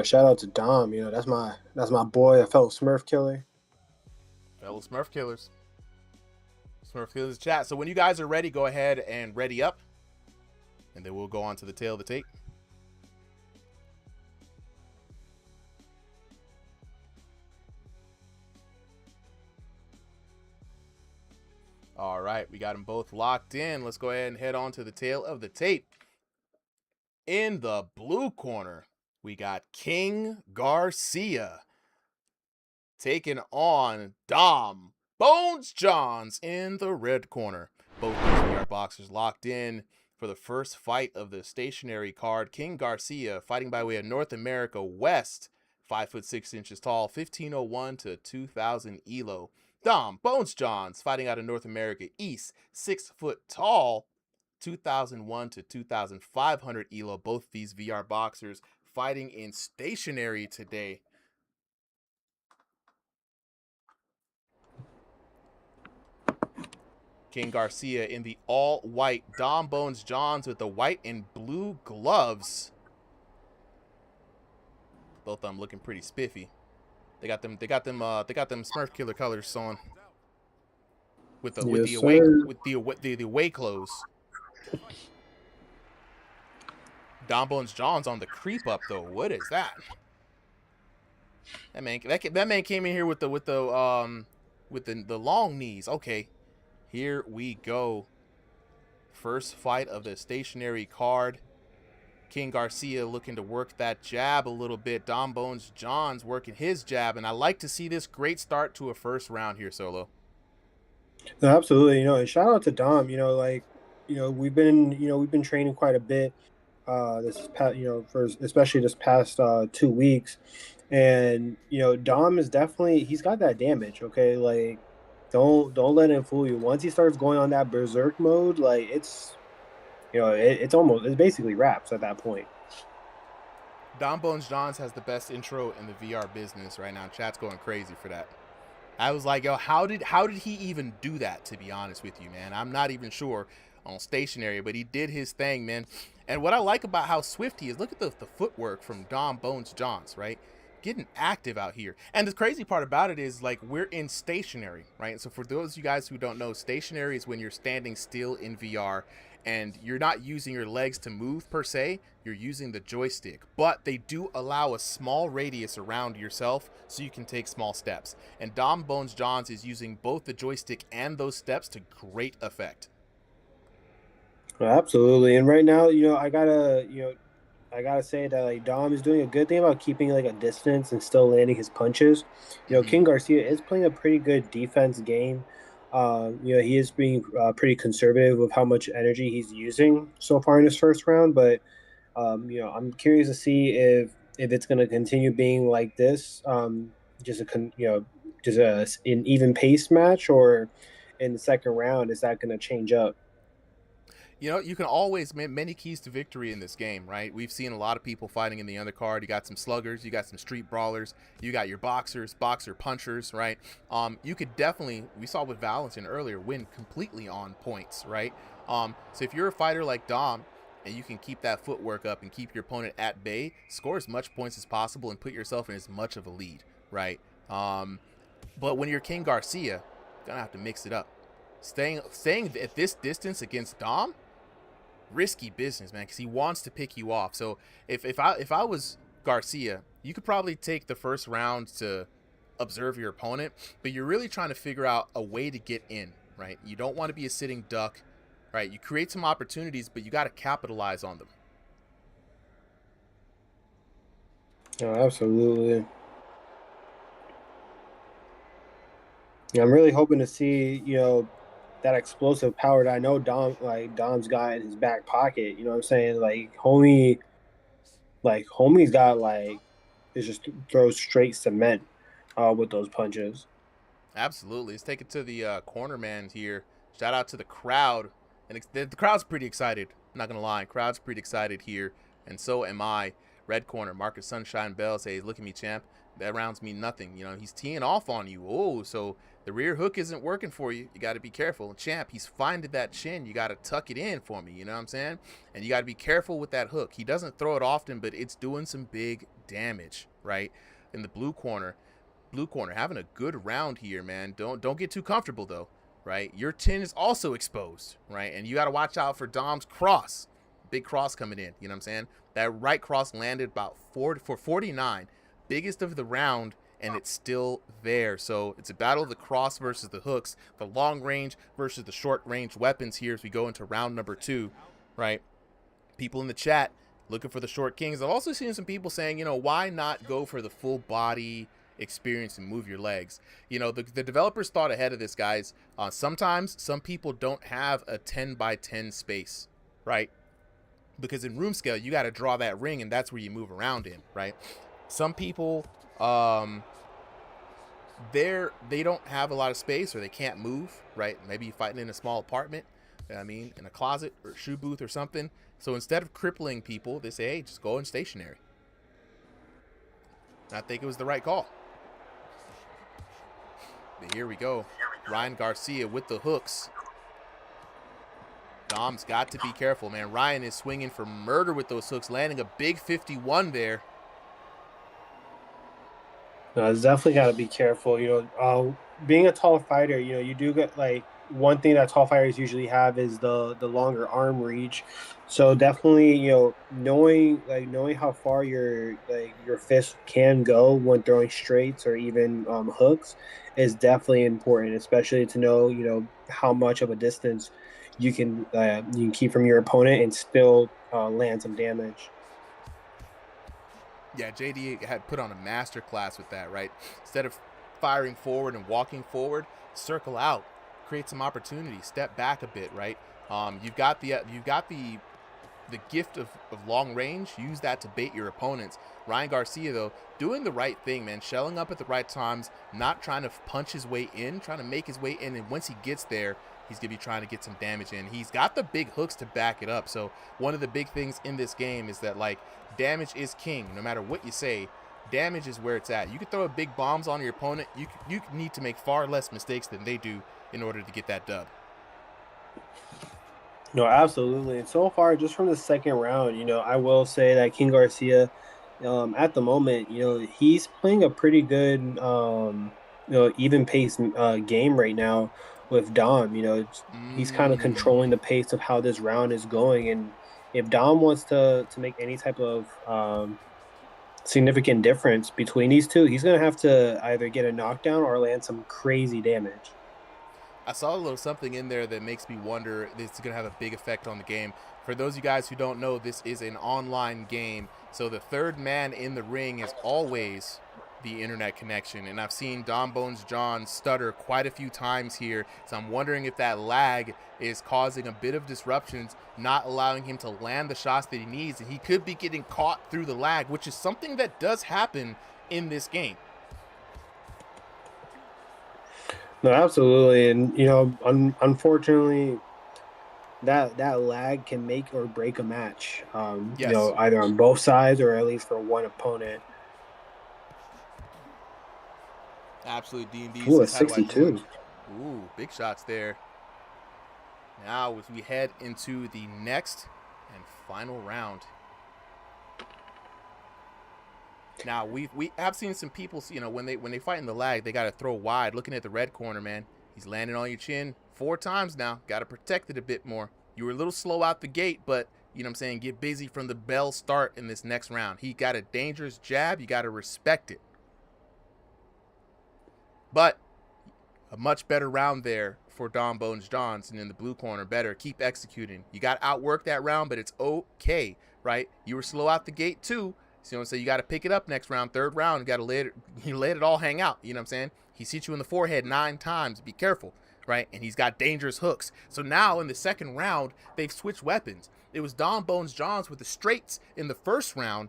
Shout out to Dom. That's my boy, a fellow Smurf killer. Fellow Smurf killers. Smurf killers chat. So when you guys are ready, go ahead and ready up. And then we'll go on to the tail of the tape. All right, we got them both locked in. Let's go ahead and head on to the tail of the tape. In the blue corner, we got King Garcia taking on Dom Bones Johns in the red corner. Both these VR boxers locked in for the first fight of the stationary card. King Garcia fighting by way of North America West, 5'6" tall, 1501 to 2000 ELO. Dom Bones Johns fighting out of North America East, 6 foot tall, 2001 to 2500 ELO. Both these VR boxers fighting in stationary today. King Garcia in the all-white. Dom Bones Johns with the white and blue gloves. Both of them looking pretty spiffy. They got them Smurf killer colors on. With the Yes, sir. away clothes. Dom Bones Johns on the creep up though. What is that? That man came in here with the long knees. Okay, here we go. First fight of the stationary card. King Garcia looking to work that jab a little bit. Dom Bones Johns working his jab, and I like to see this great start to a first round here, Solo. No, absolutely. And shout out to Dom. We've been training quite a bit. This past, for especially this past 2 weeks, and Dom is he's got that damage. Okay, like don't let him fool you. Once he starts going on that berserk mode, like it's basically wraps at that point. Dom Bones Johns has the best intro in the VR business right now. Chat's going crazy for that. I was like, yo, how did he even do that, to be honest with you, man? I'm not even sure on stationary, but he did his thing, man. And what I like about how swift he is, look at the footwork from Dom Bones Johns, right? Getting active out here. And the crazy part about it is, like, we're in stationary, right? So for those of you guys who don't know, stationary is when you're standing still in VR and you're not using your legs to move per se, you're using the joystick. But they do allow a small radius around yourself so you can take small steps. And Dom Bones Johns is using both the joystick and those steps to great effect. Absolutely. And right now, I gotta say that like Dom is doing a good thing about keeping like a distance and still landing his punches. King Garcia is playing a pretty good defense game. He is being pretty conservative with how much energy he's using so far in his first round. But I'm curious to see if it's going to continue being like this, just an even pace match, or in the second round is that going to change up? You can always many keys to victory in this game, right? We've seen a lot of people fighting in the undercard. You got some sluggers, you got some street brawlers, you got your boxer punchers, right? You could definitely, we saw with Valentin earlier, win completely on points, right? So if you're a fighter like Dom and you can keep that footwork up and keep your opponent at bay, score as much points as possible and put yourself in as much of a lead, right? But when you're King Garcia, you're gonna have to mix it up. Staying at this distance against Dom, risky business, man, because he wants to pick you off. So if I was Garcia, you could probably take the first round to observe your opponent, but you're really trying to figure out a way to get in, right? You don't want to be a sitting duck, right? You create some opportunities, but you got to capitalize on them. Oh, absolutely. Yeah, I'm really hoping to see, that explosive power that I know Dom's got in his back pocket. You know what I'm saying? Homie's got it just throws straight cement with those punches. Absolutely. Let's take it to the corner man here. Shout out to the crowd. And the crowd's pretty excited. I'm not going to lie. Crowd's pretty excited here. And so am I. Red corner, Marcus Sunshine Bell says, look at me, champ. That rounds mean nothing. He's teeing off on you. Oh, so the rear hook isn't working for you. You got to be careful. Champ, he's finding that chin. You got to tuck it in for me. You know what I'm saying? And you got to be careful with that hook. He doesn't throw it often, but it's doing some big damage, right? In the blue corner, having a good round here, man. Don't get too comfortable, though, right? Your chin is also exposed, right? And you got to watch out for Dom's cross. Big cross coming in. You know what I'm saying? That right cross landed about 49. Biggest of the round, and it's still there. So it's a battle of the cross versus the hooks, the long range versus the short range weapons here as we go into round number 2, right? People in the chat looking for the short kings. I've also seen some people saying, why not go for the full body experience and move your legs? The developers thought ahead of this, guys. Sometimes some people don't have a 10 by 10 space, right? Because in room scale, you got to draw that ring, and that's where you move around in, right? Some people, they don't have a lot of space, or they can't move, right? Maybe you're fighting in a small apartment, in a closet or a shoe booth or something. So instead of crippling people, they say, hey, just go in stationary. I think it was the right call. But here we go. Ryan Garcia with the hooks. Dom's got to be careful, man. Ryan is swinging for murder with those hooks, landing a big 51 there. No, it's definitely got to be careful. Being a tall fighter, you do get like one thing that tall fighters usually have is the longer arm reach. So definitely, knowing how far your fist can go when throwing straights or even hooks is definitely important, especially to know how much of a distance you can keep from your opponent and still land some damage. Yeah, JD had put on a master class with that, right? Instead of firing forward and walking forward, circle out, create some opportunity, step back a bit, right? You've got the gift of long range. Use that to bait your opponents. Ryan Garcia, though, doing the right thing, man. Shelling up at the right times, not trying to punch his way in, trying to make his way in. And once he gets there, he's going to be trying to get some damage in. He's got the big hooks to back it up. So one of the big things in this game is that, like, damage is king. No matter what you say, damage is where it's at. You can throw big bombs on your opponent. You need to make far less mistakes than they do in order to get that dub. No, absolutely. And so far, just from the second round, I will say that King Garcia, at the moment, he's playing a pretty good, even pace game right now with Dom. He's kind of controlling the pace of how this round is going. And if Dom wants to make any type of significant difference between these two, he's going to have to either get a knockdown or land some crazy damage. I saw a little something in there that makes me wonder this is going to have a big effect on the game. For those of you guys who don't know, this is an online game, so the third man in the ring is always the internet connection. And I've seen Dom Bones John stutter quite a few times here, so I'm wondering if that lag is causing a bit of disruptions, not allowing him to land the shots that he needs, and he could be getting caught through the lag, which is something that does happen in this game. No, absolutely, and unfortunately, that lag can make or break a match. Yes. Either on both sides or at least for one opponent. Absolutely, D&D. Ooh, a 62. Ooh, big shots there. Now, as we head into the next and final round. Now, we have seen some people, when they fight in the lag, they got to throw wide. Looking at the red corner, man, he's landing on your chin 4 times now. Got to protect it a bit more. You were a little slow out the gate, but, get busy from the bell start in this next round. He got a dangerous jab. You got to respect it. But a much better round there for Dom Bones Johnson in the blue corner. Better. Keep executing. You got to outwork that round, but it's okay, right? You were slow out the gate, too. So you got to pick it up next round, third round. You got to let it all hang out. You know what I'm saying? He's hit you in the forehead 9 times. Be careful, right? And he's got dangerous hooks. So now in the second round, they've switched weapons. It was Dom Bones Johns with the straights in the first round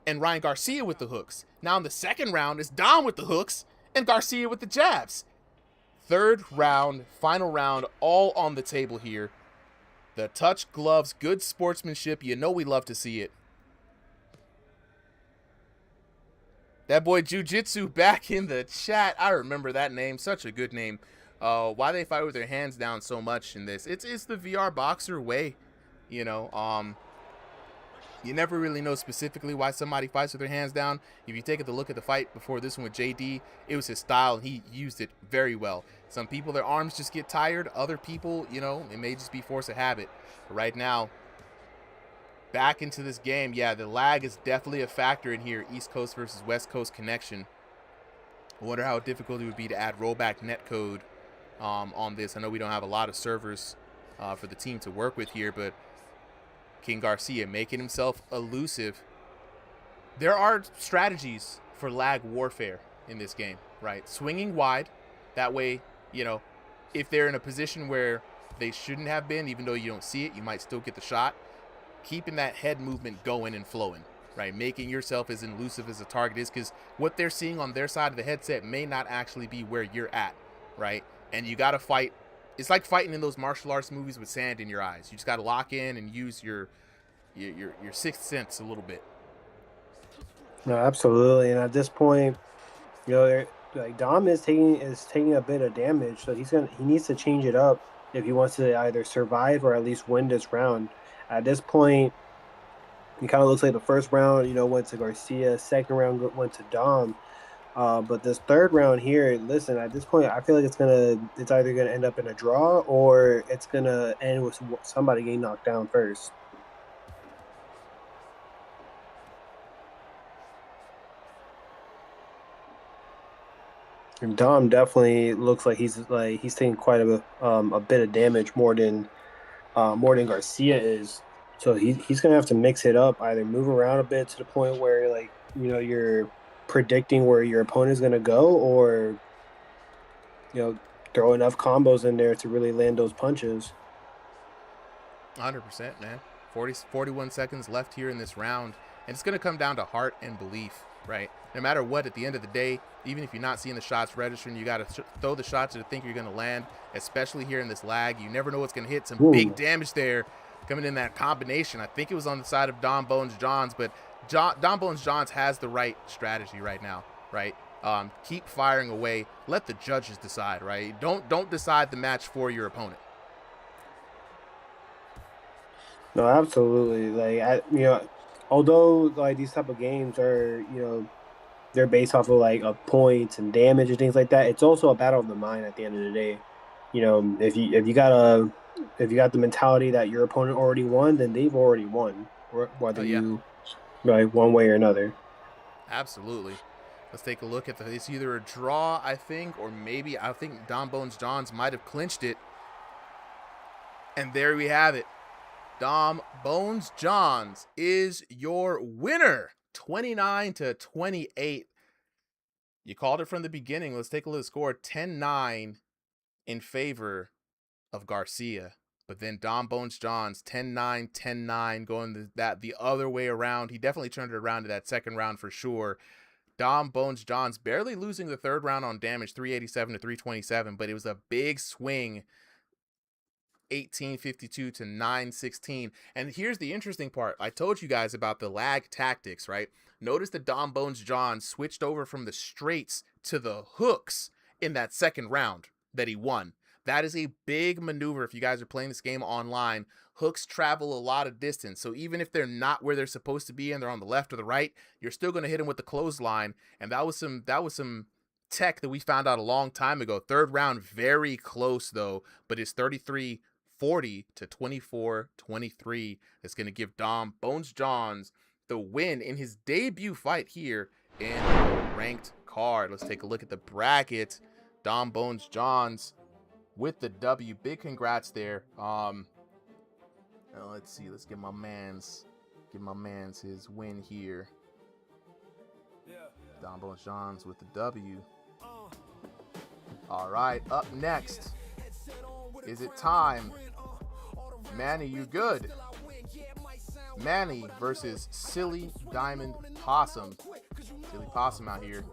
and Ryan Garcia with the hooks. Now in the second round, it's Dom with the hooks and Garcia with the jabs. Third round, final round, all on the table here. The touch gloves, good sportsmanship. We love to see it. That boy Jiu-Jitsu back in the chat. I remember that name. Such a good name. Why they fight with their hands down so much in this? It's the VR boxer way. You never really know specifically why somebody fights with their hands down. If you take a look at the fight before this one with JD, it was his style, and he used it very well. Some people, their arms just get tired. Other people, it may just be force of habit. But right now, back into this game, yeah, the lag is definitely a factor in here. East Coast versus West Coast connection. I wonder how difficult it would be to add rollback netcode on this. I know we don't have a lot of servers for the team to work with here, but King Garcia making himself elusive. There are strategies for lag warfare in this game, right? Swinging wide. That way, if they're in a position where they shouldn't have been, even though you don't see it, you might still get the shot. Keeping that head movement going and flowing, right? Making yourself as elusive as the target is, because what they're seeing on their side of the headset may not actually be where you're at, right? And you got to fight. It's like fighting in those martial arts movies with sand in your eyes. You just got to lock in and use your sixth sense a little bit. No, absolutely. And at this point, like Dom is taking a bit of damage, so he needs to change it up. if he wants to either survive or at least win this round. At this point, it kind of looks like the first round, went to Garcia. Second round went to Dom. But this third round here, listen, at this point, I feel like it's either gonna end up in a draw or it's gonna end with somebody getting knocked down first. And Dom definitely looks like he's taking quite a bit of damage, more than Garcia is. So he's gonna have to mix it up, either move around a bit to the point where you're predicting where your opponent is gonna go, or throw enough combos in there to really land those punches. 100%, man. 41 seconds left here in this round, and it's going to come down to heart and belief, right? No matter what, at the end of the day, even if you're not seeing the shots registering, you got to throw the shots that you think you're going to land, especially here in this lag. You never know what's going to hit. Some big damage there coming in that combination. I think it was on the side of Dom Bones Johns, but Dom Bones Johns has the right strategy right now, right? Keep firing away. Let the judges decide, right? Don't decide the match for your opponent. No, absolutely. Although these type of games are, they're based off of points and damage and things like that. It's also a battle of the mind at the end of the day. If you got the mentality that your opponent already won, then they've already won, whether you one way or another. Absolutely. Let's take a look at it's either a draw, I think, or maybe I think Dom Bones Johns might have clinched it. And there we have it. Dom Bones Johns is your winner, 29-28. You called it from the beginning. Let's take a look at the score, 10-9 in favor of Garcia. But then Dom Bones Johns, 10-9, 10-9, going the other way around. He definitely turned it around to that second round for sure. Dom Bones Johns barely losing the third round on damage, 387-327, but it was a big swing, 1852 to 916. And here's the interesting part. I told you guys about the lag tactics, right? Notice that Dom Bones John switched over from the straights to the hooks in that second round that he won. That is a big maneuver if you guys are playing this game online. Hooks travel a lot of distance, so even if they're not where they're supposed to be and they're on the left or the right, you're still going to hit them with the clothesline. And that was some tech that we found out a long time ago. Third round, very close though, but it's 33-40 to 24-23. That's going to give Dom Bones Johns the win in his debut fight here in the ranked card. Let's take a look at the bracket. Dom Bones Johns with the W. Big congrats there. Let's see. Let's give my man's his win here. Dom Bones Johns with the W. All right, up next. Is it time? Manny, you good? Manny versus Silly Diamond Possum. Silly Possum out here.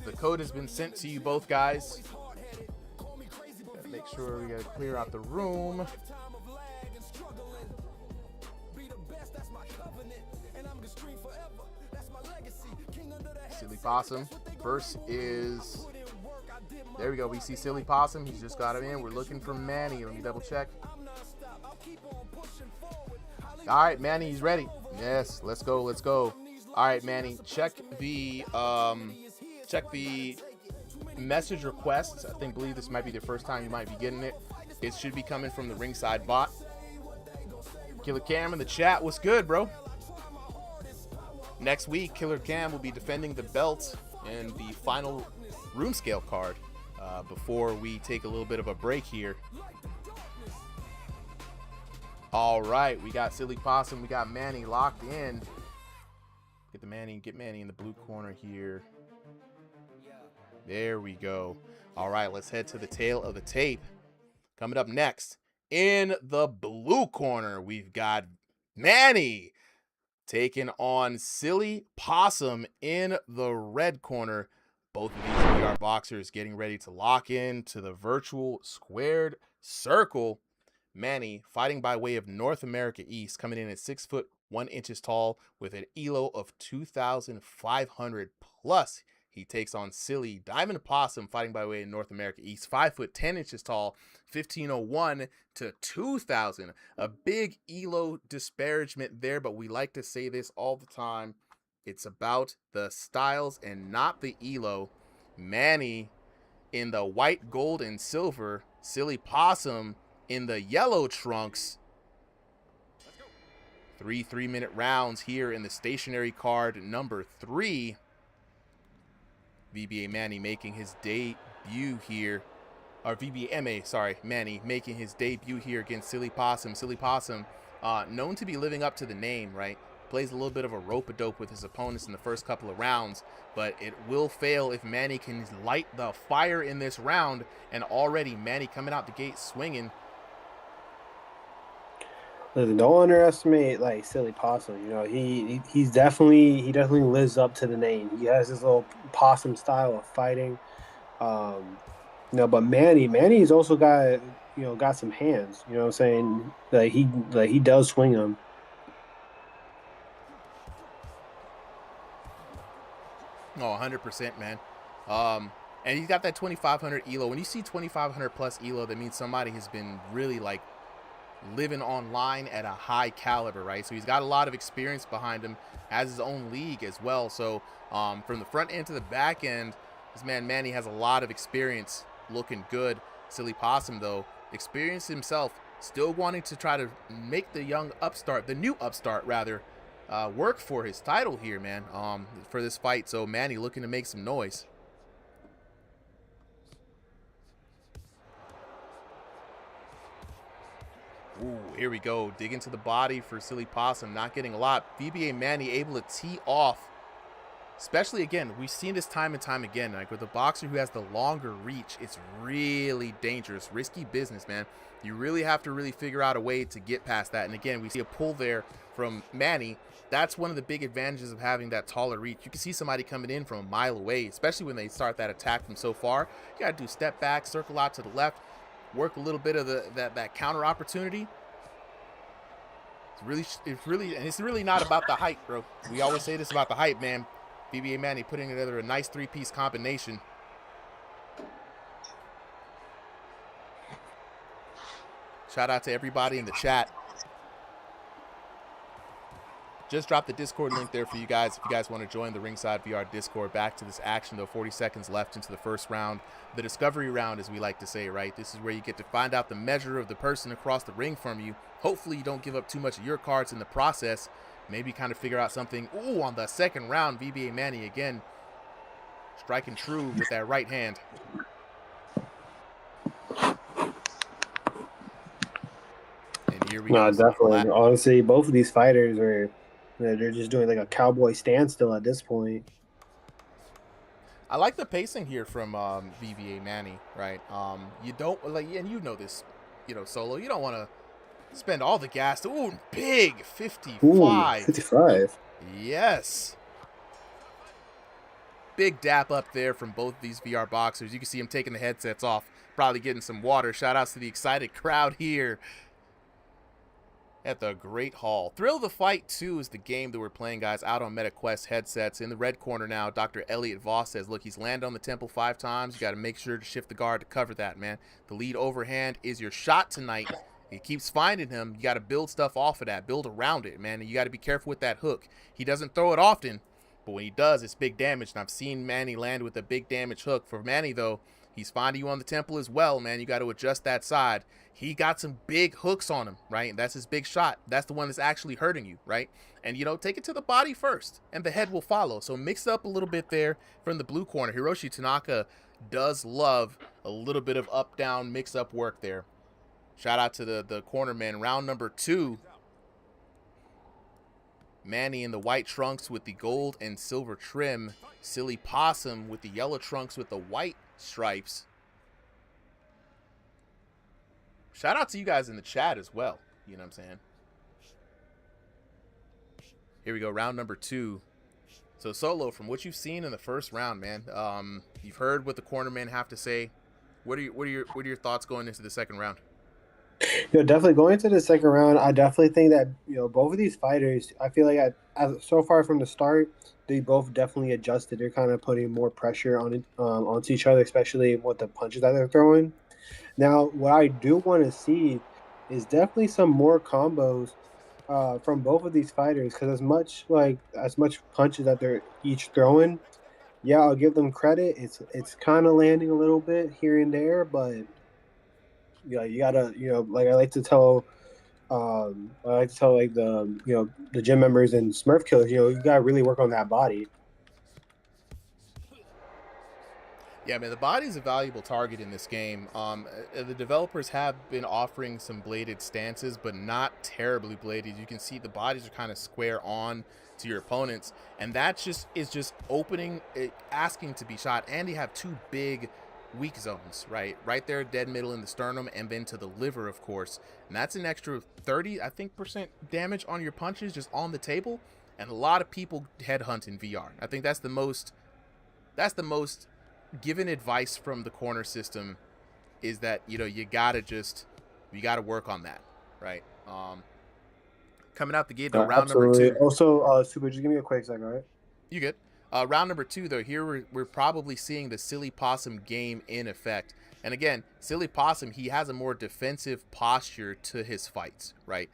The code has been sent to you both guys. Gotta make sure we gotta clear out the room. Silly Possum. First is... There we go. We see Silly Possum. He's just got it in. We're looking for Manny. Let me double check. All right, Manny, he's ready. Yes, let's go. Let's go. All right, Manny, check the message requests. I believe this might be the first time you might be getting it. It should be coming from the Ringside bot. Killer Cam in the chat. What's good, bro? Next week, Killer Cam will be defending the belt in the final room scale card. Before we take a little bit of a break here. All right, we got Silly Possum, we got Manny locked in. Get Manny in the blue corner here. There we go. All right, let's head to the tail of the tape. Coming up next, in the blue corner, we've got Manny taking on Silly Possum in the red corner. Both of these VR boxers getting ready to lock in to the virtual squared circle. Manny fighting by way of North America East, coming in at 6'1" tall with an ELO of 2,500 plus. He takes on Silly Diamond Possum, fighting by way of North America East. 5 foot 10 inches tall, 1501 to 2000. A big elo disparagement there, but we like to say this all the time. It's about the styles and not the elo. Manny in the white, gold, and silver. Silly Possum in the yellow trunks. 3 3-minute rounds here in the stationary card number 3. VBA Manny making his debut here. Or VBA MA, sorry, Manny making his debut here against Silly Possum. Silly Possum, known to be living up to the name, right? Plays a little bit of a rope-a-dope with his opponents in the first couple of rounds, but it will fail if Manny can light the fire in this round, and already Manny coming out the gate swinging. Listen, don't underestimate like Silly Possum. You know, he definitely lives up to the name. He has this little possum style of fighting. You know, but Manny's also got some hands. You know what I'm saying? Like he does swing them. Oh, 100%, man. And he's got that 2,500 elo. When you see 2,500 plus elo, that means somebody has been really like living online at a high caliber, right? So he's got a lot of experience behind him, has his own league as well. So from the front end to the back end, this man Manny has a lot of experience, looking good. Silly Possum, though, experienced himself, still wanting to try to make the new upstart rather, work for his title here, man, for this fight. So Manny looking to make some noise. Ooh, here we go. Dig into the body for Silly Possum. Not getting a lot. VBA Manny able to tee off. Especially, again, we've seen this time and time again. Like with a boxer who has the longer reach, it's really dangerous. Risky business, man. You really have to really figure out a way to get past that. And again, we see a pull there from Manny. That's one of the big advantages of having that taller reach. You can see somebody coming in from a mile away, especially when they start that attack from so far. You got to do step back, circle out to the left, work a little bit of that counter opportunity. It's really not about the height, bro. We always say this about the height, man. VBA Manny putting together a nice 3-piece combination. Shout out to everybody in the chat. Just dropped the Discord link there for you guys if you guys want to join the Ringside VR Discord. Back to this action, though. 40 seconds left into the first round. The discovery round, as we like to say, right? This is where you get to find out the measure of the person across the ring from you. Hopefully you don't give up too much of your cards in the process. Maybe kind of figure out something. Ooh, on the second round, VBA Manny again striking true with that right hand. And here we go. No, definitely. Honestly, both of these fighters they're just doing like a cowboy standstill at this point. I like the pacing here from VBA Manny, right? You don't like, and you know this, Solo. You don't want to spend all the gas. Ooh, big 55. Ooh, 55. Yes. Big dap up there from both of these VR boxers. You can see him taking the headsets off, probably getting some water. Shout outs to the excited crowd here at the Great Hall. Thrill of the Fight 2 is the game that we're playing, guys, out on MetaQuest headsets. In the red corner now, Dr. Elliot Voss says, look, he's landed on the temple 5 times. You got to make sure to shift the guard to cover that, man. The lead overhand is your shot tonight. He keeps finding him. You got to build stuff off of that, build around it, man. And you got to be careful with that hook. He doesn't throw it often, but when he does, it's big damage. And I've seen Manny land with a big damage hook. For Manny, though, he's finding you on the temple as well, man. You got to adjust that side. He got some big hooks on him, right? And that's his big shot. That's the one that's actually hurting you, right? And, take it to the body first, and the head will follow. So mix up a little bit there from the blue corner. Hiroshi Tanaka does love a little bit of up-down mix-up work there. Shout out to the corner man. Round number 2. Manny in the white trunks with the gold and silver trim. Silly Possum with the yellow trunks with the white stripes. Shout out to you guys in the chat as well. You know what I'm saying? Here we go, round number 2. So Solo, from what you've seen in the first round, man, you've heard what the cornermen have to say. What are your thoughts going into the second round? Definitely going into the second round. I definitely think that both of these fighters. I feel like so far from the start, they both definitely adjusted. They're kind of putting more pressure on it onto each other, especially with the punches that they're throwing. Now, what I do want to see is definitely some more combos from both of these fighters. Because as much punches that they're each throwing, yeah, I'll give them credit. It's kind of landing a little bit here and there, but you gotta like I like to tell like the gym members and Smurf killers, you gotta really work on that body. Yeah, man, the body is a valuable target in this game. The developers have been offering some bladed stances, but not terribly bladed. You can see the bodies are kind of square on to your opponents, and that just opening, asking to be shot. And you have two big weak zones, right there, dead middle in the sternum, and then to the liver, of course. And that's an extra 30, I think, percent damage on your punches just on the table. And a lot of people headhunt in VR. I think that's the most. That's the most given advice from the corner system, is that you gotta work on that, right? Coming out the gate, though, round number Absolutely. two. Also, Super, just give me a quick second, all right? You good? Round number two, though, here we're probably seeing the Silly Possum game in effect. And again, Silly Possum, he has a more defensive posture to his fights, right?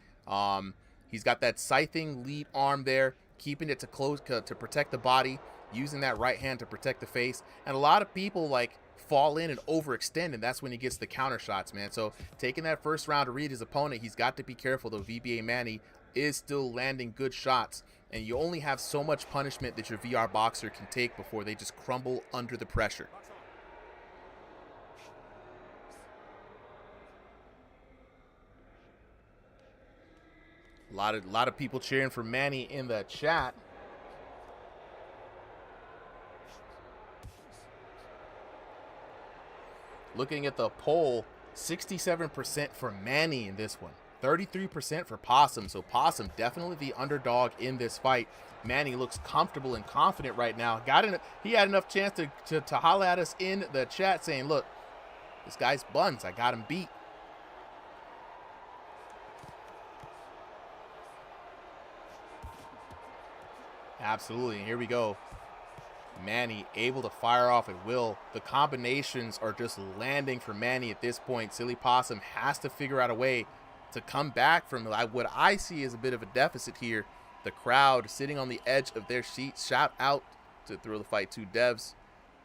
He's got that scything lead arm there, keeping it to close to protect the body, using that right hand to protect the face. And a lot of people like fall in and overextend, and that's when he gets the counter shots, man. So taking that first round to read his opponent, he's got to be careful, though. VBA Manny is still landing good shots, and you only have so much punishment that your VR boxer can take before they just crumble under the pressure. A lot of people cheering for Manny in the chat. Looking at the poll, 67% for Manny in this one, 33% for Possum. So Possum definitely the underdog in this fight. Manny looks comfortable and confident right now. He had enough chance to holler at us in the chat saying, look, this guy's buns. I got him beat. Absolutely. And here we go. Manny able to fire off at will. The combinations are just landing for Manny at this point. Silly Possum has to figure out a way to come back from what I see as a bit of a deficit here. The crowd sitting on the edge of their seats. Shout out to Thrill the Fight 2 devs.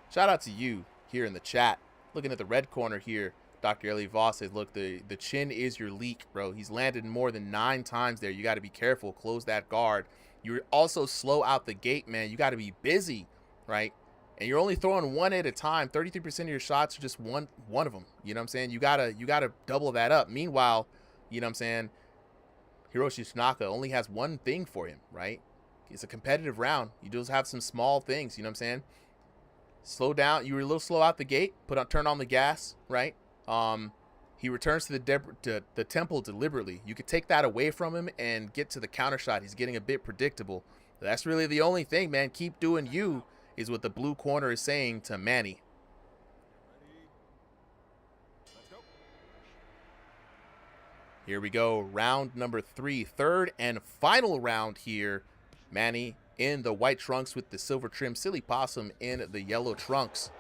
Shout out to you here in the chat. Looking at the red corner here, Dr. Ellie Voss says, look, the chin is your leak, bro. He's landed more than 9 times there. You got to be careful. Close that guard. You're also slow out the gate, man. You got to be busy, right? And you're only throwing one at a time. 33% of your shots are just one of them. You know what I'm saying? You gotta double that up. Meanwhile, you know what I'm saying, Hiroshi Tanaka only has one thing for him, right? It's a competitive round. You just have some small things, you know what I'm saying? Slow down. You were a little slow out the gate. Turn on the gas, right? He returns to the temple deliberately. You could take that away from him and get to the counter shot. He's getting a bit predictable. That's really the only thing, man. Keep doing you, is what the blue corner is saying to Manny. Here we go. Round number 3. Third and final round here. Manny in the white trunks with the silver trim. Silly Possum in the yellow trunks.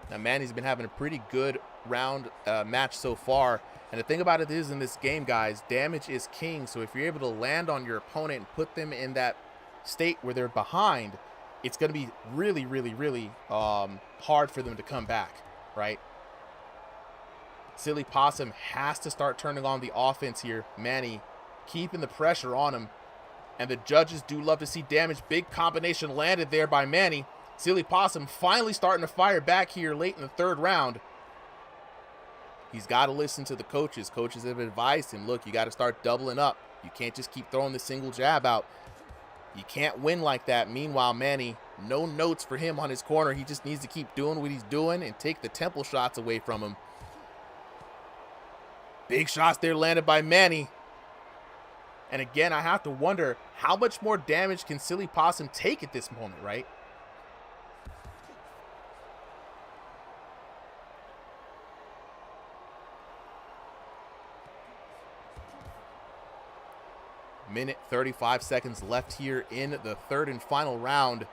Now, Manny's been having a pretty good round match so far. And the thing about it is, in this game, guys, damage is king. So if you're able to land on your opponent and put them in that state where they're behind, it's going to be really, really, really hard for them to come back, right? Silly Possum has to start turning on the offense here. Manny keeping the pressure on him. And the judges do love to see damage. Big combination landed there by Manny. Silly Possum finally starting to fire back here late in the third round. He's got to listen to the coaches. Coaches have advised him, look, you got to start doubling up. You can't just keep throwing the single jab out. You can't win like that. Meanwhile, Manny, no notes for him on his corner. He just needs to keep doing what he's doing and take the temple shots away from him. Big shots there landed by Manny. And again, I have to wonder, how much more damage can Silly Possum take at this moment, right? Minute 35 seconds left here in the third and final round.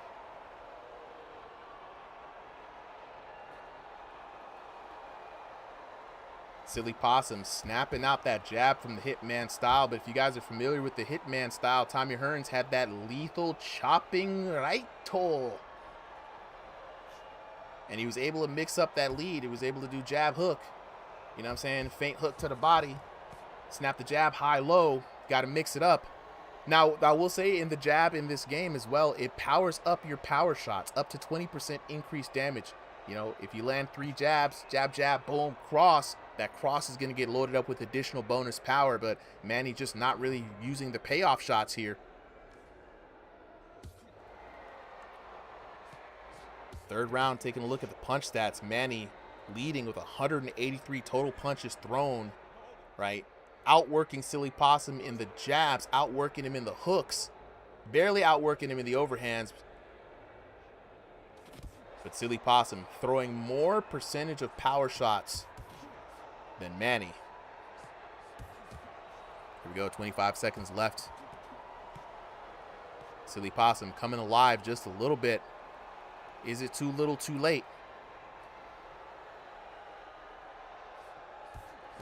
Silly Possum snapping out that jab from the Hitman style. But if you guys are familiar with the Hitman style, Tommy Hearns had that lethal chopping right toe. And he was able to mix up that lead. He was able to do jab hook. You know what I'm saying? Feint hook to the body. Snap the jab high low. Got to mix it up. Now, I will say in the jab in this game as well, it powers up your power shots up to 20% increased damage. You know, if you land 3 jabs, jab, jab, boom, cross, that cross is going to get loaded up with additional bonus power. But Manny just not really using the payoff shots here. Third round, taking a look at the punch stats. Manny leading with 183 total punches thrown, right? Outworking Silly Possum in the jabs, outworking him in the hooks, barely outworking him in the overhands. But Silly Possum throwing more percentage of power shots than Manny. Here we go, 25 seconds left. Silly Possum coming alive just a little bit. Is it too little too late?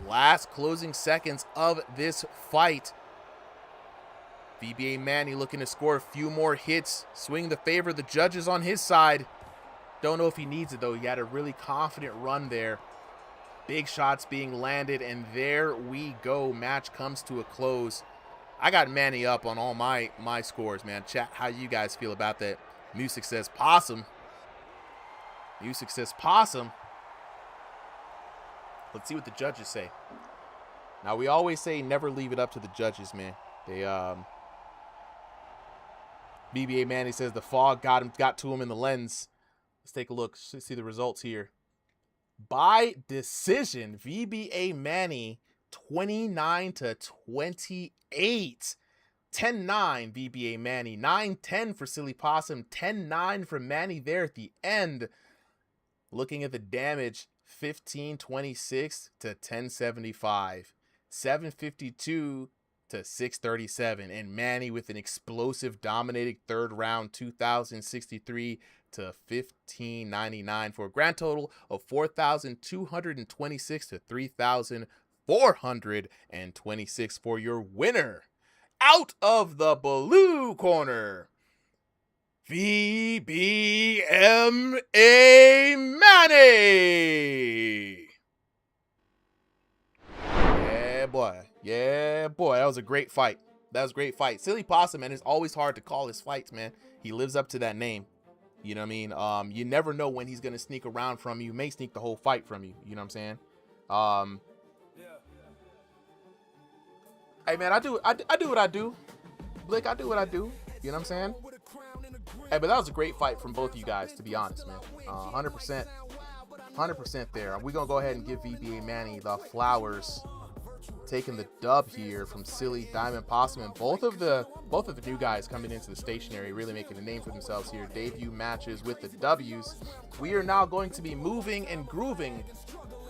Last closing seconds of this fight. VBA Manny looking to score a few more hits, swing the favor. The judges on his side. Don't know if he needs it though. He had a really confident run there. Big shots being landed, and there we go. Match comes to a close. I got Manny up on all my scores, man. Chat, how you guys feel about that? Music says Possum. Music says Possum. Let's see what the judges say. Now, we always say never leave it up to the judges, man. They BBA Manny says the fog got to him in the lens. Let's take a look, see the results here. By decision, VBA Manny 29-28. 10-9 VBA Manny. 9-10 for Silly Possum. 10-9 for Manny there at the end. Looking at the damage, 1526 to 1075, 752 to 637, and Manny with an explosive dominating third round, 2063 to 1599 for a grand total of 4226 to 3426 for your winner. Out of the blue corner, VBMA Manny. Yeah, boy. That was a great fight. Silly Possum, man, it's always hard to call his fights, man. He lives up to that name. You know what I mean? You never know when he's going to sneak around from you. He may sneak the whole fight from you. You know what I'm saying? Hey, man, I do what I do. Blick, I do what I do. You know what I'm saying? Hey, but that was a great fight from both of you guys, to be honest, man. 100% there. We're going to go ahead and give VBA Manny the flowers. Taking the dub here from Silly Diamond Possum, and both of the new guys coming into the stationary, really making a name for themselves here. Debut matches with the W's. We are now going to be moving and grooving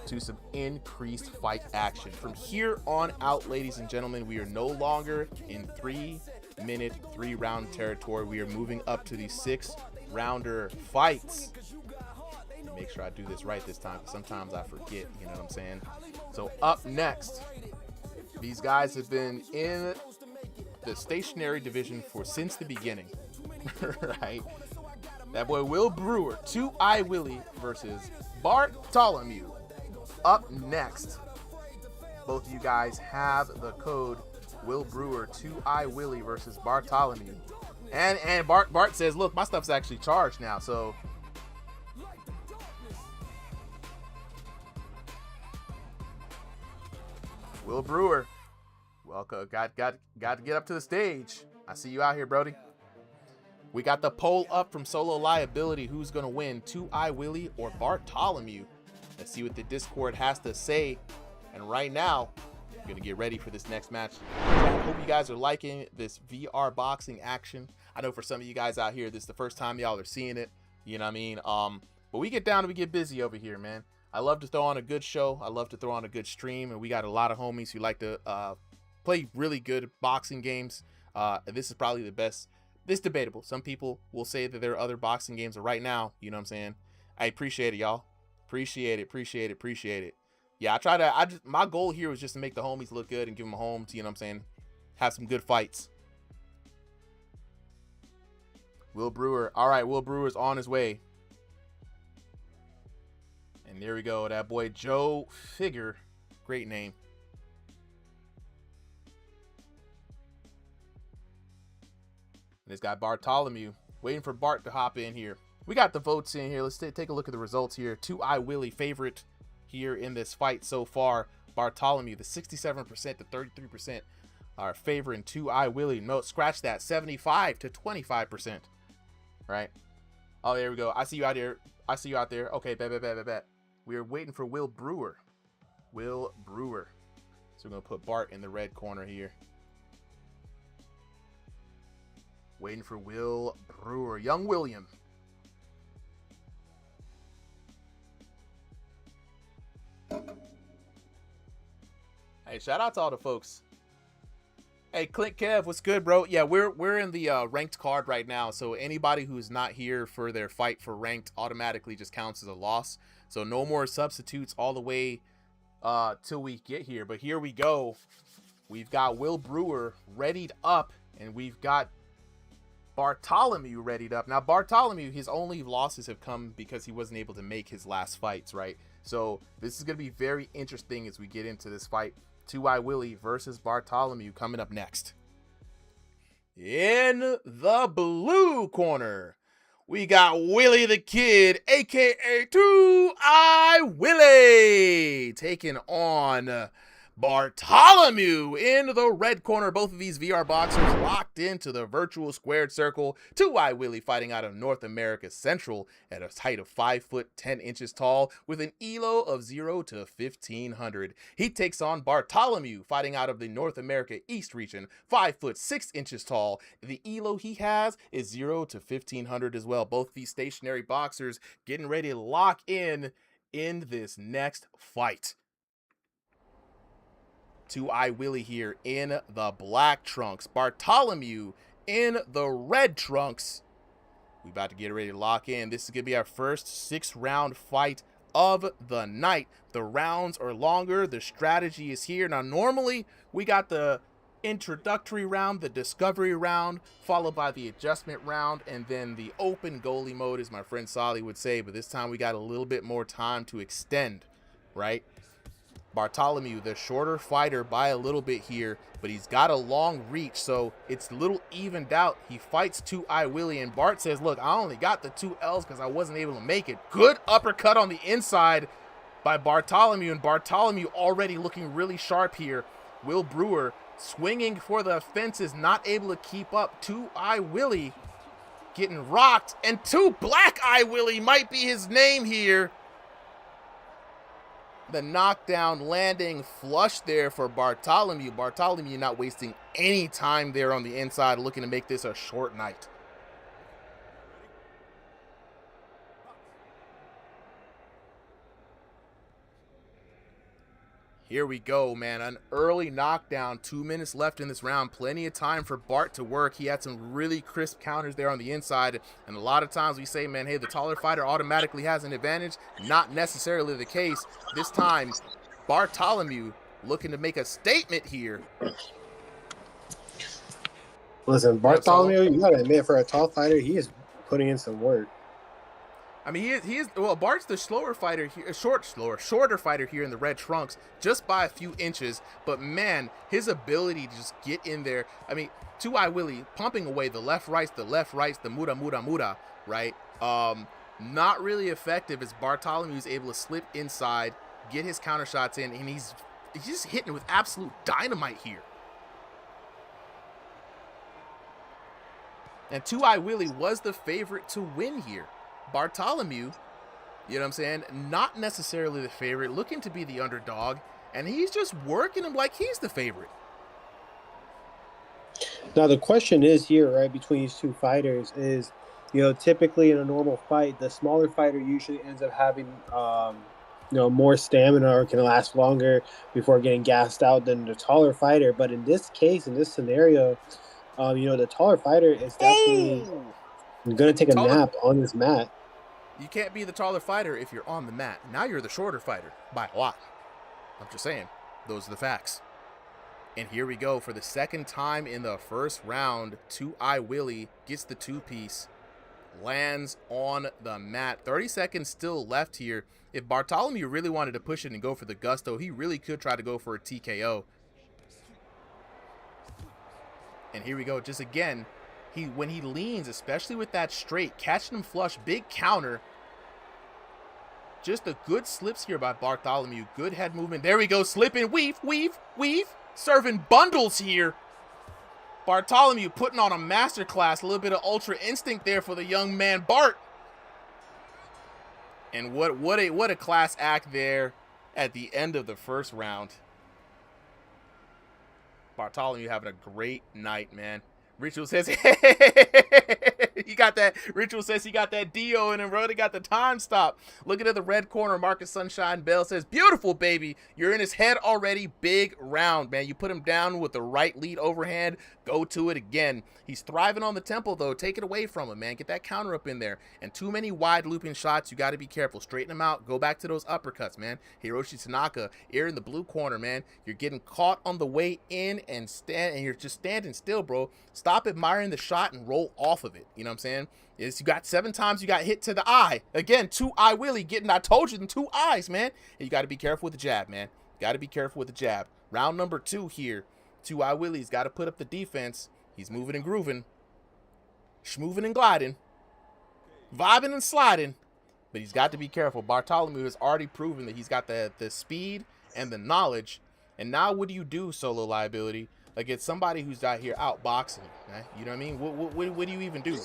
to some increased fight action. From here on out, ladies and gentlemen, we are no longer in 3-minute, 3-round territory. We are moving up to the 6-rounder fights. Make sure I do this right this time, because sometimes I forget, you know what I'm saying? So up next, these guys have been in the stationary division since the beginning, right? That boy Will Brewer, 2i Willie versus Bartholomew. Up next, both of you guys have the code Will Brewer, 2i Willie versus Bartholomew. And Bart says, look, my stuff's actually charged now, so Will Brewer, welcome. Got to get up to the stage. I see you out here, Brody. We got the poll up from Solo Liability. Who's going to win, 2i Willie or Bartholomew? Let's see what the Discord has to say. And right now, I'm going to get ready for this next match. I hope you guys are liking this VR boxing action. I know for some of you guys out here, this is the first time y'all are seeing it. You know what I mean? But we get down and we get busy over here, man. I love to throw on a good show. I love to throw on a good stream, and we got a lot of homies who like to play really good boxing games. This is probably the best. This debatable. Some people will say that there are other boxing games right now. You know what I'm saying? I appreciate it, y'all. Appreciate it. Yeah, my goal here was just to make the homies look good and give them a home to, you know what I'm saying, have some good fights. Will Brewer. All right, Will Brewer's on his way. And there we go. That boy Joe Figure. Great name. And this guy Bartholomew. Waiting for Bart to hop in here. We got the votes in here. Let's take a look at the results here. 2i Willie favorite here in this fight so far. Bartholomew, the 67% to 33% are favoring 2i Willie. No, scratch that. 75 to 25%. Right? Oh, there we go. I see you out there. Okay, bet. We're waiting for Will Brewer. So we're going to put Bart in the red corner here. Waiting for Will Brewer. Young William. Hey, shout out to all the folks. Hey, Clint Kev, what's good, bro? Yeah, we're in the ranked card right now, so anybody who's not here for their fight for ranked automatically just counts as a loss. So no more substitutes all the way till we get here. But here we go. We've got Will Brewer readied up, and we've got Bartholomew readied up. Now, Bartholomew, his only losses have come because he wasn't able to make his last fights, right? So this is going to be very interesting as we get into this fight. 2i Willie versus Bartholomew coming up next. In the blue corner, we got Willie the Kid, a.k.a. 2i Willie, taking on Bartholomew in the red corner. Both of these VR boxers locked into the virtual squared circle. 2i Willie fighting out of North America Central at a height of 5 foot 10 inches tall with an ELO of 0 to 1500. He takes on Bartholomew fighting out of the North America East region, 5 foot 6 inches tall. The ELO he has is 0 to 1500 as well. Both these stationary boxers getting ready to lock in this next fight. 2i Willie here in the black trunks. Bartholomew in the red trunks. We about to get ready to lock in. This is going to be our first 6-round fight of the night. The rounds are longer. The strategy is here. Now, normally we got the introductory round, the discovery round, followed by the adjustment round, and then the open goalie mode, as my friend Solly would say. But this time we got a little bit more time to extend, right? Bartholomew, the shorter fighter by a little bit here, but he's got a long reach, so it's a little evened out. He fights 2i Willie, and Bart says, look, I only got the 2 L's because I wasn't able to make it. Good uppercut on the inside by Bartholomew, and Bartholomew already looking really sharp here. Will Brewer swinging for the fences, not able to keep up. 2i Willie getting rocked, and 2 Black Eye Willie might be his name here. The knockdown landing flush there for Bartholomew. Bartholomew not wasting any time there on the inside, looking to make this a short night. Here we go, man. An early knockdown. 2 minutes left in this round. Plenty of time for Bart to work. He had some really crisp counters there on the inside. And a lot of times we say, man, hey, the taller fighter automatically has an advantage. Not necessarily the case. This time, Bartholomew looking to make a statement here. Listen, Bartholomew, you got to admit, for a tall fighter, he is putting in some work. I mean, he is well, Bart's the slower fighter here, shorter fighter here in the red trunks, just by a few inches. But man, his ability to just get in there. I mean, 2i Willie pumping away the left rights, the muda, right? Not really effective as Bartholomew is able to slip inside, get his counter shots in, and he's just hitting with absolute dynamite here. And 2i Willie was the favorite to win here. Bartholomew, you know what I'm saying, not necessarily the favorite, looking to be the underdog, and he's just working him like he's the favorite. Now, the question is here, right, between these two fighters is, you know, typically in a normal fight, the smaller fighter usually ends up having, you know, more stamina or can last longer before getting gassed out than the taller fighter. But in this case, in this scenario, The taller fighter is definitely going to take a nap on this mat. You can't be the taller fighter if you're on the mat. Now you're the shorter fighter by a lot. I'm just saying. Those are the facts. And here we go for the second time in the first round. 2-Eye Willie gets the two-piece. Lands on the mat. 30 seconds still left here. If Bartholomew really wanted to push it and go for the gusto, he really could try to go for a TKO. And here we go. Just again, when he leans, especially with that straight, catching him flush, big counter. Just a good slips here by Bartholomew. Good head movement. There we go. Slipping. Weave, weave, weave. Serving bundles here. Bartholomew putting on a masterclass. A little bit of ultra instinct there for the young man, Bart. And what a class act there at the end of the first round. Bartholomew having a great night, man. Ritual says, he got that. Ritual says he got that Dio in him, bro. He got the time stop. Looking at the red corner, Marcus Sunshine Bell says, beautiful, baby. You're in his head already. Big round, man. You put him down with the right lead overhand. Go to it again. He's thriving on the tempo, though. Take it away from him, man. Get that counter up in there. And too many wide looping shots. You got to be careful. Straighten them out. Go back to those uppercuts, man. Hiroshi Tanaka, here in the blue corner, man. You're getting caught on the way in and you're just standing still, bro. Stop admiring the shot and roll off of it. You know what I'm saying? You got 7 times you got hit to the eye. Again, 2-Eye Willie getting, I told you, them 2 eyes, man. And you got to be careful with the jab, man. Got to be careful with the jab. Round number 2 here. 2-Eye Willie's got to put up the defense. He's moving and grooving. Schmoving and gliding. Vibing and sliding. But he's got to be careful. Bartholomew has already proven that he's got the speed and the knowledge. And now what do you do, Solo Liability? Like, it's somebody who's out here outboxing, right? You know what I mean? What do you even do?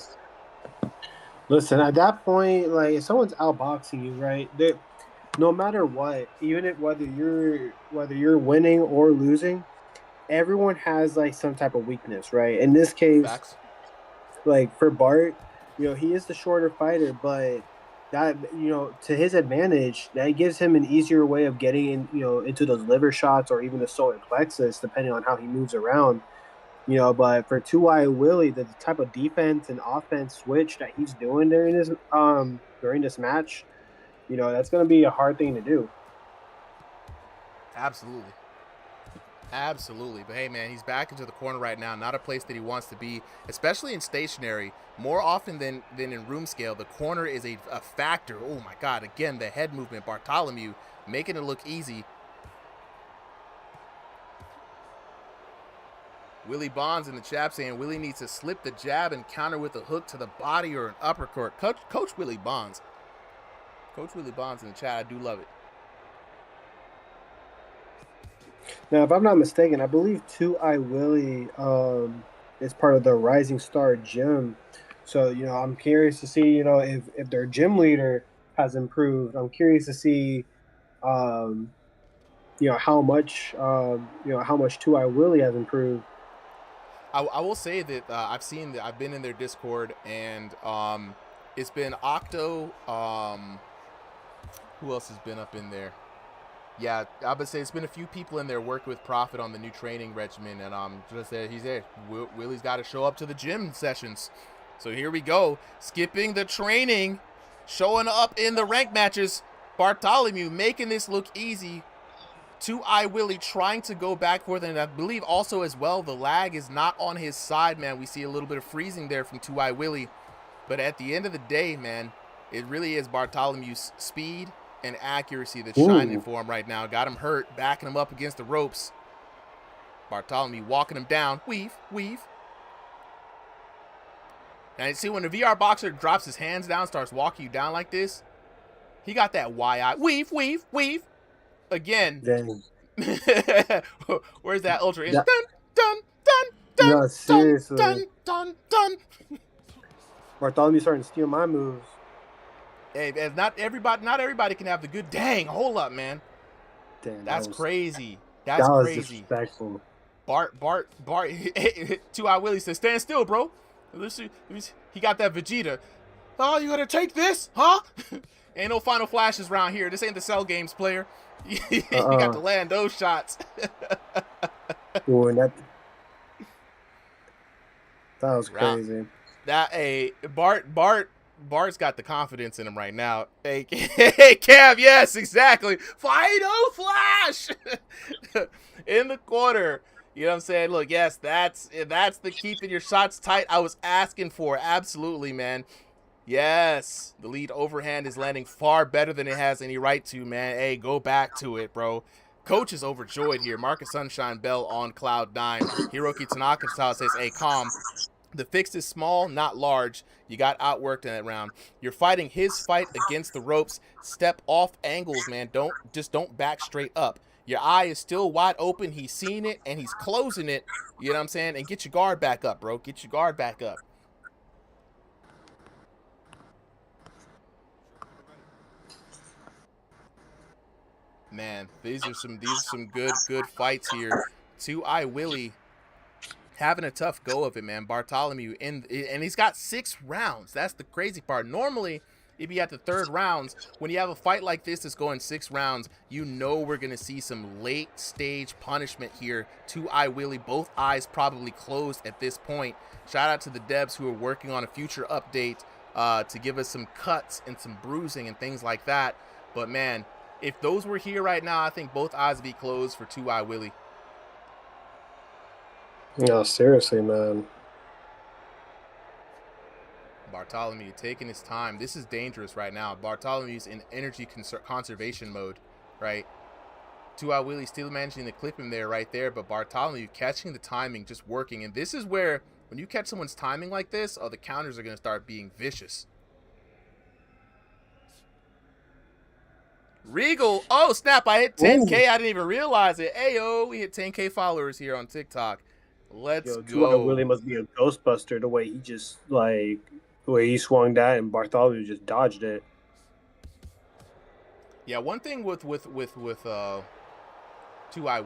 Listen, at that point, like, if someone's outboxing you, right? No matter what, even if whether you're winning or losing, everyone has like some type of weakness, right? In this case, Facts. Like for Bart, he is the shorter fighter, but that to his advantage, that gives him an easier way of getting in, into those liver shots or even the solar plexus, depending on how he moves around. But for 2-Eye Willie, the type of defense and offense switch that he's doing during this match, that's going to be a hard thing to do. Absolutely. But hey, man, he's back into the corner right now. Not a place that he wants to be, especially in stationary. More often than in room scale, the corner is a factor. Oh, my God. Again, the head movement. Bartholomew making it look easy. Willie Bonds in the chat saying Willie needs to slip the jab and counter with a hook to the body or an uppercut. Coach Willie Bonds. Coach Willie Bonds in the chat. I do love it. Now, if I'm not mistaken, I believe 2-Eye Willie is part of the Rising Star Gym. So, I'm curious to see, if their gym leader has improved. I'm curious to see, how much 2-Eye Willie has improved. I will say that I've been in their Discord, and it's been Octo. Who else has been up in there? Yeah, I would say it's been a few people in there working with Prophet on the new training regimen, and just that he's there. Willie's got to show up to the gym sessions. So here we go, skipping the training, showing up in the rank matches. Bartholomew making this look easy. 2-Eye Willie trying to go back for it, and I believe also as well the lag is not on his side, man. We see a little bit of freezing there from 2-Eye Willie, but at the end of the day, man, it really is Bartholomew's speed and accuracy that's shining for him right now. Got him hurt, backing him up against the ropes. Bartholomew walking him down. Weave. And you see when the VR boxer drops his hands down, starts walking you down like this, he got that Y-eye. Weave. Again. Dang. Where's that ultra? That, dun. No, seriously. Dun. Bartholomew starting to steal my moves. Hey, not everybody can have the good. Dang, hold up, man. Damn, that's crazy. That was disrespectful. Bart. 2-Eye Willie says, "Stand still, bro." He got that Vegeta. Oh, you gonna take this, huh? Ain't no final flashes around here. This ain't the Cell Games, player. You got to land those shots. Ooh, That was crazy. Bart's got the confidence in him right now. Hey, hey, Cav, yes, exactly. Fido Flash in the corner. You know what I'm saying? Look, yes, that's the keeping your shots tight I was asking for. Absolutely, man. Yes, the lead overhand is landing far better than it has any right to, man. Hey, go back to it, bro. Coach is overjoyed here. Marcus Sunshine Bell on cloud 9. Hiroki Tanaka says, hey, calm. The fix is small, not large. You got outworked in that round. You're fighting his fight against the ropes. Step off angles, man. Don't back straight up. Your eye is still wide open. He's seeing it and he's closing it. You know what I'm saying? And get your guard back up, bro. Get your guard back up. Man, these are some good fights here. 2i Willie having a tough go of it, man. Bartholomew and he's got 6 rounds. That's the crazy part. Normally, if you at the 3rd rounds, when you have a fight like this that's going 6 rounds, you know we're gonna see some late stage punishment here. 2i Willie, both eyes probably closed at this point. Shout out to the devs who are working on a future update to give us some cuts and some bruising and things like that. But man, if those were here right now, I think both eyes would be closed for 2i Willie. No, seriously, man. Bartholomew taking his time. This is dangerous right now. Bartholomew's in energy conservation mode, right? 2i Willie still managing to clip him there, right there, but Bartholomew catching the timing, just working. And this is where, when you catch someone's timing like this, the counters are going to start being vicious. Regal, oh snap, I hit 10K. Ooh. I didn't even realize it. Ayo, we hit 10K followers here on TikTok. Let's go. 2i Willie must be a Ghostbuster the way he just, like, the way he swung that and Bartholomew just dodged it. Yeah, one thing with 2i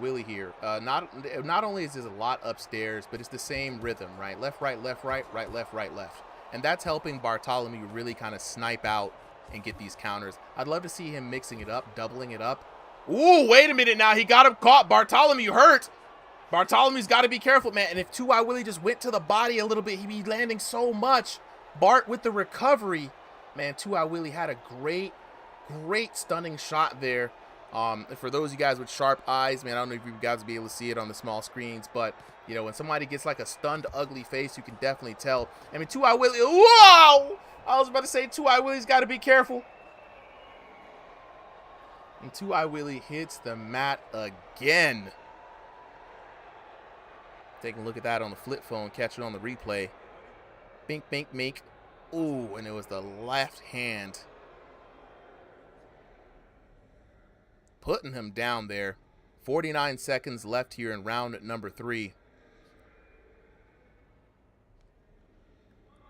Willie here, not only is there a lot upstairs, but it's the same rhythm, right? Left, right, left, right, right, left, right, left. And that's helping Bartholomew really kind of snipe out and get these counters. I'd love to see him mixing it up, doubling it up. Ooh, wait a minute now. He got him caught. Bartholomew hurt. Bartholomew's got to be careful, man. And if 2i Willie just went to the body a little bit, he'd be landing so much. Bart with the recovery. Man, 2i Willie had a great stunning shot there. For those of you guys with sharp eyes, man, I don't know if you guys will be able to see it on the small screens, but, you know, when somebody gets like a stunned, ugly face, you can definitely tell. I mean, 2i Willie, whoa! I was about to say 2i Willie's got to be careful. And 2i Willie hits the mat again. Taking a look at that on the flip phone, catch it on the replay. Bink, bink, mink. Ooh, and it was the left hand. Putting him down there. 49 seconds left here in round number 3.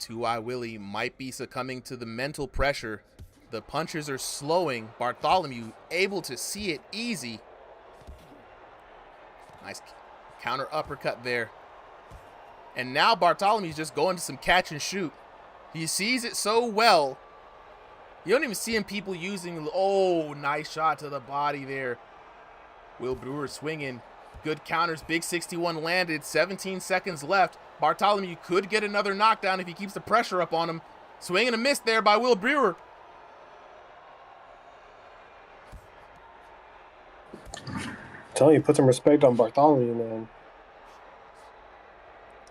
2i Willie might be succumbing to the mental pressure. The punches are slowing. Bartholomew able to see it easy. Nice counter uppercut there. And now Bartholomew's just going to some catch and shoot. He sees it so well. You don't even see him people using, oh, nice shot to the body there. Will Brewer swinging. Good counters. Big 61 landed. 17 seconds left. Bartholomew could get another knockdown if he keeps the pressure up on him. Swing and a miss there by Will Brewer. Tell you, put some respect on Bartholomew, man.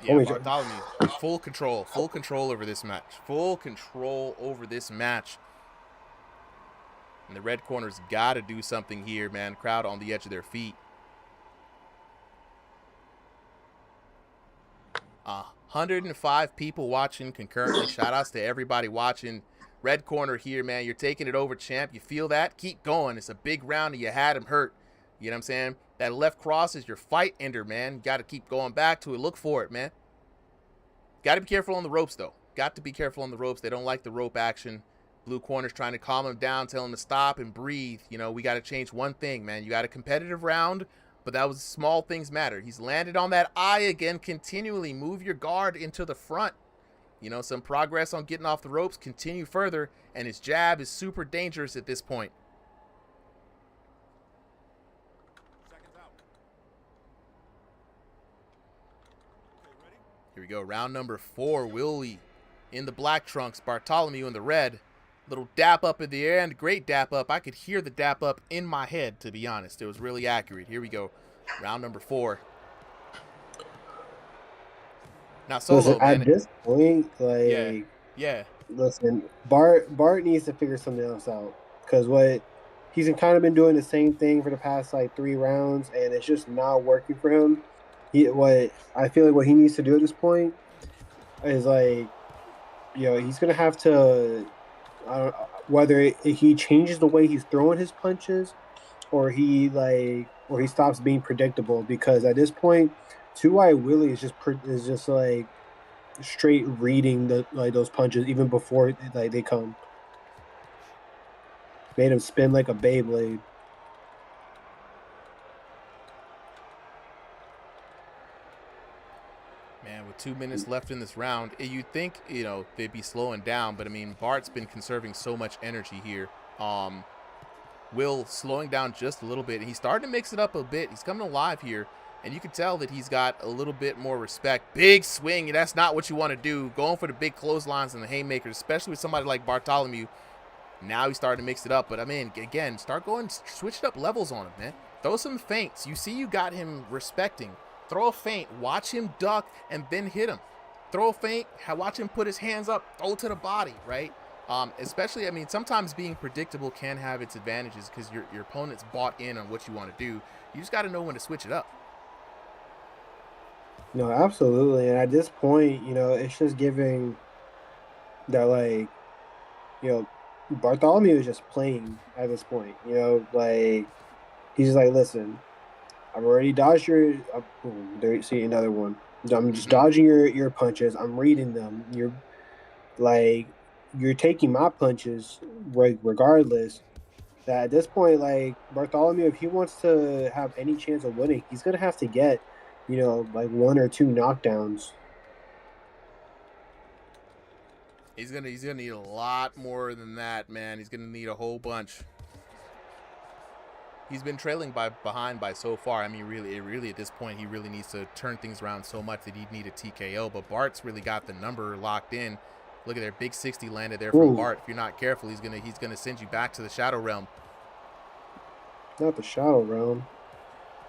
Yeah, Bartholomew, full control over this match. Full control over this match. And the red corner's got to do something here, man. Crowd on the edge of their feet. 105 people watching concurrently. Shout outs to everybody watching. Red corner here, man. You're taking it over, champ. You feel that? Keep going. It's a big round and you had him hurt. You know what I'm saying? That left cross is your fight ender, man. Got to keep going back to it. Look for it, man. Got to be careful on the ropes, though. Got to be careful on the ropes. They don't like the rope action. Blue corner's trying to calm him down, tell him to stop and breathe. You know, we got to change one thing, man. You got a competitive round, but that was small things matter. He's landed on that eye again continually. Move your guard into the front. You know, some progress on getting off the ropes. Continue further, and his jab is super dangerous at this point. Here we go. Round number 4. Willie in the black trunks. Bartholomew in the red. Little dap up in the air, and great dap up. I could hear the dap up in my head, to be honest. It was really accurate. Here we go. Round number 4. Now, Solo, listen, man. at this point, like, Yeah. listen, Bart needs to figure something else out, because he's kind of been doing the same thing for the past like 3 rounds, and it's just not working for him. I feel like what he needs to do at this point is like, he's gonna have to, whether he changes the way he's throwing his punches, or he stops being predictable, because at this point, Two-Eye Willie is just like straight reading those punches even before they come. Made him spin like a Beyblade. Man, with 2 minutes left in this round, you'd think, they'd be slowing down, but I mean, Bart's been conserving so much energy here. Will slowing down just a little bit. He's starting to mix it up a bit. He's coming alive here, and you can tell that he's got a little bit more respect. Big swing, and that's not what you want to do. Going for the big clotheslines and the haymakers, especially with somebody like Bartholomew. Now he's starting to mix it up, but I mean, again, switching up levels on him, man. Throw some feints. You see you got him respecting. Throw a feint, watch him duck, and then hit him. Throw a feint, watch him put his hands up, throw to the body, right? Especially, I mean, sometimes being predictable can have its advantages because your opponent's bought in on what you want to do. You just got to know when to switch it up. No, absolutely. And at this point, it's just giving that, like, Bartholomew is just playing at this point. Like, he's just like, listen, I've already dodged your. There, see another one. I'm just dodging your punches. I'm reading them. You're taking my punches regardless. That at this point, like, Bartholomew, if he wants to have any chance of winning, he's gonna have to get, like 1 or 2 knockdowns. He's gonna need a lot more than that, man. He's gonna need a whole bunch. He's been trailing behind by so far. I mean, really at this point, he really needs to turn things around so much that he'd need a TKO. But Bart's really got the number locked in. Look at their big 60 landed there from Bart. If you're not careful, he's gonna send you back to the Shadow Realm. Not the Shadow Realm.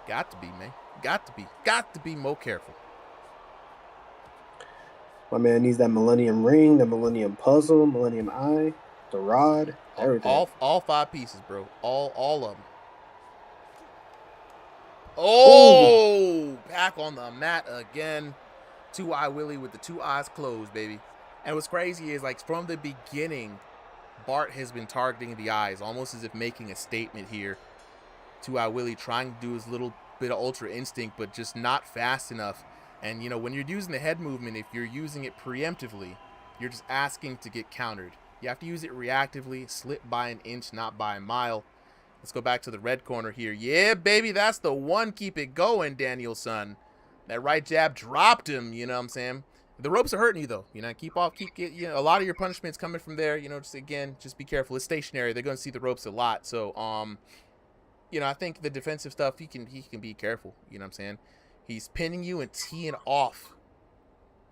Got to be, man. Got to be more careful. My man needs that Millennium Ring, the Millennium Puzzle, Millennium Eye, the Rod, everything. All 5 pieces, bro. All of them. Oh, back on the mat again. Two-Eye Willie with the 2 eyes closed, baby. And what's crazy is, like, from the beginning, Bart has been targeting the eyes, almost as if making a statement here. Two-Eye Willie trying to do his little bit of Ultra Instinct, but just not fast enough. And, when you're using the head movement, if you're using it preemptively, you're just asking to get countered. You have to use it reactively, slip by an inch, not by a mile. Let's go back to the red corner here. Yeah, baby, that's the one. Keep it going, Daniel-son. That right jab dropped him, you know what I'm saying? The ropes are hurting you, though. Keep a lot of your punishments coming from there. Just be careful. It's stationary. They're going to see the ropes a lot. So, I think the defensive stuff, he can be careful. You know what I'm saying? He's pinning you and teeing off.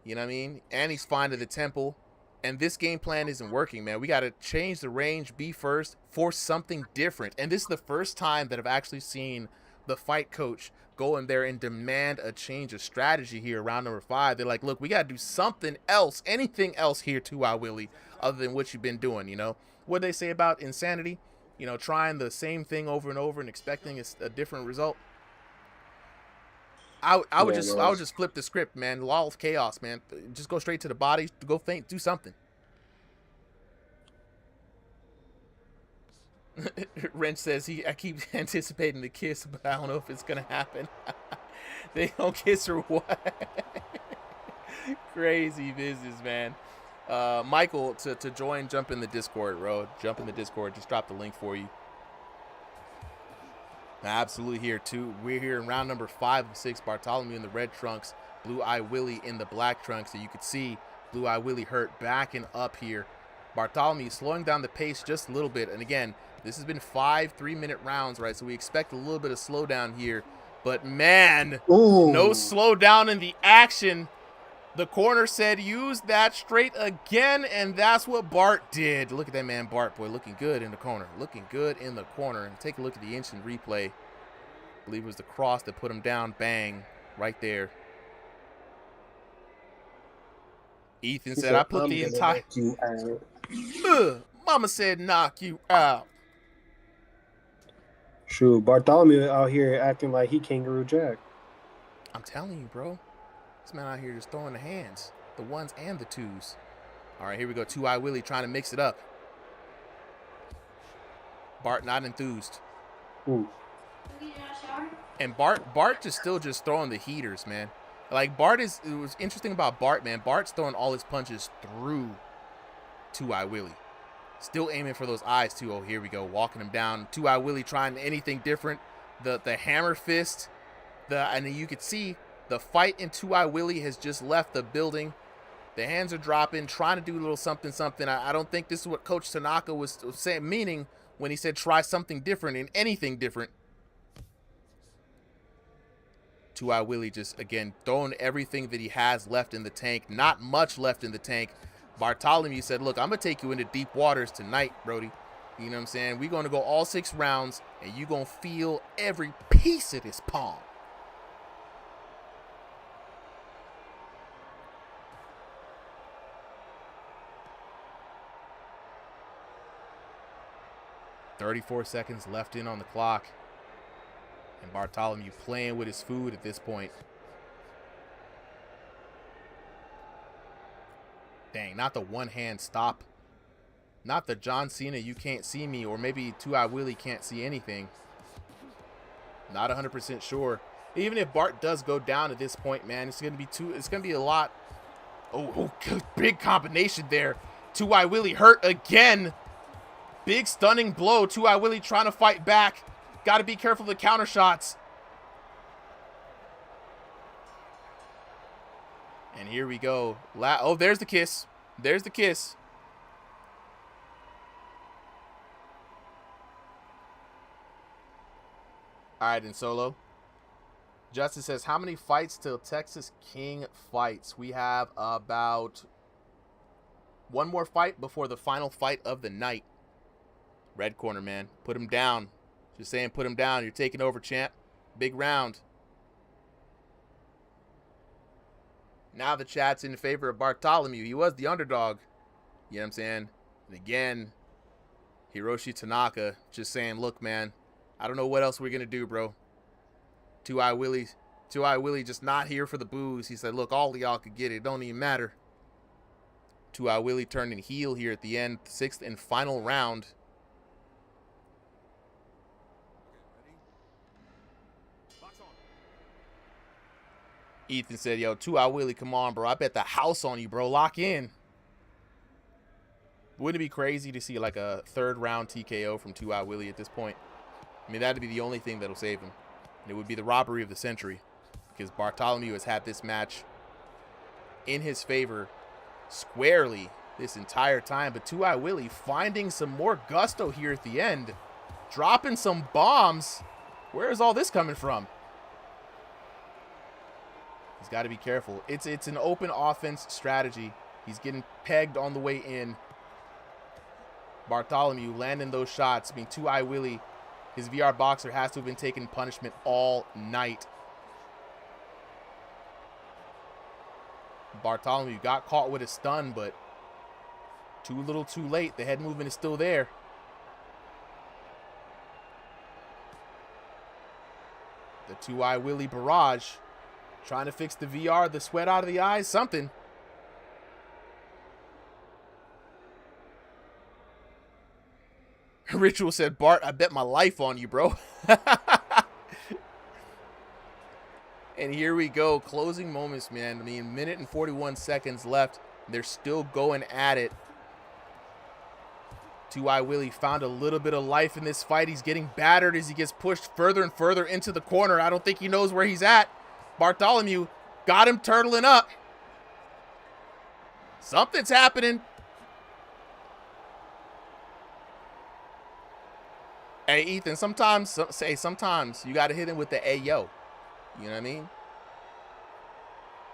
You know what I mean? And he's finding the temple. And this game plan isn't working, man. We got to change the range, be first, force something different. And this is the first time that I've actually seen the fight coach go in there and demand a change of strategy here round number 5. They're like, look, we got to do something else, anything else here, Two-Eye Willie, other than what you've been doing, What they say about insanity? Trying the same thing over and over and expecting a different result. I would just flip the script, man. Law of chaos, man. Just go straight to the body, go faint, do something. Wrench says I keep anticipating the kiss, but I don't know if it's gonna happen. They don't kiss or what? Crazy business, man. Michael, to join, jump in the Discord, bro. Jump in the Discord. Just drop the link for you. Absolutely here, too. We're here in round number 5 of 6. Bartholomew in the red trunks. Blue-Eye Willie in the black trunks. So you could see Blue-Eye Willie hurt, backing up here. Bartholomew slowing down the pace just a little bit. And again, this has been 5 3-minute rounds, right? So we expect a little bit of slowdown here. But, man, no slowdown in the action. The corner said use that straight again, and that's what Bart did. Look at that man, Bart, boy, looking good in the corner. Looking good in the corner. And take a look at the instant replay. I believe it was the cross that put him down. Bang, right there. Ethan said, I put the entire... Mama said knock you out. Shoot, Bartholomew out here acting like he Kangaroo Jack. I'm telling you, bro. This man out here just throwing the hands. The ones and the twos. All right, here we go. Two-Eye Willie trying to mix it up. Bart not enthused. Ooh. And Bart just still just throwing the heaters, man. Like, Bart is... It was interesting about Bart, man. Bart's throwing all his punches through Two-Eye Willie. Still aiming for those eyes, too. Oh, here we go. Walking him down. Two-Eye Willie trying anything different. The hammer fist. And you could see the fight in Two-Eye Willie has just left the building. The hands are dropping, trying to do a little something. I don't think this is what Coach Tanaka was saying, meaning when he said try something different and anything different. Two-Eye Willie just, again, throwing everything that he has left in the tank. Not much left in the tank. Bartholomew said, look, I'm going to take you into deep waters tonight, Brody. You know what I'm saying? We're going to go all 6 rounds, and you're going to feel every piece of this palm. "34 seconds left in on the clock. And Bartholomew playing with his food at this point. Dang, not the one-hand stop. Not the John Cena, you can't see me, or maybe Two-Eye Willie can't see anything. Not 100% sure. Even if Bart does go down at this point, man, it's gonna be a lot. Oh, big combination there. Two-Eye Willie hurt again. Big stunning blow. Two-Eye Willie trying to fight back. Got to be careful of the counter shots. And here we go. Oh, there's the kiss. There's the kiss. All right, in Solo. Justin says, how many fights till Texas King fights? We have about 1 more fight before the final fight of the night. Red corner, man. Put him down. Just saying, put him down. You're taking over, champ. Big round. Now the chat's in favor of Bartholomew. He was the underdog. You know what I'm saying? And again, Hiroshi Tanaka just saying, look, man, I don't know what else we're going to do, bro. Two-Eye Willie just not here for the booze. He said, look, all of y'all could get it. It don't even matter. Two-Eye Willie turning heel here at the end. 6th and final round. Ethan said, yo, Two-Eye Willie, come on, bro. I bet the house on you, bro. Lock in. Wouldn't it be crazy to see like a 3rd round TKO from Two-Eye Willie at this point? I mean, that'd be the only thing that'll save him. And it would be the robbery of the century. Because Bartholomew has had this match in his favor squarely this entire time. But Two-Eye Willie finding some more gusto here at the end. Dropping some bombs. Where is all this coming from? He's got to be careful. It's an open offense strategy. He's getting pegged on the way in. Bartholomew landing those shots. I mean, Two-Eye Willie, his VR boxer, has to have been taking punishment all night. Bartholomew got caught with a stun, but too little too late. The head movement is still there. The Two-Eye Willie barrage. Trying to fix the VR, the sweat out of the eyes, something. Ritual said, Bart, I bet my life on you, bro. And here we go. Closing moments, man. I mean, minute and 41 seconds left. They're still going at it. Two-Eye Willie found a little bit of life in this fight. He's getting battered as he gets pushed further and further into the corner. I don't think he knows where he's at. Bartholomew got him turtling up. Something's happening. Hey, Ethan, sometimes you got to hit him with the ayo. You know what I mean?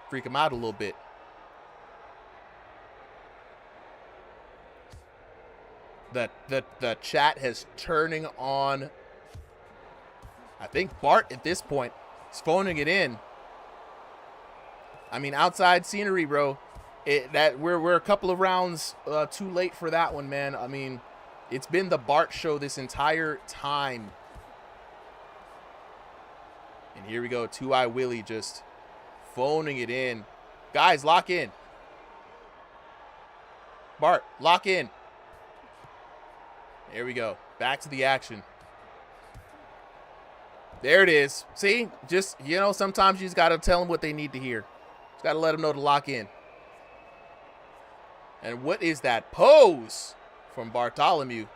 Freak him out a little bit. The chat has turning on. I think Bart at this point is phoning it in. I mean, outside scenery, bro. We're a couple of rounds too late for that one, man. I mean, it's been the Bart show this entire time. And here we go, Two Eye Willie just phoning it in. Guys, lock in. Bart, lock in. There we go. Back to the action. There it is. See? Just, you know, sometimes you just got to tell them what they need to hear. Just got to let them know to lock in. And what is that pose from Bartholomew?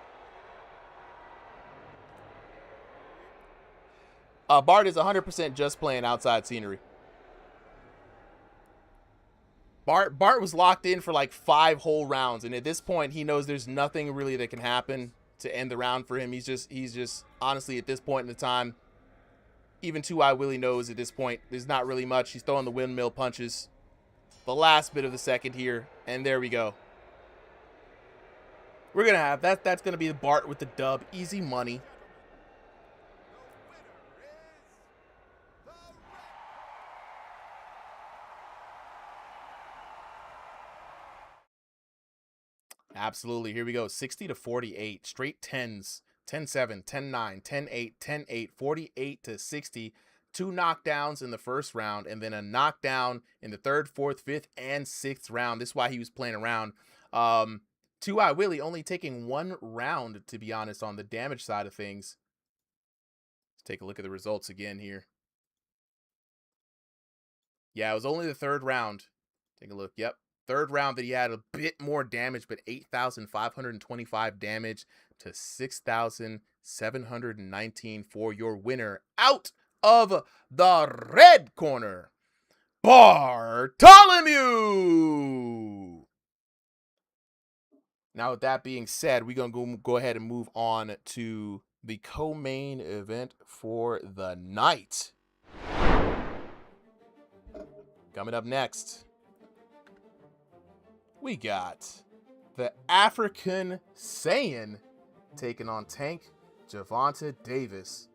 Bart is 100% just playing outside scenery. Bart was locked in for like 5 whole rounds, and at this point, he knows there's nothing really that can happen to end the round for him. He's just honestly at this point in the time, even Two Eye Willie knows at this point there's not really much. He's throwing the windmill punches. The last bit of the second here, and there we go. We're gonna have that. That's gonna be the Bart with the dub. Easy money. Absolutely. Here we go. 60-48. Straight 10s. 10-7, 10-9, 10-8, 10-8, 48-60. 2 knockdowns in the first round, and then a knockdown in the 3rd, 4th, 5th, and 6th round. This is why he was playing around. Two Eye Willie only taking 1 round, to be honest, on the damage side of things. Let's take a look at the results again here. Yeah, it was only the 3rd round. Take a look. Yep. 3rd round that he had a bit more damage, but 8,525 damage to 6,719 for your winner out of the red corner, Bartholomew. Now, with that being said, we're going to go ahead and move on to the co-main event for the night. Coming up next, we got the African Saiyan taking on Tank Javonta Davis.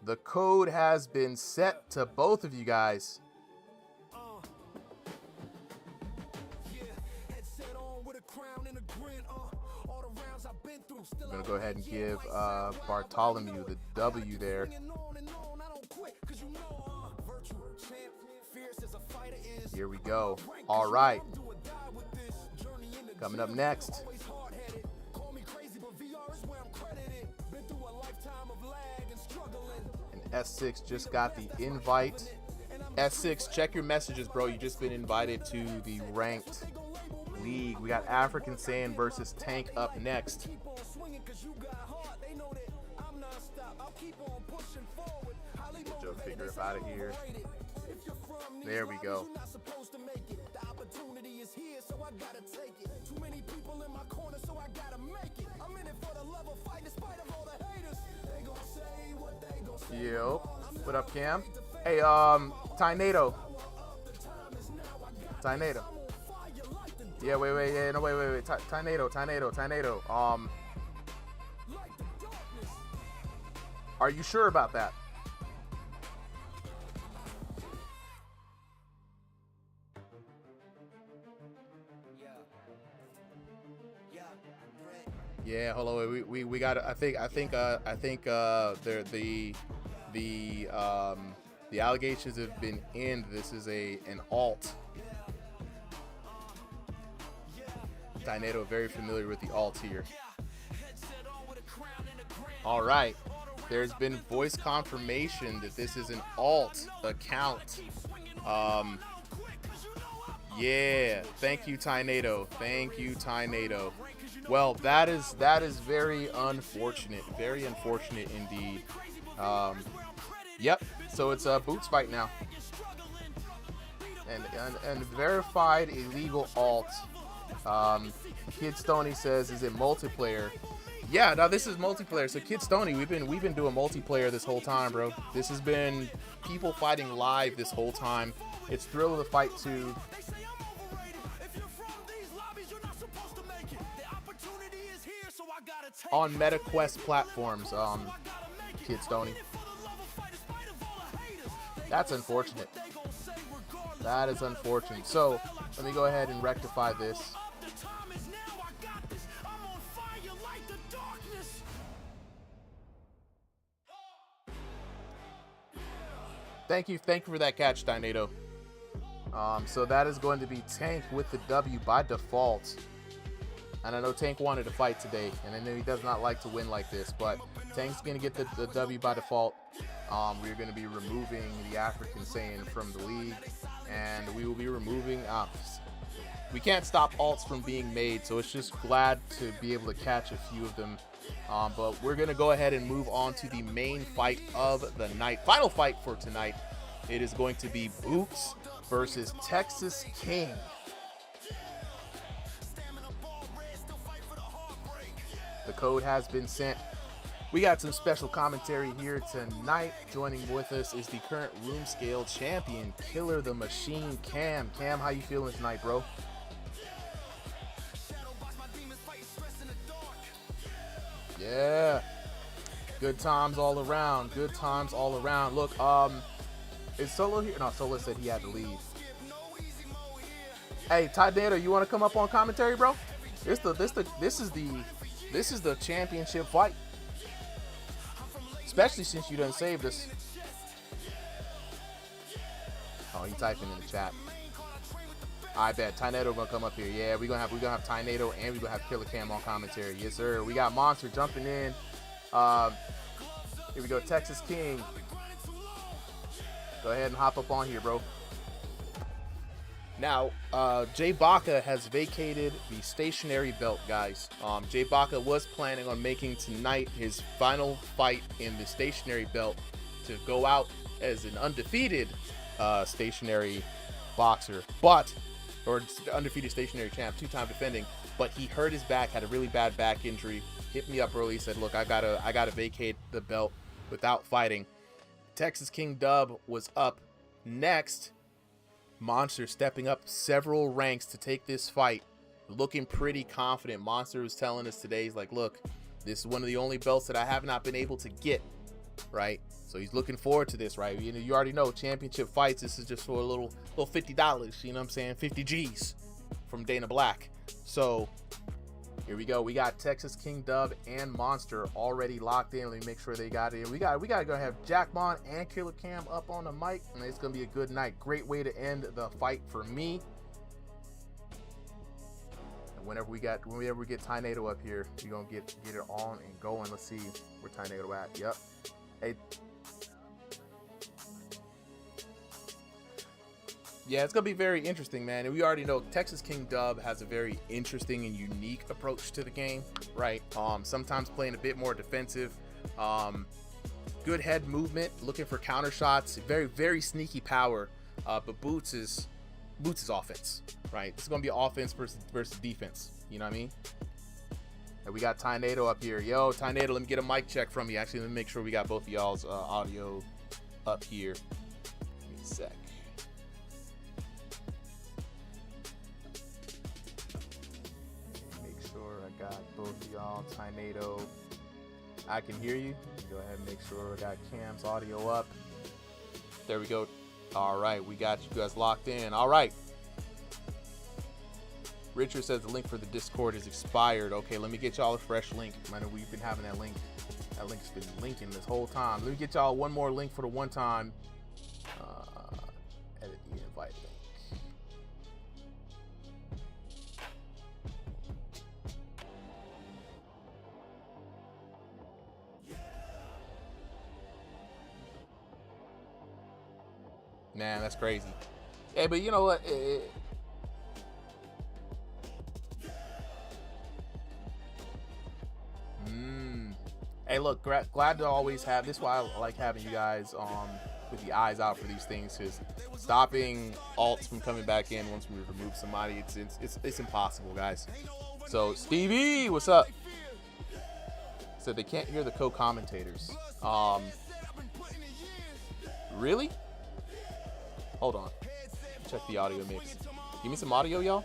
The code has been set to both of you guys. I'm going to go ahead and give Bartholomew the W there. Here we go. All right. Coming up next, and S6 just got the invite. S6, check your messages, bro. You just been invited to the ranked league. We got African Saiyan versus Tank up next. Get Joe Figure up out of here. There we go. Yo, what up, Cam? Hey, Tynado. Yeah, wait. Tynado. Are you sure about that? Yeah, hold on. We got. I think the allegations have been in. This is an alt. Tynado very familiar with the alt here. All right, there's been voice confirmation that this is an alt account. Yeah, thank you, Tynado. Well, that is very unfortunate. Very unfortunate indeed. Yep. So it's a boots fight now. And verified illegal alt. Kid Stoney says, is it multiplayer? Yeah, now this is multiplayer. So Kid Stoney, we've been doing multiplayer this whole time, bro. This has been people fighting live this whole time. It's Thrill of the Fight 2. on MetaQuest platforms, Kid Stoney. That's unfortunate. That is unfortunate. So let me go ahead and rectify this. Thank you for that catch, Dynado. So that is going to be Tank with the W by default. And I know Tank wanted to fight today, and I know he does not like to win like this, but Tank's going to get the W by default. We're going to be removing the African Saiyan from the league, and we will be removing... we can't stop alts from being made, so it's just glad to be able to catch a few of them. But we're going to go ahead and move on to the main fight of the night. Final fight for tonight. It is going to be Boots versus Texas King. The code has been sent. We got some special commentary here tonight. Joining with us is the current room scale champion, Killer the Machine, Cam. Cam, how you feeling tonight, bro? Yeah. Good times all around. Good times all around. Look, is Solo here? No, Solo said he had to leave. Hey, Ty Data, you want to come up on commentary, bro? This is the championship fight. Especially since you done saved us. Oh, he typing in the chat. I bet Tynado gonna come up here. Yeah, we're gonna have Tynado and we're gonna have Killer Cam on commentary. Yes, sir. We got Monster jumping in. Here we go, Texas King. Go ahead and hop up on here, bro. Now, Jay Baca has vacated the stationary belt, guys. Jay Baca was planning on making tonight his final fight in the stationary belt to go out as an undefeated stationary boxer, or undefeated stationary champ, two-time defending. But he hurt his back, had a really bad back injury. Hit me up early, said, "Look, I gotta vacate the belt without fighting." Texas King Dub was up next. Monster stepping up several ranks to take this fight, looking pretty confident. Monster was telling us today, he's like, "Look, this is one of the only belts that I have not been able to get," right? So he's looking forward to this, right? You already know championship fights. This is just for a little $50. You know what I'm saying? 50 G's from Dana Black. So here we go. We got Texas King Dub and Monster already locked in. Let me make sure they got it. We got to go have Jack Mon and Killer Cam up on the mic, and it's gonna be a good night. Great way to end the fight for me. And whenever we get Tynado up here, we're gonna get it on and going. Let's see where Tynado at. Yep. Hey. Yeah, it's going to be very interesting, man. And we already know Texas King Dub has a very interesting and unique approach to the game, right? Sometimes playing a bit more defensive. Good head movement, looking for counter shots, very, very sneaky power. But Boots is offense, right? This is going to be offense versus defense. You know what I mean? And we got Tynado up here. Yo, Tynado, let me get a mic check from you. Actually, let me make sure we got both of y'all's audio up here. Give me a sec. Got both of y'all. Tynado, I can hear you. Go ahead and make sure I got Cam's audio up. There we go. All right, we got you guys locked in. All right. Richard says the link for the Discord is expired. Okay, let me get y'all a fresh link. I know we've been having that link. That link's been linking this whole time. Let me get y'all one more link for the one time. Edit the invite link. Man, that's crazy. Yeah, but you know what? Hey, look, glad to always have this. Why I like having you guys with the eyes out for these things, because stopping alts from coming back in once we remove somebody, it's impossible, guys. So Stevie, what's up? So they can't hear the co-commentators. Really? Hold on. Check the audio mix. Give me some audio, y'all.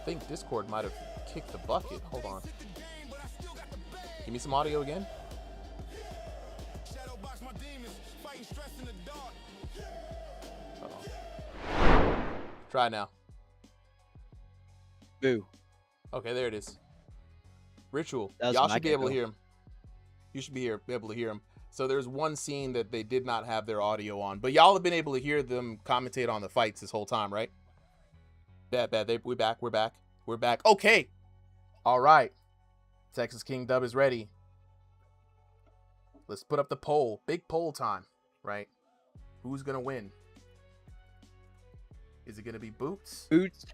think Discord might have kicked the bucket. Hold on. Give me some audio again. Hold on. Try now. Boo. Okay, there it is. Ritual. That was Y'all my should be able to echo. hear him. You should be able to hear him. So there's one scene that they did not have their audio on, but y'all have been able to hear them commentate on the fights this whole time, right? Bad. We're back. Okay. All right. Texas King Dub is ready. Let's put up the poll. Big poll time, right? Who's gonna win? Is it gonna be Boots Boots.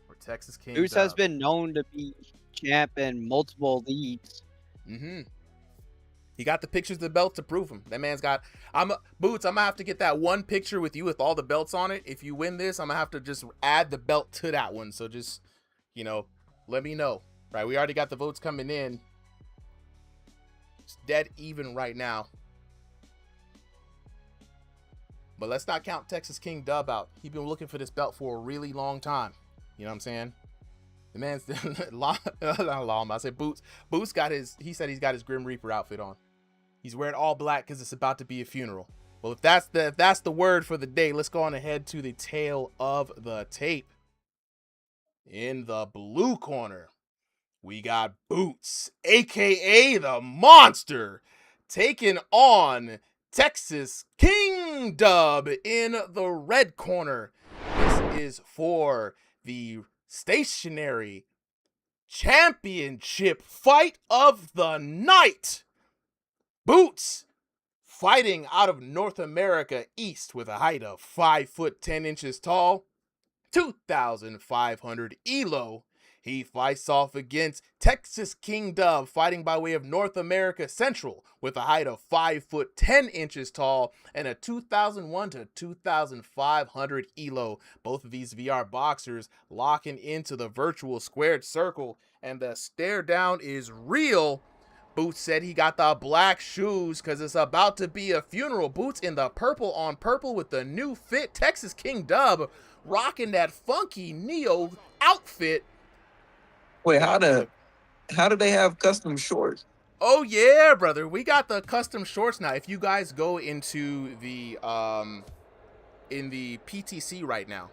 or Texas King Boots Dub? has been known to be champ in multiple leagues. Mm-hmm. He got the pictures of the belt to prove him. That man's got. Boots. I'm gonna have to get that one picture with you with all the belts on it. If you win this, I'm gonna have to just add the belt to that one. So just, let me know. Right? We already got the votes coming in. It's dead even right now. But let's not count Texas King Dub out. He's been looking for this belt for a really long time. You know what I'm saying? The man's I say Boots. Boots got he said he's got his Grim Reaper outfit on. He's wearing all black because it's about to be a funeral. Well, if that's the word for the day, let's go on ahead to the tail of the tape. In the blue corner, we got Boots, aka the Monster, taking on Texas King Dub in the red corner. This is for the stationary championship fight of the night. Boots fighting out of North America East with a height of 5 foot 10 inches tall, 2,500 ELO. He fights off against Texas King Dub, fighting by way of North America Central with a height of 5 foot 10 inches tall and a 2,001 to 2,500 ELO. Both of these VR boxers locking into the virtual squared circle, and the stare down is real. Boots said he got the black shoes because it's about to be a funeral. Boots in the purple on purple with the new fit. Texas King Dub rocking that funky Neo outfit. Wait, how do they have custom shorts? Oh yeah, brother. We got the custom shorts now. If you guys go into the in the PTC right now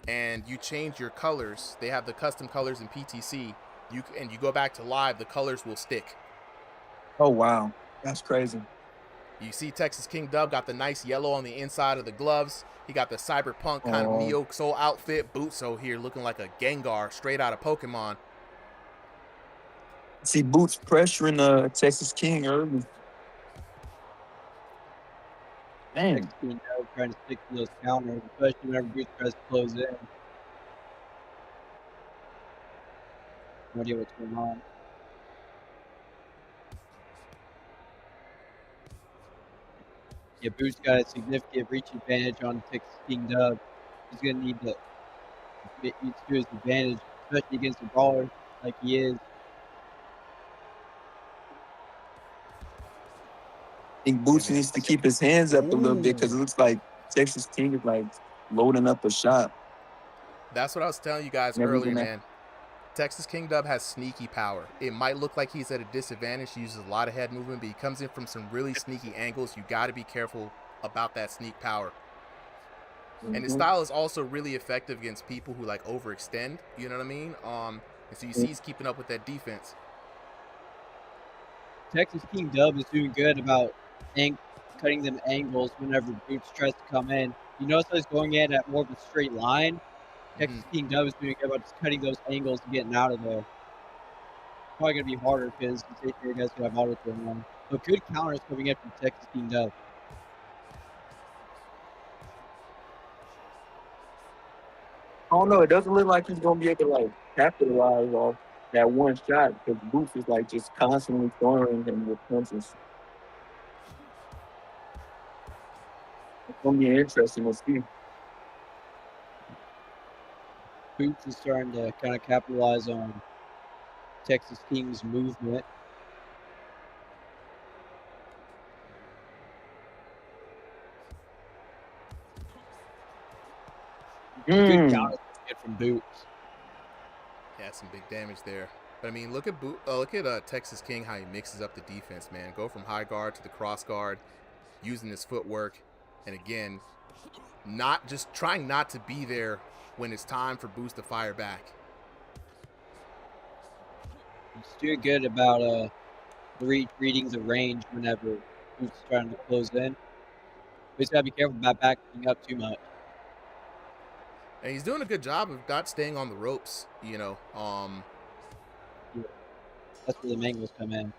and you change your colors, they have the custom colors in PTC. You go back to live, the colors will stick. Oh wow, that's crazy. You see Texas King Dub got the nice yellow on the inside of the gloves. He got the cyberpunk kind of Neo Soul outfit. Boots over here looking like a Gengar straight out of Pokemon. See Boots pressuring Texas King early. Man, Texas King Dub trying to stick to those counters, especially whenever Boots tries to close in. No idea what's going on. Yeah, Boots got a significant reach advantage on Texas King Dub. He's going to need to use his advantage, especially against a brawler like he is. I think Boots needs to keep his hands up a little bit because it looks like Texas King is like loading up a shot. That's what I was telling you guys earlier, man. Texas King Dub has sneaky power. It might look like he's at a disadvantage. He uses a lot of head movement, but he comes in from some really sneaky angles. You got to be careful about that sneak power. And his style is also really effective against people who like overextend. You know what I mean? And so you see he's keeping up with that defense. Texas King Dub is doing good about cutting them angles whenever Boots tries to come in. You notice how he's going in at more of a straight line. Texas King Dub is doing good about just cutting those angles and getting out of there. Probably going to be harder because the safety guys could have auto going on. But good counters coming in from Texas King Dub. I don't know. It doesn't look like he's gonna be able to like capitalize off that one shot because Boots is like just constantly throwing him with punches. It's gonna be interesting to see. Boots is starting to kind of capitalize on Texas King's movement. Good counters from Boots. Yeah, some big damage there. But I mean, look at Texas King, how he mixes up the defense, man. Go from high guard to the cross guard, using his footwork, and again, not just trying not to be there when it's time for Boost to fire back. He's doing good about reading the range whenever Boots is trying to close in. But he's got to be careful about backing up too much. And he's doing a good job of not staying on the ropes, you know. That's where the mangles come in.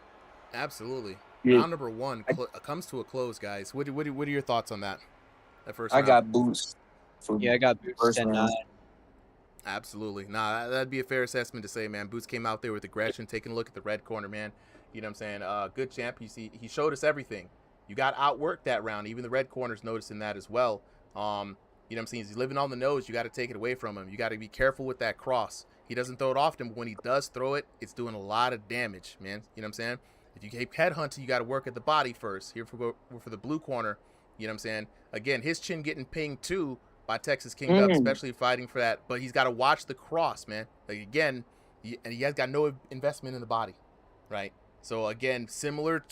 Absolutely. Yeah. Round number 1 comes to a close, guys. What are your thoughts on that? That first I round? got Boots. Yeah, I got Boots First 10-9. round. Absolutely. Nah, that'd be a fair assessment to say, man. Boots came out there with aggression, taking a look at the red corner, man. You know what I'm saying? Good champ. He showed us everything. You got outworked that round. Even the red corner's noticing that as well. You know what I'm saying? He's living on the nose. You got to take it away from him. You got to be careful with that cross. He doesn't throw it often, but when he does throw it, it's doing a lot of damage, man. You know what I'm saying? If you keep headhunting, you got to work at the body first. Here for the blue corner, you know what I'm saying? Again, his chin getting pinged too by Texas King Dub, especially fighting for that. But he's got to watch the cross, man. Like, again, and he has got no investment in the body, right? So again, similar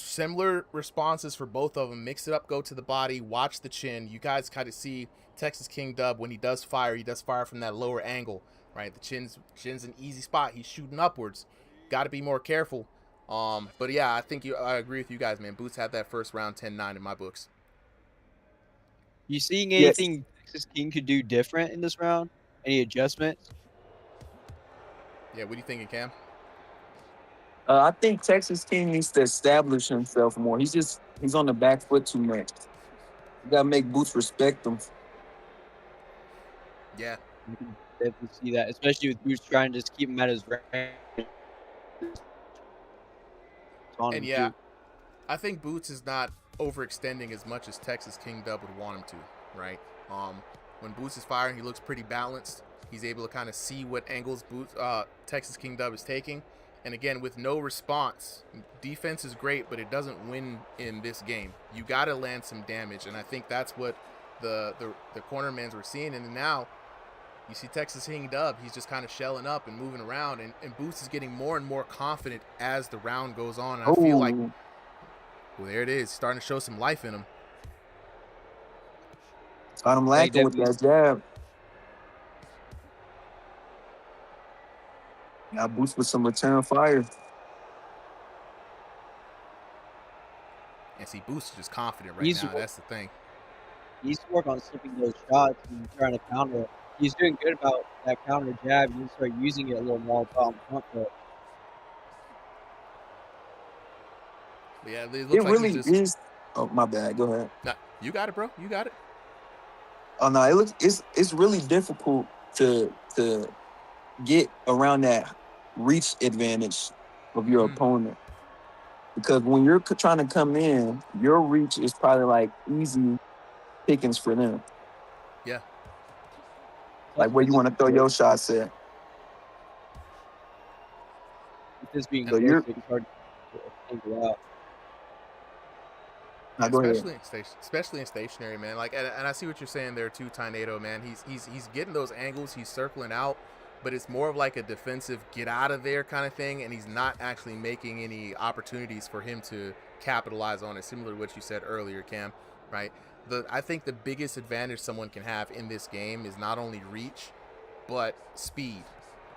responses for both of them. Mix it up, go to the body, watch the chin. You guys kind of see Texas King Dub when he does fire from that lower angle, right? The chin's an easy spot. He's shooting upwards. Got to be more careful. But yeah, I agree with you guys, man. Boots had that first round 10-9 in my books. You seeing anything Texas King could do different in this round? Any adjustments? Yeah, what are you thinking, Cam? I think Texas King needs to establish himself more. He's on the back foot too much. You gotta make Boots respect him. Yeah. You can definitely see that, especially with Boots trying to just keep him at his range. And yeah, I think Boots is not overextending as much as Texas King Dub would want him to, right? When Boots is firing, he looks pretty balanced. He's able to kind of see what angles Texas King Dub is taking. And again, with no response, defense is great, but it doesn't win in this game. You got to land some damage, and I think that's what the cornermans were seeing. And now you see Texas King Dub, he's just kind of shelling up and moving around, and Boots is getting more and more confident as the round goes on. And I feel like, well, there it is, starting to show some life in him. Got him lacking with that jab. Now Boots with some return fire. And see, Boots is just confident right now. That's the thing. He needs to work on slipping those shots and trying to counter it. He's doing good about that counter jab. He needs to start using it a little more on front foot. Yeah, it really is. Oh, my bad. Go ahead. Nah, you got it, bro. You got it. Oh no, it's really difficult to get around that reach advantage of your opponent, because when you're trying to come in, your reach is probably like easy pickings for them. Yeah. Like where you want to throw your shots at. This being so you're hard to figure out. Now, especially in stationary, man. Like, and I see what you're saying there too, Tornado, man. He's getting those angles. He's circling out, but it's more of like a defensive get out of there kind of thing, and he's not actually making any opportunities for him to capitalize on it. Similar to what you said earlier, Cam. Right? I think the biggest advantage someone can have in this game is not only reach, but speed,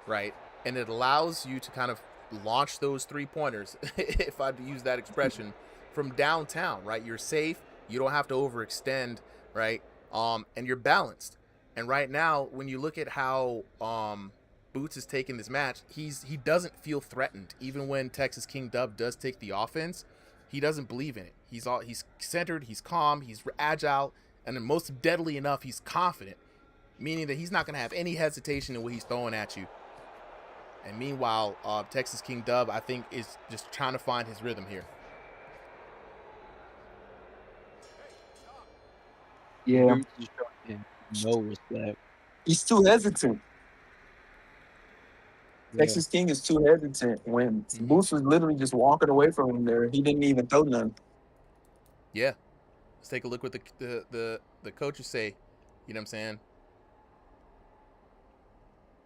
right? And it allows you to kind of launch those 3-pointers, if I'd use that expression, from downtown, right? You're safe. You don't have to overextend, right? And you're balanced. And right now, when you look at how Boots is taking this match, he doesn't feel threatened. Even when Texas King Dub does take the offense, he doesn't believe in it. He's centered, he's calm, he's agile, and then most deadly enough, he's confident, meaning that he's not going to have any hesitation in what he's throwing at you. And meanwhile, Texas King Dub, I think, is just trying to find his rhythm here. Yeah. No respect. He's too hesitant. Yeah. Texas King is too hesitant. When Boots was literally just walking away from him there, he didn't even throw none. Yeah. Let's take a look what the coaches say. You know what I'm saying?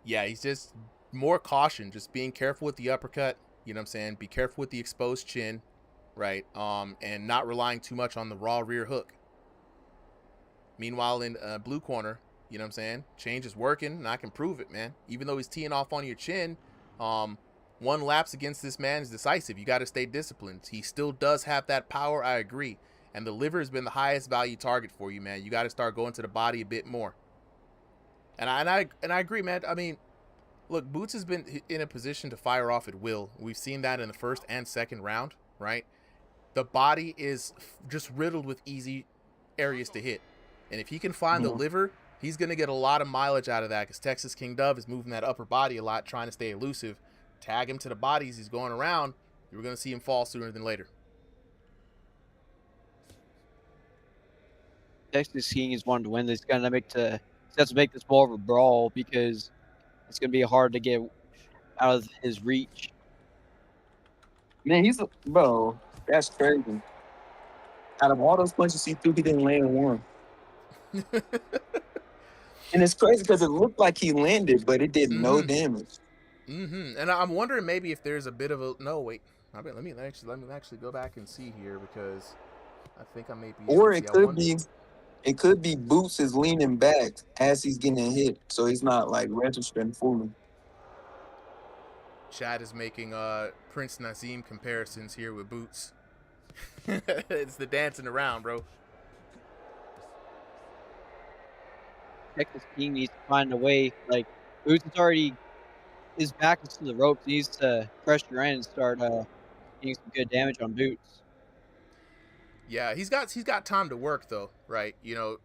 Yeah, he's just more caution, just being careful with the uppercut. You know what I'm saying? Be careful with the exposed chin, right? And not relying too much on the raw rear hook. Meanwhile, in blue corner, you know what I'm saying? Change is working, and I can prove it, man. Even though he's teeing off on your chin, one lapse against this man is decisive. You got to stay disciplined. He still does have that power, I agree. And the liver has been the highest value target for you, man. You got to start going to the body a bit more. And I agree, man. I mean, look, Boots has been in a position to fire off at will. We've seen that in the first and second round, right? The body is just riddled with easy areas to hit. And if he can find the liver, he's going to get a lot of mileage out of that, because Texas King Dove is moving that upper body a lot, trying to stay elusive. Tag him to the bodies he's going around, you're going to see him fall sooner than later. Texas King is wanting to win this. He's going to have to make this more of a brawl, because it's going to be hard to get out of his reach. Man, bro, that's crazy. Out of all those punches he threw, he didn't land one. And it's crazy because it looked like he landed, but it did no damage. And I'm wondering maybe if there's a bit of a wait. Let me actually go back and see here, because I think I may be. Or it could be Boots is leaning back as he's getting hit, so he's not like registering fully. Chad is making Prince Nazim comparisons here with Boots. It's the dancing around, bro. Texas King needs to find a way. Like, Boots is already, his back is to the ropes. He needs to pressure in and start getting some good damage on Boots. Yeah, he's got time to work though, right? You know,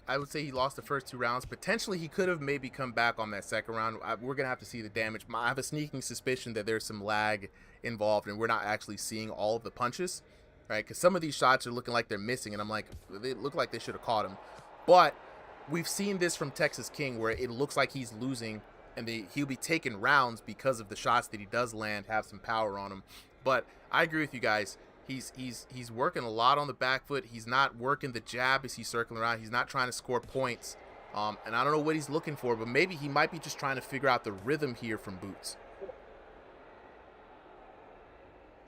I would say he lost the first 2 rounds. Potentially, he could have maybe come back on that second round. We're gonna have to see the damage. I have a sneaking suspicion that there's some lag involved, and we're not actually seeing all of the punches, right? Because some of these shots are looking like they're missing, and I'm like, they look like they should have caught him. But we've seen this from Texas King, where it looks like he's losing, and he'll be taking rounds because of the shots that he does land, have some power on him. But I agree with you guys. He's working a lot on the back foot. He's not working the jab as he's circling around. He's not trying to score points. And I don't know what he's looking for, but maybe he might be just trying to figure out the rhythm here from Boots.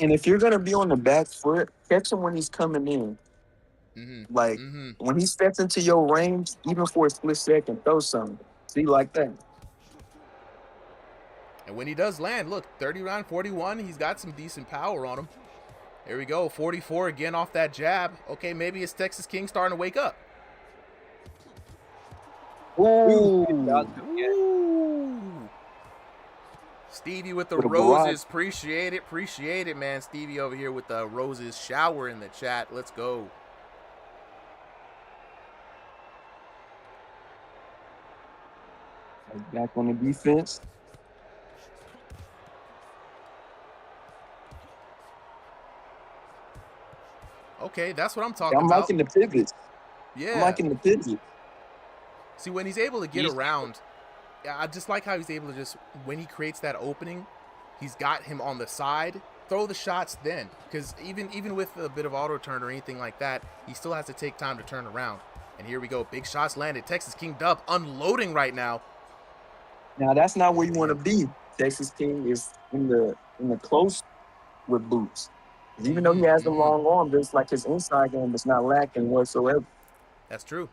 And if you're gonna be on the back foot, catch him when he's coming in. Like when he steps into your range, even for a split second, throw something. See, like that. And when he does land, look, 30 round 41, he's got some decent power on him. There we go, 44 again off that jab. Okay, maybe it's Texas King starting to wake up. Ooh. Ooh. Stevie with the roses. Appreciate it, man. Stevie over here with the roses shower in the chat. Let's go. Back on the defense. Okay, that's what I'm talking I'm about. liking the pivots. Yeah. I'm liking the pivots. See, when he's able to get around, I just like how he's able to just, when he creates that opening, he's got him on the side. Throw the shots then, because even with a bit of auto turn or anything like that, he still has to take time to turn around. And here we go, big shots landed. Texas King Dub unloading right now. Now that's not where you want to be. Texas King is in the close with Boots. Even though he has the long arm, it's like his inside game is not lacking whatsoever. That's true.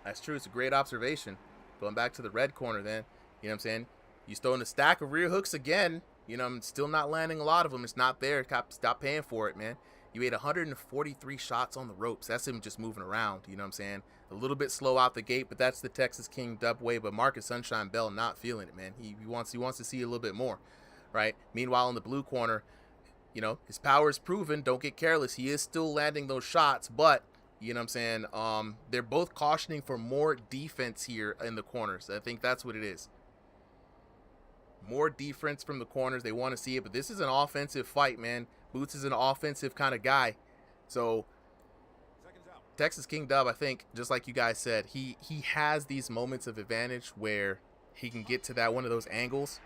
That's true. It's a great observation. Going back to the red corner then, you know what I'm saying? He's throwing a stack of rear hooks again. You know, I'm still not landing a lot of them. It's not there. Stop paying for it, man. You ate 143 shots on the ropes. That's him just moving around, you know what I'm saying? A little bit slow out the gate, but that's the Texas King Dub way. But Marcus Sunshine Bell not feeling it, man. He wants to see a little bit more, right? Meanwhile, in the blue corner, you know, his power is proven. Don't get careless. He is still landing those shots, but, you know what I'm saying, they're both cautioning for more defense here in the corners. I think that's what it is. More defense from the corners. They want to see it, but this is an offensive fight, man. Boots is an offensive kind of guy. So, Texas King Dub, I think, just like you guys said, he has these moments of advantage where he can get to that one of those angles.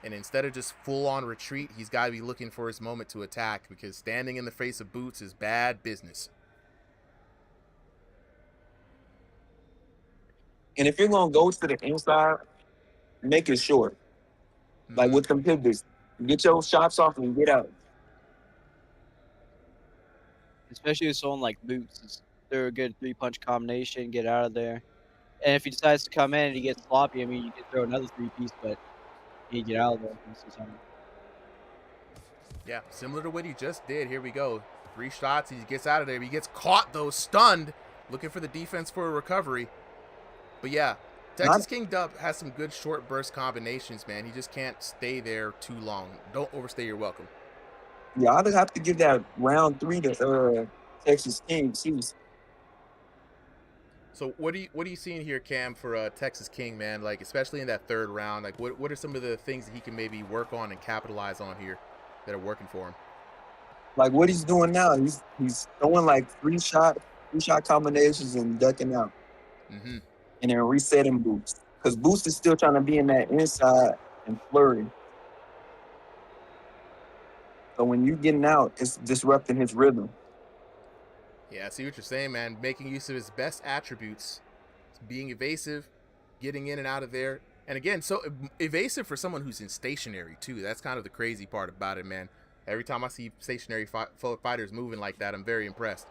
And instead of just full-on retreat, he's got to be looking for his moment to attack, because standing in the face of Boots is bad business. And if you're going to go to the inside, make it short. Like with them pivots. Get your shots off and get out. Especially with someone like Boots. They're a good 3-punch combination, get out of there. And if he decides to come in and he gets sloppy, I mean, you can throw another 3-piece, but you get out of there. Yeah, similar to what he just did. Here we go. 3 shots. He gets out of there. He gets caught, though, stunned. Looking for the defense for a recovery. But yeah, Texas King Dub has some good short burst combinations, man. He just can't stay there too long. Don't overstay your welcome. Yeah, I'd have to give that round 3 to Texas King. So what are you seeing here, Cam, for Texas King, man? Like, especially in that 3rd round, like what are some of the things that he can maybe work on and capitalize on here that are working for him? Like what he's doing now, he's throwing like 3-shot combinations and ducking out. Mm-hmm. And then resetting Boots. Because Boots is still trying to be in that inside and flurry. So when you getting out, it's disrupting his rhythm. Yeah, I see what you're saying, man. Making use of his best attributes. Being evasive, getting in and out of there. And again, so evasive for someone who's in stationary, too. That's kind of the crazy part about it, man. Every time I see stationary fighters moving like that, I'm very impressed.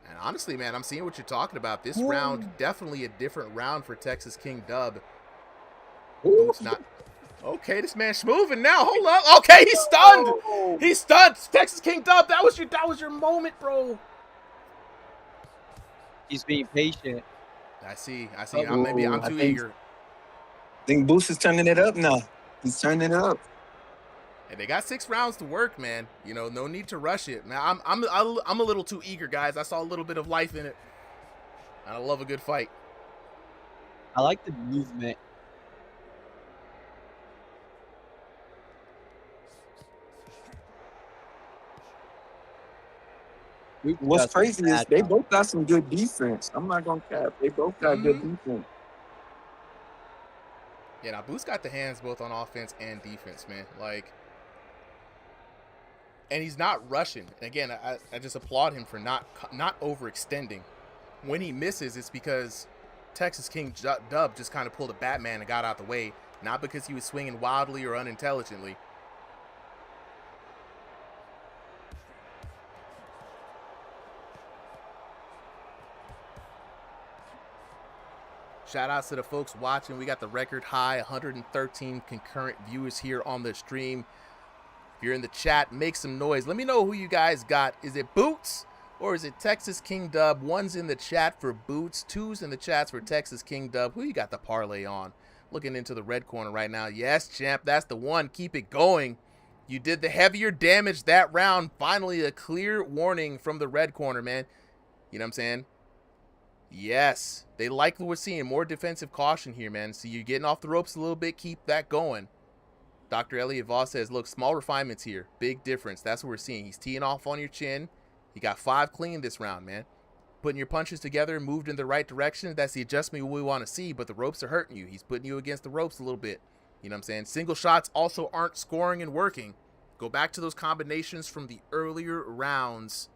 And honestly, man, I'm seeing what you're talking about. This round, definitely a different round for Texas King Dub. Boots not... Okay, this man's moving now. Hold up. Okay, he's stunned. He's stunned. Texas King Dub, that was your moment, bro. He's being patient. I see. I'm too eager. I think Boots is turning it up now. He's turning it up. Hey, they got 6 rounds to work, man. You know, no need to rush it. Now, I'm a little too eager, guys. I saw a little bit of life in it. I love a good fight. I like the movement. What's crazy is they both got some good defense. I'm not gonna cap. They both got good defense. Yeah, now Boots got the hands both on offense and defense, man. Like, and he's not rushing. And again, I just applaud him for not overextending. When he misses, it's because Texas King Dub just kind of pulled a Batman and got out the way, not because he was swinging wildly or unintelligently. Shout outs to the folks watching. We got the record high 113 concurrent viewers here on the stream. If you're in the chat, make some noise. Let me know who you guys got. Is it Boots or is it Texas King Dub? 1's in the chat for Boots, 2's in the chats for Texas King Dub. Who you got the parlay on? Looking into the red corner right now. Yes, champ, that's the one. Keep it going. You did the heavier damage that round. Finally, a clear warning from the red corner, man. You know what I'm saying? Yes, they like what we're seeing. More defensive caution here, man. So you're getting off the ropes a little bit. Keep that going. Dr. Elliot Voss says, look, small refinements here. Big difference. That's what we're seeing. He's teeing off on your chin. He got 5 clean this round, man. Putting your punches together, moved in the right direction. That's the adjustment we want to see, but the ropes are hurting you. He's putting you against the ropes a little bit. You know what I'm saying? Single shots also aren't scoring and working. Go back to those combinations from the earlier rounds.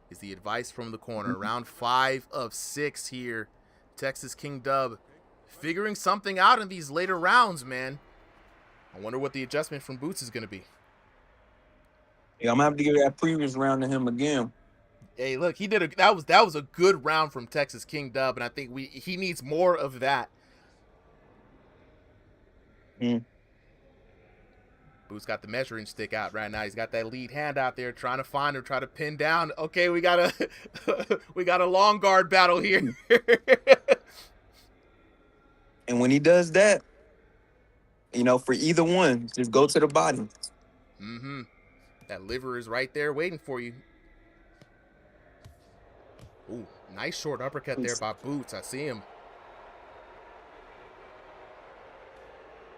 Is the advice from the corner. Round 5 of 6 here. Texas King Dub figuring something out in these later rounds, man. I wonder what the adjustment from Boots is going to be. Yeah, I'm going to have to give that previous round to him again. Hey, look, he did that was a good round from Texas King Dub, and I think he needs more of that. Boots got the measuring stick out right now. He's got that lead hand out there trying to find her, try to pin down. Okay, we got a long guard battle here. And when he does that, you know, for either one, just go to the body. Mm-hmm. That liver is right there waiting for you. Ooh, nice short uppercut there by Boots. I see him.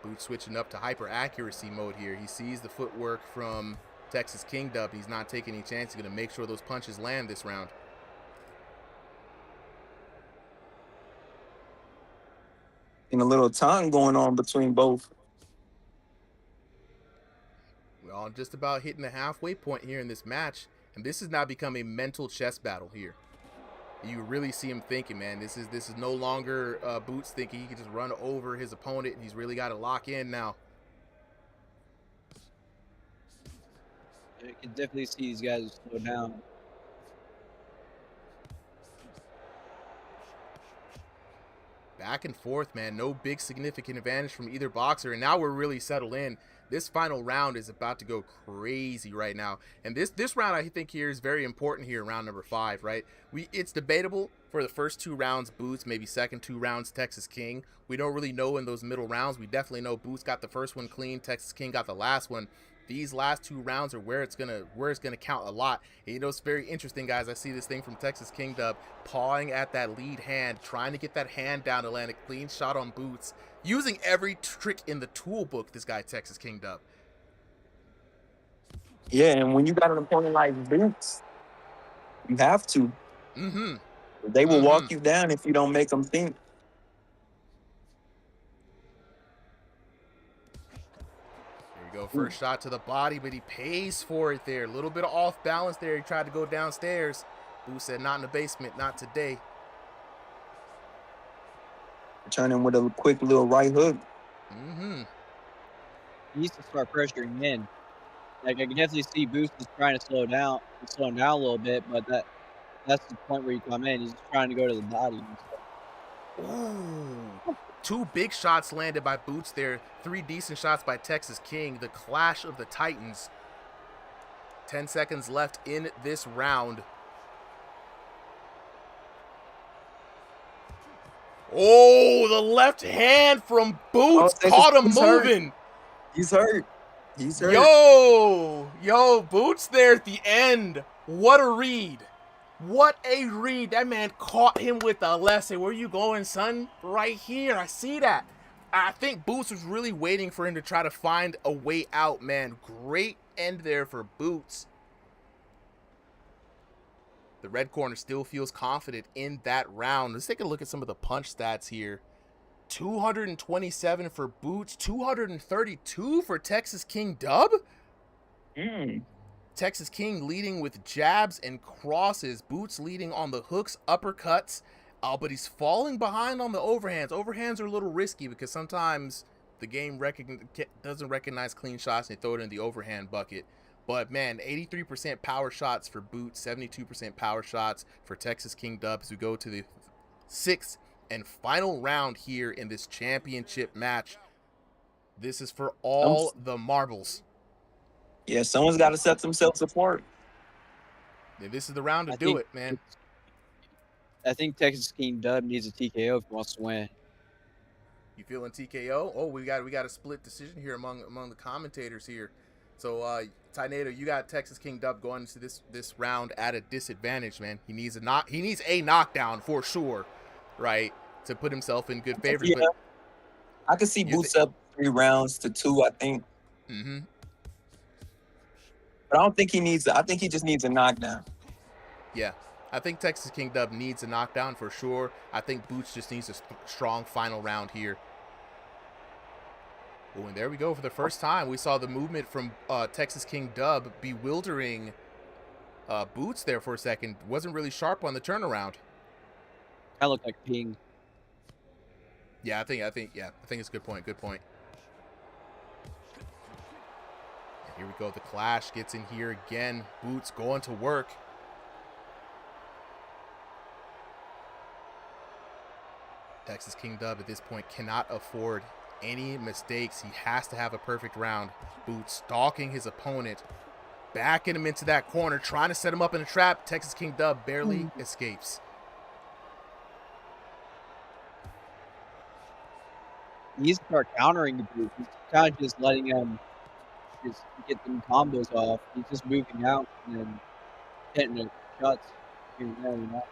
Boots switching up to hyper accuracy mode here. He sees the footwork from Texas King Dub. He's not taking any chance. He's going to make sure those punches land this round. And a little time going on between both. We're all just about hitting the halfway point here in this match. And this has now become a mental chess battle here. You really see him thinking, man. This is no longer Boots thinking he can just run over his opponent. He's really got to lock in now. You can definitely see these guys slow down. Back and forth, man. No big significant advantage from either boxer. And now we're really settled in. This final round is about to go crazy right now. And this round, I think, here is very important here, round number 5, right? It's debatable for the first 2 rounds, Boots, maybe second 2 rounds, Texas King. We don't really know in those middle rounds. We definitely know Boots got the first one clean, Texas King got the last one. These last 2 rounds are where it's gonna count a lot. And, you know, it's very interesting, guys. I see this thing from Texas King Dub pawing at that lead hand, trying to get that hand down to land a clean shot on Boots, using every trick in the tool book. This guy Texas King Dub. Yeah, and when you got an opponent like Boots, you have to. Mm-hmm. They will walk you down if you don't make them think. Go first shot to the body, but he pays for it there. A little bit of off balance there. He tried to go downstairs. Boo said, not in the basement, not today. Turning with a quick little right hook. Mm-hmm. He needs to start pressuring in. Like, I can definitely see Boost is trying to slow down a little bit, but that's the point where you come in. He's trying to go to the body and stuff. Ooh. 2 big shots landed by Boots there. 3 decent shots by Texas King. The clash of the Titans. 10 seconds left in this round. Oh, the left hand from Boots caught him moving. He's hurt. He's hurt. Yo, Boots there at the end. What a read. What a read. That man caught him with a lesson. Where you going, son? Right here. I see that. I think Boots was really waiting for him to try to find a way out, man. Great end there for Boots. The red corner still feels confident in that round. Let's take a look at some of the punch stats here. 227 for Boots. 232 for Texas King Dub. Texas King leading with jabs and crosses. Boots leading on the hooks, uppercuts. But he's falling behind on the overhands. Overhands are a little risky because sometimes the game doesn't recognize clean shots and they throw it in the overhand bucket. But, man, 83% power shots for Boots, 72% power shots for Texas King Dub as we go to the 6th and final round here in this championship match. This is for all the marbles. Yeah, someone's got to set themselves apart. This is the round to do it, man. I think Texas King Dub needs a TKO if he wants to win. You feeling TKO? Oh, we got a split decision here among the commentators here. So, Tornado, you got Texas King Dub going into this round at a disadvantage, man. He needs a knockdown for sure, right, to put himself in good favor. Yeah. But I can see Boots up 3 rounds to 2, I think. Mm-hmm. But I don't think he needs. I think he just needs a knockdown. Yeah, I think Texas King Dub needs a knockdown for sure. I think Boots just needs a strong final round here. Oh, and there we go. For the first time, we saw the movement from Texas King Dub bewildering Boots there for a second. Wasn't really sharp on the turnaround. I look like King. Yeah, I think it's a good point. Good point. Here we go. The clash gets in here again. Boots going to work. Texas King Dub at this point cannot afford any mistakes. He has to have a perfect round. Boots stalking his opponent, backing him into that corner, trying to set him up in a trap. Texas King Dub barely escapes. He needs to start countering the Boots. He's kind of just letting him just get them combos off. He's just moving out and then hitting the shots here and there, you know?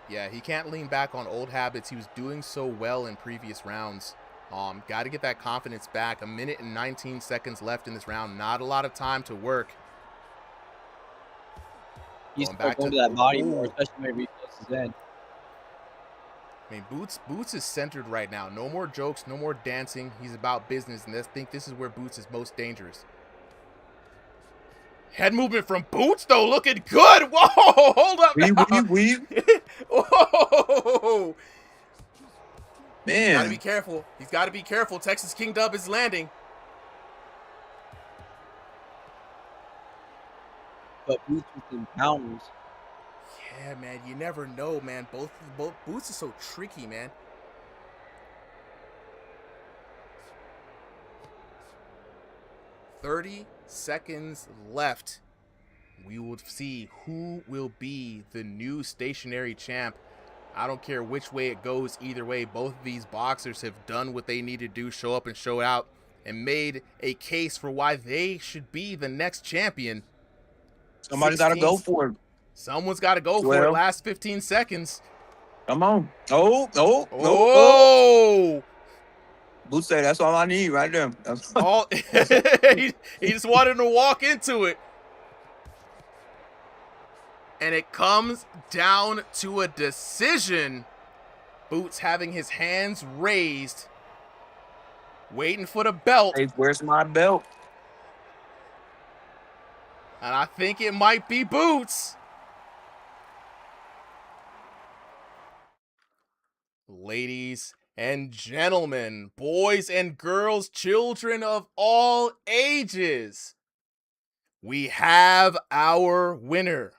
Yeah, he can't lean back on old habits. He was doing so well in previous rounds. Got to get that confidence back. 1 minute and 19 seconds left in this round. Not a lot of time to work. He's going to that body more, especially when he closes in. I mean, Boots is centered right now. No more jokes, no more dancing. He's about business, and I think this is where Boots is most dangerous. Head movement from Boots, though, looking good. Whoa, hold up. Weave. Oh! Man, Gotta be careful. He's got to be careful. Texas King Dub is landing. But Boots with some counters. Yeah, man. You never know, man. Both Boots are so tricky, man. "30 seconds left. We will see who will be the new stationary champ. I don't care which way it goes. Either way, both of these boxers have done what they need to do, show up and show out, and made a case for why they should be the next champion. somebody's got to go for it. Someone's got to go for it. Last 15 seconds. Come on. Oh. Oh! Boots say that's all I need right there. All he just wanted to walk into it. And it comes down to a decision. Boots having his hands raised, waiting for the belt. Hey, where's my belt? And I think it might be Boots. Ladies and gentlemen, boys and girls, children of all ages, we have our winner.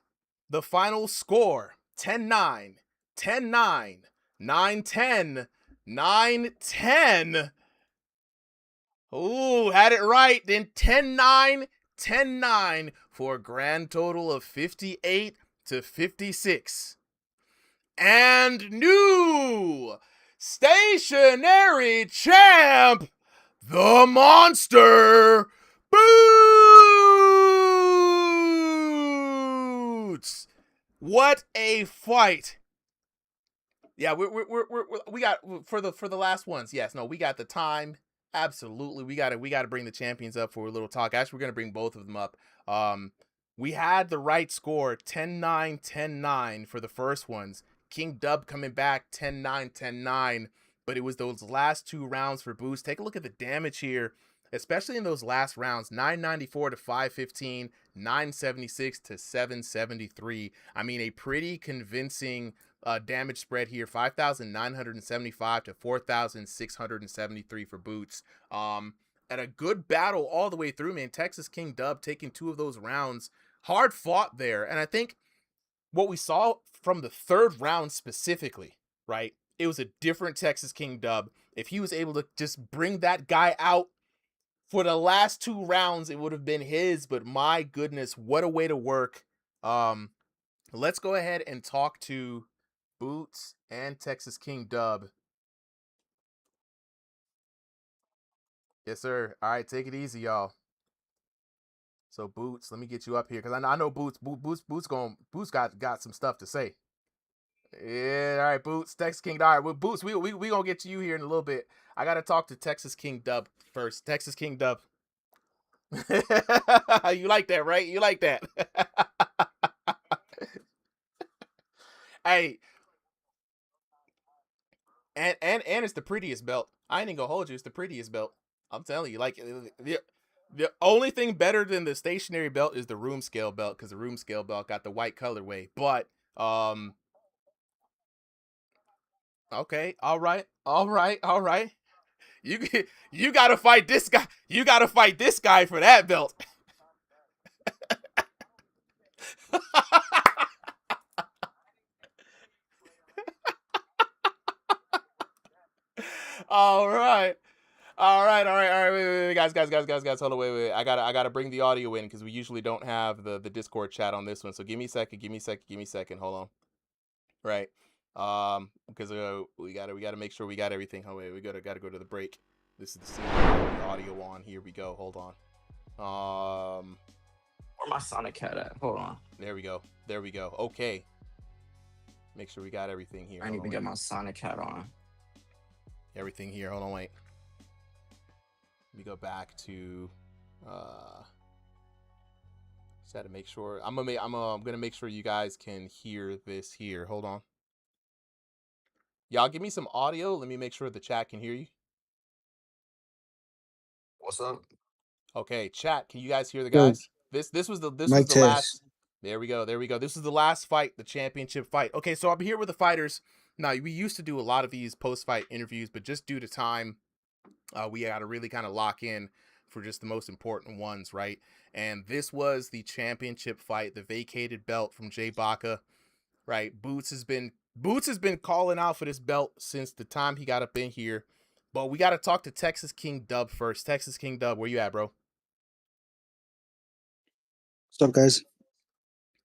The final score, 10-9, 10-9, 9-10, 9-10. Ooh, had it right. Then 10-9, 10-9 for a grand total of 58-56. And new stationary champ, the Monster Boots. What a fight! Yeah, we got for the last ones. Yes, no, we got the time. Absolutely, we got to bring the champions up for a little talk. Actually, we're gonna bring both of them up. We had the right score, 10-9, 10-9 for the first ones. King Dub coming back 10-9, 10-9, but it was those last two rounds for Boots. Take a look at the damage here, especially in those last rounds. 994 to 515, 976 to 773. I mean, a pretty convincing damage spread here. 5,975 to 4,673 for Boots. And a good battle all the way through, man. Texas King Dub taking two of those rounds. Hard fought there. And I think what we saw from the third round specifically, right? It was a different Texas King Dub. If he was able to just bring that guy out for the last two rounds, it would have been his. But my goodness, what a way to work. Let's go ahead and talk to Boots and Texas King Dub. Yes, sir. All right, take it easy, y'all. So Boots, let me get you up here because I know Boots got some stuff to say. Yeah, all right, Boots, Texas King. All right, well, Boots, we gonna get to you here in a little bit. I gotta talk to Texas King Dub first. Texas King Dub. You like that, right? You like that? Hey, and it's the prettiest belt. I ain't even gonna hold you. It's the prettiest belt. I'm telling you, like the only thing better than the stationary belt is the room scale belt because the room scale belt got the white colorway. But okay, all right. You gotta fight this guy. You gotta fight this guy for that belt. All right. Wait, guys. Hold on, wait. I gotta bring the audio in because we usually don't have the Discord chat on this one. So give me a second. Hold on. Right. Because we gotta make sure we got everything. Oh wait, we gotta go to the break. This is the scene with the audio on. Here we go. Hold on. Where my Sonic hat at? Hold on. There we go. Okay. Make sure we got everything here. I didn't even get my Sonic hat on. Everything here. Hold on, wait. Let me go back to just had to make sure. I'm gonna make sure you guys can hear this here. Hold on. Y'all give me some audio. Let me make sure the chat can hear you. What's up? Okay, chat. Can you guys hear the guys? This was the Mic last. There we go. There we go. This is the last fight, the championship fight. Okay, so I'm here with the fighters. Now, we used to do a lot of these post-fight interviews, but just due to time, we got to really kind of lock in for just the most important ones, right? And this was the championship fight, the vacated belt from Jay Baca, right? Boots has been calling out for this belt since the time he got up in here. But we got to talk to Texas King Dub first. Texas King Dub, where you at, bro? What's up, guys?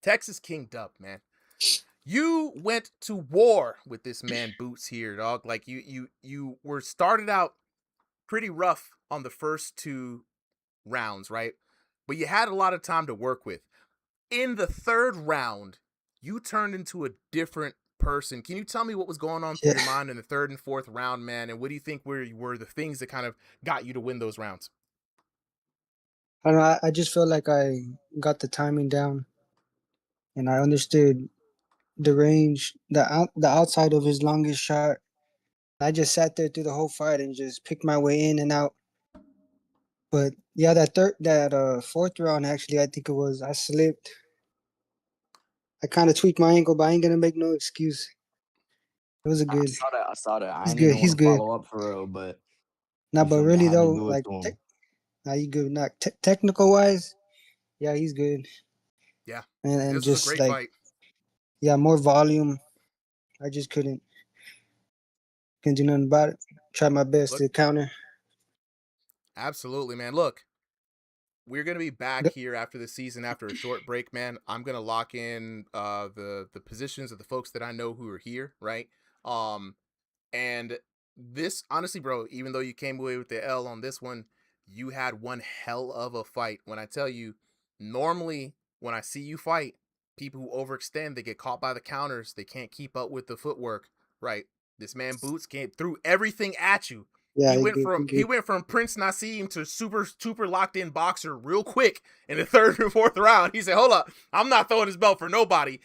Texas King Dub, man. You went to war with this man Boots here, dog. Like you were started out pretty rough on the first 2 rounds, right? But you had a lot of time to work with. In the 3rd round, you turned into a different person. Can you tell me what was going on through your mind in the 3rd and 4th round, man? And what do you think were the things that kind of got you to win those rounds? I don't know. I just felt like I got the timing down, and I understood the range, the outside of his longest shot. I just sat there through the whole fight and just picked my way in and out. But yeah, that 4th round, actually, I think it was, I slipped. I kind of tweaked my ankle, but I ain't gonna make no excuse. It was a I good. saw that. I saw that. I He's didn't good. even He's want to good. follow up for real, but Nah, you but feel me? I really had to though, do it like, to him. nah, you good. Not technical wise, yeah, he's good. Yeah. And This was a just great like, fight. yeah, more volume. I just couldn't do nothing about it. Tried my best Look, to counter. absolutely, man. Look, we're gonna be back Yep. here after the season, after a short break, man. I'm gonna lock in the positions of the folks that I know who are here, right? And this, honestly, bro, even though you came away with the L on this one, you had one hell of a fight. When I tell you, normally when I see you fight, people who overextend, they get caught by the counters, they can't keep up with the footwork, right? This man Boots threw everything at you. Yeah, He he went good. from He good. Prince Nassim to super locked in boxer real quick in the 3rd and 4th round. He said, "Hold up, I'm not throwing this belt for nobody."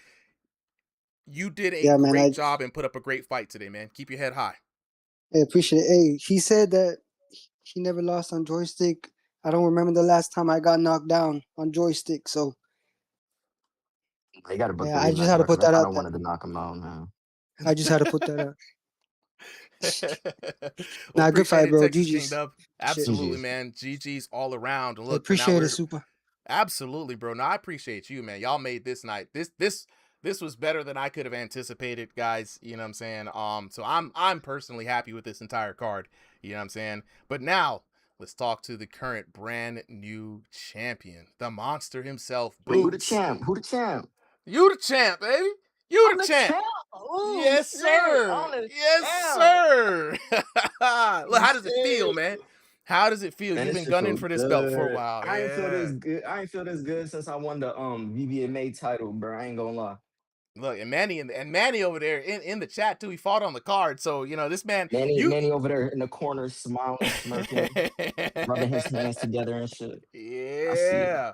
You did a Yeah, man. great job and put up a great fight today, man. Keep your head high. I appreciate it. Hey, he said that he never lost on joystick. I don't remember the last time I got knocked down on joystick. So They got to book the yeah, I just rematch, had to bro, put because I that kind out of there. wanted to knock him out, man. I just had to put that out. Well, Nah, good appreciate fight, it, bro. Texas King GG's. Dub. Appreciate it. Absolutely, GG's. man. GG's all around. And I look, but now appreciate it, Super. absolutely, bro. No, I appreciate you, man. Y'all made this night. This was better than I could have anticipated, guys. You know what I'm saying? So I'm personally happy with this entire card. You know what I'm saying? But now let's talk to the current brand new champion, the monster himself, Wait, who the Boots. champ? Who the champ? You the champ, baby. You I'm the the champ. champ. Oh Yes, shit! sir. I'm the Yes, champ. sir. Look, Oh how does it feel, shit! man? How does it feel? Man, You've this been shit gunning feel for this belt for a good. while. I ain't feel Yeah. this good. I ain't feel this good since I won the VBMA title, bro. I ain't gonna lie. Look, and Manny over there in the chat too. He fought on the card, so you know this man. You. Manny over there in the corner, smiling, smirking, rubbing his hands together and shit. I see it. Yeah.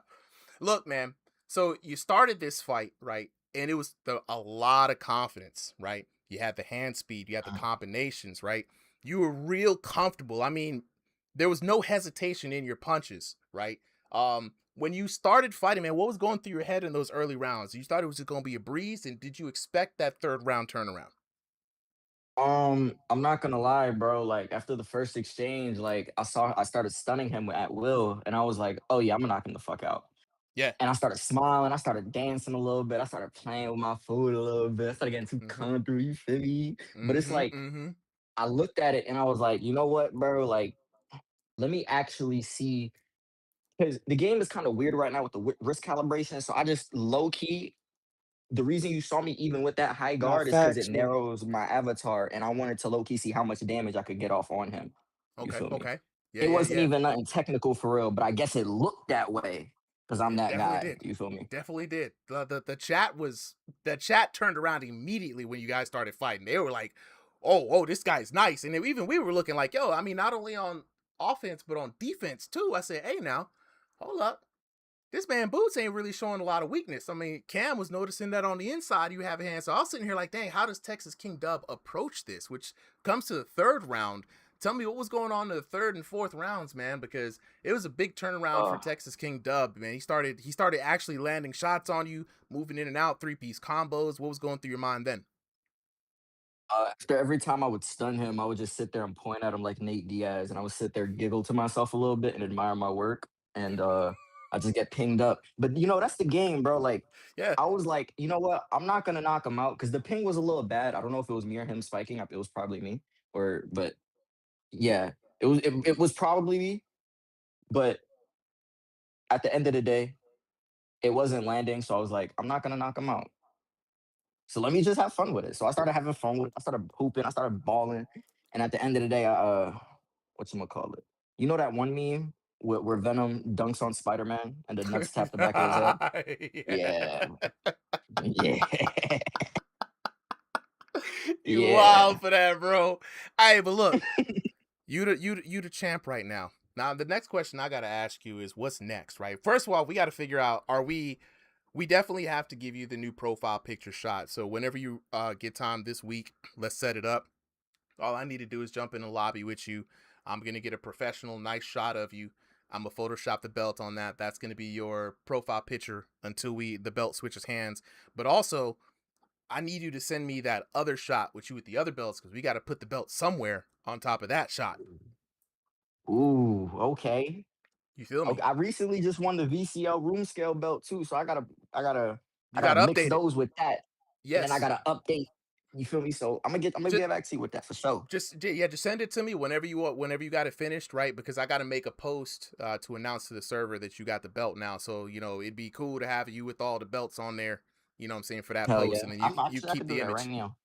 Look, man. So you started this fight, right? And it was a lot of confidence, right? You had the hand speed, you had the combinations, right? You were real comfortable. I mean, there was no hesitation in your punches, right? When you started fighting, man, what was going through your head in those early rounds? You thought it was just going to be a breeze, and did you expect that 3rd round turnaround? I'm not gonna lie, bro. Like after the first exchange, like I started stunning him at will, and I was like, oh yeah, I'm gonna knock him the fuck out. Yeah. And I started smiling, I started dancing a little bit, I started playing with my food a little bit, I started getting too Mm-hmm. comfortable, you feel me? But it's Mm-hmm. like Mm-hmm. I looked at it and I was like, you know what, bro? Like, let me actually see because the game is kind of weird right now with the risk calibration. So I just low key the reason you saw me even with that high Nah, guard is because it facts, bro. narrows my avatar, and I wanted to low key see how much damage I could get off on him. You Okay. feel me? Okay. Yeah. It Yeah. wasn't Yeah. even nothing technical for real, but I guess it looked that way because I'm It that definitely guy. did. You feel It me? definitely did. The chat turned around immediately when you guys started fighting. They were like, "Oh, this guy's nice." And even we were looking like, "Yo, I mean, not only on offense but on defense too." I said, "Hey, now, hold up. This man Boots ain't really showing a lot of weakness." I mean, Cam was noticing that on the inside you have a hand. So I was sitting here like, "Dang, how does Texas King Dub approach this?" Which comes to the 3rd round. tell me what was going on in the third and fourth rounds, man, because it was a big turnaround for Texas King Dub, man. He started actually landing shots on you, moving in and out, 3-piece combos. What was going through your mind then? After every time I would stun him, I would just sit there and point at him like Nate Diaz, and I would sit there, giggle to myself a little bit, and admire my work. And I just get pinged up. But that's the game, bro. Like, Yeah. I was like, you know what? I'm not gonna knock him out because the ping was a little bad. I don't know if it was me or him spiking. It was probably me. But yeah, it was probably me. But at the end of the day, it wasn't landing. So I was like, I'm not gonna knock him out. So let me just have fun with it. So I started having fun with it. I started hooping. I started balling. And at the end of the day, whatchamacallit? You know that one meme where Venom dunks on Spider-Man and the nuts tap the back of his head? Yeah. Yeah. You Yeah. wild for that, bro. Hey, but look, you the champ right now. Now the next question I gotta ask you is what's next, right? First of all, we gotta figure out, we definitely have to give you the new profile picture shot. So whenever you get time this week, let's set it up. All I need to do is jump in the lobby with you. I'm going to get a professional, nice shot of you. I'm going to Photoshop the belt on that. That's going to be your profile picture until the belt switches hands. But also, I need you to send me that other shot with you with the other belts because we got to put the belt somewhere on top of that shot. Ooh, okay. You feel me? Okay, I recently just won the VCL room scale belt too, so I gotta You got to mix update it. those with that, and then I Yes. gotta update. You feel me? So I'm gonna get back to you with that for sure. Just send it to me whenever you got it finished, right? Because I got to make a post to announce to the server that you got the belt now. So it'd be cool to have you with all the belts on there. You know what I'm saying, for that Hell post, yeah, and then I'm you actually I keep could do the that image. right now.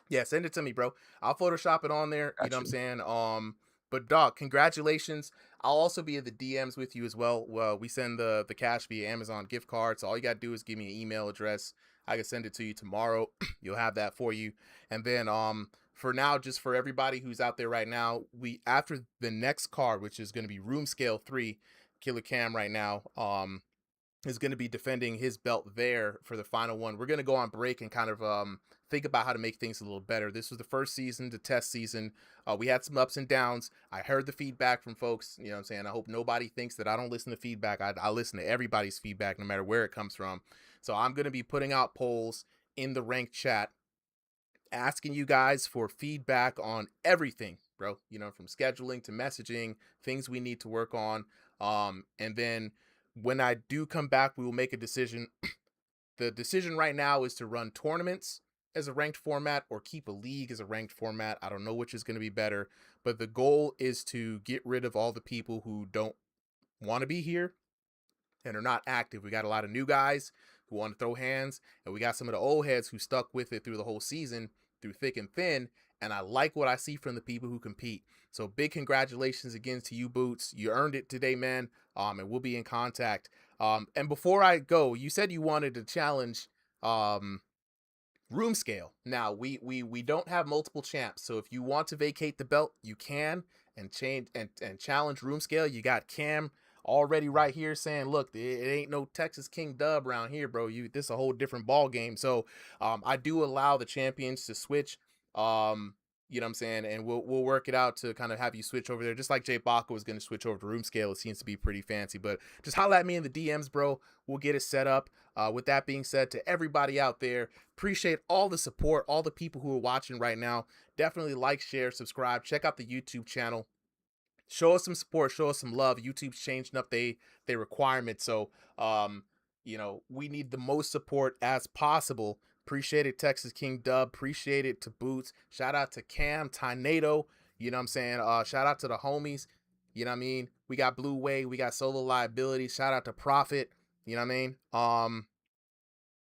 Yeah, send it to me, bro. I'll Photoshop it on there. You know what I'm Gotcha. saying? But dog, congratulations. I'll also be in the DMs with you as well. Well, we send the cash via Amazon gift card. So all you gotta do is give me an email address. I can send it to you tomorrow. You'll have that for you. And then for now, just for everybody who's out there right now, after the next card, which is gonna be Room Scale 3, Killer Cam right now, is going to be defending his belt there for the final one. We're going to go on break and kind of think about how to make things a little better. This was the first season, the test season. We had some ups and downs. I heard the feedback from folks. You know what I'm saying? I hope nobody thinks that I don't listen to feedback. I listen to everybody's feedback, no matter where it comes from. So I'm going to be putting out polls in the ranked chat, asking you guys for feedback on everything, bro. From scheduling to messaging, things we need to work on. And then when I do come back, we will make a decision. The decision right now is to run tournaments as a ranked format or keep a league as a ranked format. I don't know which is going to be better, but the goal is to get rid of all the people who don't want to be here and are not active. We got a lot of new guys who want to throw hands, and we got some of the old heads who stuck with it through the whole season, through thick and thin, and I like what I see from the people who compete. So big congratulations again to you, Boots. You earned it today, man. And we'll be in contact. And before I go, you said you wanted to challenge room scale. Now we don't have multiple champs, so if you want to vacate the belt, you can and change and challenge room scale. You got Cam already right here saying, look, it ain't no Texas King Dub around here, bro. This is a whole different ball game. So I do allow the champions to switch. You know what I'm saying? And we'll work it out to kind of have you switch over there. Just like Jay Baca was going to switch over to room scale. It seems to be pretty fancy. But just holla at me in the DMs, bro. We'll get it set up. With that being said, to everybody out there, appreciate all the support, all the people who are watching right now. Definitely like, share, subscribe. Check out the YouTube channel. Show us some support, show us some love. YouTube's changing up their requirements, so we need the most support as possible. Appreciate it, Texas King Dub. Appreciate it to Boots. Shout out to Cam, Tornado. You know what I'm saying? Shout out to the homies. You know what I mean? We got Blue Way, we got Solo Liability. Shout out to Profit. You know what I mean?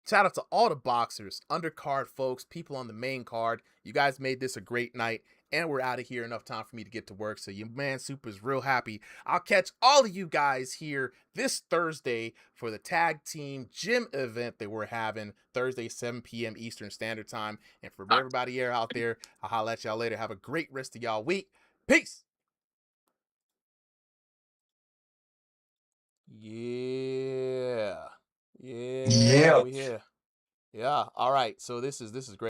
Shout out to all the boxers, undercard folks, people on the main card. You guys made this a great night, and we're out of here enough time for me to get to work. So your man Super's real happy. I'll catch all of you guys here this Thursday for the tag team gym event that we're having Thursday, 7 p.m. Eastern Standard Time. And for everybody here out there, I'll holla at y'all later. Have a great rest of y'all week. Peace. Yeah. Yeah. We here. Yeah. All right. So this is great.